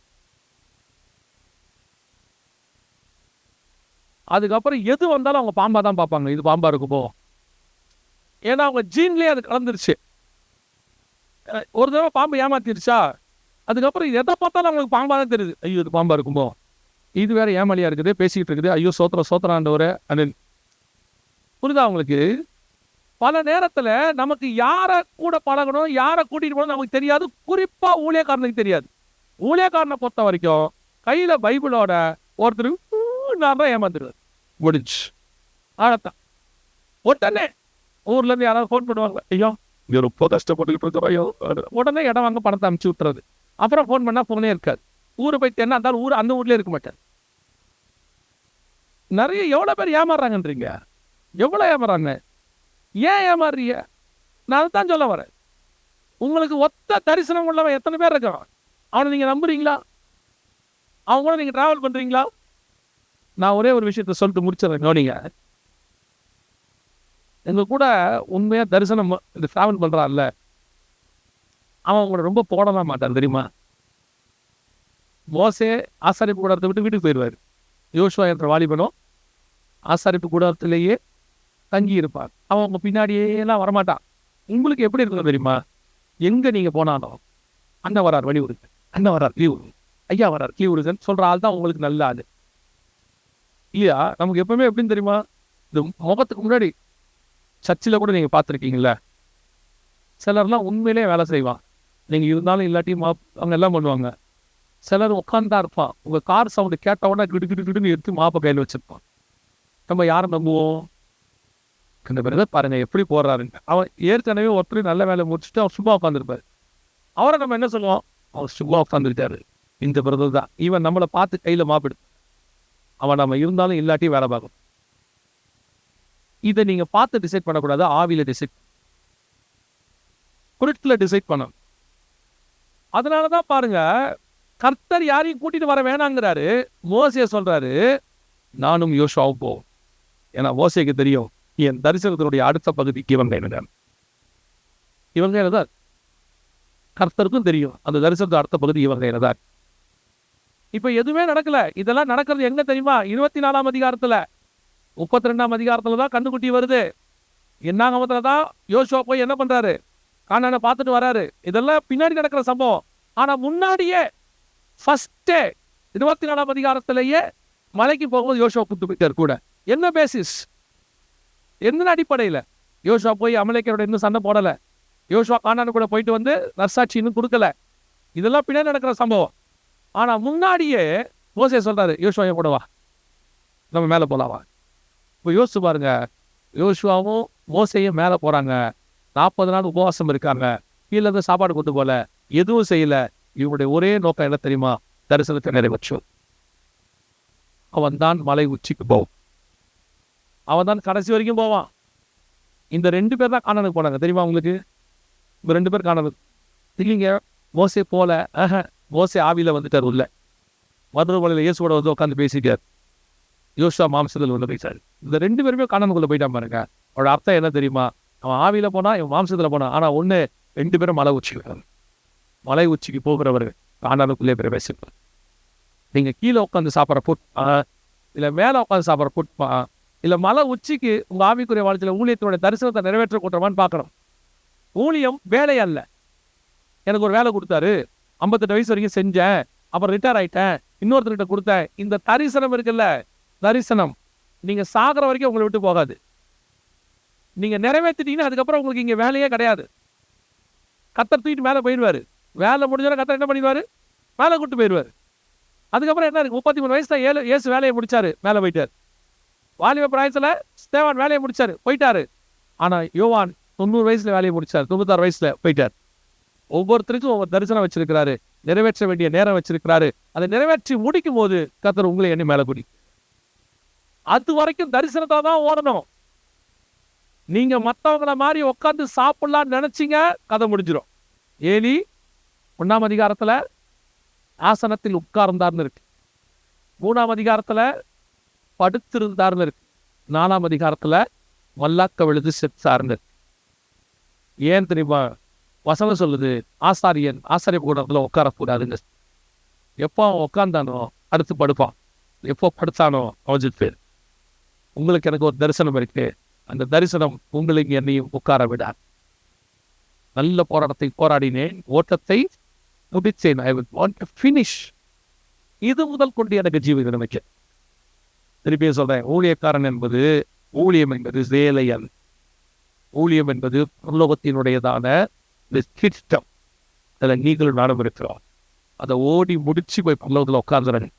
S1: அதுக்கப்புறம் எது வந்தாலும் அவங்க பாம்பா தான் பார்ப்பாங்க, இது பாம்பா இருக்குமோ. ஏன்னா அவங்க ஜீன்லேயே அது கலந்துருச்சு. ஒரு தடவை பாம்பு ஏமாத்திருச்சா, அதுக்கப்புறம் எதை பார்த்தாலும் அவங்களுக்கு பாம்பா தான் தெரியுது. ஐயோ இது பாம்பா இருக்குமோ, இது வேற ஏமாலியா இருக்குது, பேசிக்கிட்டு இருக்குது, ஐயோ சோத்திராண்டவரே. புரியுதா அவங்களுக்கு? பல நேரத்தில் நமக்கு யாரை கூட பழகணும், யாரை கூட்டிகிட்டு போகணும் நமக்கு தெரியாது. குறிப்பாக ஊழியக்காரனுக்கு தெரியாது. ஊழியக்காரனை பொறுத்த வரைக்கும் கையில் பைபிளோட ஒருத்தர் நான் தான் ஏமாந்துடுவார், முடிச்சு ஆழத்தான். உடனே ஊர்லேருந்து யாராவது ஃபோன் பண்ணுவாங்க, ஐயோ இங்கே ரொம்ப கஷ்டப்பட்டுக்கிட்டு இருக்கிறோம், உடனே இடம் வாங்க பணத்தை அனுப்பிச்சி விட்டுறது. அப்புறம் ஃபோன் பண்ணால் ஃபோனே இருக்காது. ஊரை போய் தென்னா இருந்தாலும் ஊர் அந்த ஊர்லேயே இருக்க மாட்டார். நிறைய எவ்வளோ பேர் ஏமாறுறாங்கன்றீங்க, எவ்வளோ ஏமாறாங்க? ஏன் ஏமாறுறீங்க? நான் தான் சொல்ல வரேன். உங்களுக்கு ஒத்த தரிசனம் உள்ளவன் எத்தனை பேர் இருக்கான்? அவனை நீங்கள் நம்புறீங்களா? அவங்க கூட நீங்கள் ட்ராவல் பண்ணுறீங்களா? நான் ஒரே ஒரு விஷயத்த சொல்லிட்டு முடிச்சிடறேன், கவனிங்க. எங்கள் கூட உண்மையாக தரிசனம் இந்த ட்ராவல் பண்ணுறான்ல, அவன் உங்களை ரொம்ப போடலாம் மாட்டான் தெரியுமா? மோசே ஆசாரிப்பு கூடாரத்தை விட்டு வீட்டுக்கு போயிடுவார். யோசுவா என்ற வாலிபனும் ஆசாரிப்பு கூடாரத்திலேயே தங்கி இருப்பார். அவன் உங்கள் பின்னாடியேலாம் வரமாட்டான். உங்களுக்கு எப்படி இருக்கும் தெரியுமா? எங்கே நீங்கள் போனாலும் அண்ணன் வரார் வழி விடுங்க, அண்ணன் வரார் லீவ் விடுங்க, ஐயா வரார் லீவ் விடுங்கன்னு சொல்கிற ஆள் தான் உங்களுக்கு நல்ல ஆள் இல்லையா? நமக்கு எப்பவுமே எப்படின்னு தெரியுமா? இந்த முகத்துக்கு முன்னாடி சர்ச்சில் கூட நீங்கள் பார்த்துருக்கீங்களா, சிலர்லாம் உண்மையிலே வேலை செய்வான், நீங்கள் இருந்தாலும் இல்லாட்டியும் அவங்க எல்லாம் பண்ணுவாங்க. சிலர் உட்காந்தா இருப்பான், உங்கள் கார் சவுண்டு கேட்டவுடனே கிடுக்கிட்டுன்னு எடுத்து மாப்பை கையில் வச்சுருப்பான். நம்ம யாரை நம்புவோம்? இந்த பிறகு பாருங்க எப்படி போடுறாருங்க. அவன் ஏற்கனவே ஒருத்தர் நல்ல வேலை முடிச்சுட்டு அவன் சும்மா உட்காந்துருப்பார். அவரை நம்ம என்ன சொல்லுவோம்? அவர் சும்மா உட்காந்துருக்காரு, இந்த பிரதர் தான், இவன் நம்மளை பார்த்து கையில் மாப்பிடு, அவன் நம்ம இருந்தாலும் இல்லாட்டியும் வேலை பார்க்கணும். இதை நீங்க பார்த்து டிசைட் பண்ணக்கூடாது, ஆவியில டிசைட், பொருட்களை டிசைட் பண்ணணும். அதனாலதான் பாருங்க, கர்த்தர் யாரையும் கூட்டிட்டு வர வேணாங்கிறாரு. மோசே சொல்றாரு, நானும் யோசுவாவும் போவோம். ஏன்னா மோசேக்கு தெரியும், என் தரிசனத்தினுடைய அடுத்த பகுதிக்கு இவங்க என்னதான். கர்த்தருக்கும் தெரியும் அந்த தரிசனத்து அடுத்த பகுதி இவங்க என்னதான். இப்ப எதுவுமே நடக்கல. இதெல்லாம் நடக்கிறது எங்க தெரியுமா? 24ஆம் அதிகாரத்துல, 32ஆம் அதிகாரத்துல தான் கண்ணுக்குட்டி வருது. என்னாகமத்துல தான் யோசுவா போய் என்ன பண்றாரு? கானானை பார்த்துட்டு வராரு. இதெல்லாம் பின்னாடி நடக்கிற சம்பவம். ஆனா முன்னாடியே ஃபர்ஸ்டே 24ஆம் அதிகாரத்திலேயே மலைக்கு போகும்போது யோசுவா கூட்டு போயிட்டார் கூட. என்ன பேசிஸ், என்ன அடிப்படையில? யோசுவா போய் அமலேக்கரோட இன்னும் சண்டை போடல. யோசுவா கானானு கூட போயிட்டு வந்து நற்சாட்சி இன்னும் கொடுக்கல. இதெல்லாம் பின்னாடி நடக்கிற சம்பவம். ஆனா முன்னாடியே மோசே சொல்றாரு, யோசுவா கூட வா, நம்ம மேல போலாமா. இப்போ யோசிச்சு பாருங்க, யோசுவாவும் மோசையும் மேல போறாங்க. 40 நாள் உபவாசம் இருக்காங்க. கீழே இருந்து சாப்பாடு கொண்டு போல, எதுவும் செய்யல. இவனுடைய ஒரே நோக்கம் என்ன தெரியுமா? தரிசனத்தை நிறைவேற்றும். அவன் தான் மலை உச்சிக்கு போவான், அவன் தான் கடைசி வரைக்கும் போவான். இந்த 2 பேர் தான் கானானுக்கு போனாங்க, தெரியுமா உங்களுக்கு? இந்த 2 பேர் கானானுக்கு இல்லைங்க. மோசே போல, மோசே ஆவியில வந்துட்டார் உள்ள. மதுரமலையில் இயேசுவோட வந்து உட்காந்து பேசிட்டார். யோசுவா மாம்சத்தில் வந்து பேசாரு. இந்த 2 பேருமே கானானுக்குள்ள போயிட்டான் பாருங்க. அவரோட அர்த்தம் என்ன தெரியுமா? அவன் ஆவியில போனா, இவன் மாம்சத்துல போனான். ஆனா ஒண்ணு, 2 பேரும் மலை உச்சிக்கு, மலை உச்சிக்கு போகிறவர்கள் கானானுக்குள்ளே பிரவேசிப்பார். நீங்க கீழே உட்காந்து சாப்பிட்ற போட்டுமா, இல்ல மேல உட்காந்து சாப்பிட்ற போட்டுமா, இல்ல மலை உச்சிக்கு உங்க ஆவிக்குரிய வாழ்க்கையில ஊழியத்தோட தரிசனத்தை நிறைவேற்ற கூட்டுறமான்னு பார்க்கணும். ஊழியம் வேலை அல்ல. எனக்கு ஒரு வேலை கொடுத்தாரு, 58 வயசு வரைக்கும் செஞ்சேன், அப்புறம் ரிட்டையர் ஆயிட்டேன், இன்னொருத்தர்கிட்ட கொடுத்தேன். இந்த தரிசனம் இருக்குல்ல, தரிசனம் நீங்க சாகிற வரைக்கும் உங்களை விட்டு போகாது. நீங்க நிறைவேற்றிட்டீங்கன்னா அதுக்கப்புறம் உங்களுக்கு இங்க வேலையே கிடையாது. கர்த்தர் தூக்கிட்டு மேலே போயிடுவாரு. வேலை முடிஞ்சோன்னா கர்த்தர் என்ன பண்ணிடுவாரு? மேலே கூட்டு போயிடுவாரு. அதுக்கப்புறம் என்ன இருக்கு? 33 வயசுல இயேசு வேலையை முடிச்சாரு, மேலே போயிட்டார். வாலிப பிராயத்துல ஸ்தேவான் வேலையை முடிச்சாரு, போயிட்டாரு. ஆனா யோவான் 90 வயசுல வேலையை முடிச்சார், 96 வயசுல போயிட்டார். ஒவ்வொருத்தருக்கும் ஒவ்வொரு தரிசனம் வச்சிருக்கிறாரு, நிறைவேற்ற வேண்டிய நேரம் வச்சிருக்கிறாரு. அதை நிறைவேற்றி முடிக்கும் போது கர்த்தர் உங்களை எண்ணி மேலே கூடி, அது வரைக்கும் தரிசனத்தை தான் ஓடணும். நீங்க மற்றவங்கள மாதிரி உட்காந்து சாப்பிடலான்னு நினைச்சீங்க, கதை முடிஞ்சிடும். ஏலி 1ஆம் அதிகாரத்துல ஆசனத்தில் உட்கார்ந்தார்னு இருக்கு, 3ஆம் அதிகாரத்துல படுத்திருந்தார்னு இருக்கு, 4ஆம் அதிகாரத்துல மல்லாக்க விழுது செத்தார்னு இருக்கு. ஏன் தெரியுமா? வசனம் சொல்லுது, ஆசாரிய கூடத்துல உட்காரக்கூடாதுங்க. எப்போ அவன் உட்கார்ந்தானோ அடுத்து படுப்பான், எப்போ படுத்தானோ அவன் பேர். உங்களுக்கு எனக்கு ஒரு தரிசனம் இருக்கு, அந்த தரிசனம் உங்களுக்கு என்னையும் உட்கார விடார். நல்ல போராட்டத்தை போராடினேன், ஓட்டத்தை முடிச்சேன். I want to finish. இது முதல் கொண்டு எனக்கு ஜீவிதம் நினைக்க. திருப்பியும் சொல்றேன், ஊழியக்காரன் என்பது, ஊழியம் என்பது வேலையல். ஊழியம் என்பது பரலோகத்தினுடையதான திட்டம். அதில் நீங்களும் நானும் இருக்கிறோம். அதை ஓடி முடிச்சு போய் பரலோகத்தில் உட்கார்ந்துறேன்.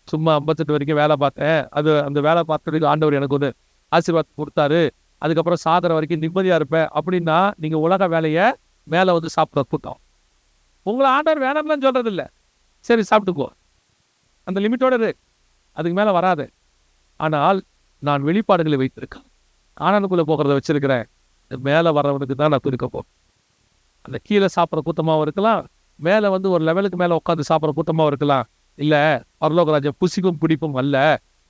S1: சும்மா 58 வரைக்கும் வேலை பார்த்தேன், அது அந்த வேலை பார்த்ததுக்கு ஆண்டவர் எனக்கு ஒரு ஆசீர்வாதம் கொடுத்தாரு, அதுக்கப்புறம் சாதனை வரைக்கும் நிம்மதியா இருப்பேன் அப்படின்னா நீங்க உலக வேலையை மேலே வந்து சாப்பிட கூட்டம். உங்களை ஆண்டவர் வேணாம்னு சொல்றது இல்லை, சரி சாப்பிட்டுக்கோ, அந்த லிமிட்டோட இரு, அதுக்கு மேலே வராது. ஆனால் நான் வெளிப்பாடுகளை வைத்திருக்கேன், ஆனந்துக்குள்ளே போகிறத வச்சிருக்கிறேன். மேலே வர்றவனுக்கு தான் நான் துணிக்க போகிறேன். அந்த கீழே சாப்பிட்ற கூட்டமாகவும் இருக்கலாம், மேலே வந்து ஒரு லெவலுக்கு மேலே உட்காந்து சாப்பிட்ற கூட்டமாகவும் இருக்கலாம். இல்லை, பரலோகராஜன் புசிக்கும் பிடிப்பும் அல்ல,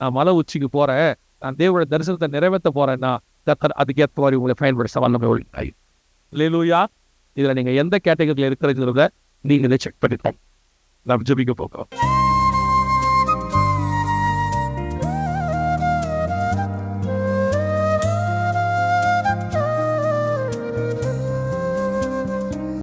S1: நான் மலை உச்சிக்கு போகிறேன், நான் தேவனுடைய தரிசனத்தை நிறைவேற்ற போகிறேன்னா அதுக்கேற்ற மாதிரி உங்களை பயன்படுத்த வல்லமை ஒழித்தாய். அல்லேலூயா. இதில் நீங்கள் எந்த கேட்டகரியில் இருக்கிறதுங்கிறத நீங்கள் செக் பண்ணிட்டோம். நாம் ஜெபிக்க போகிறோம்.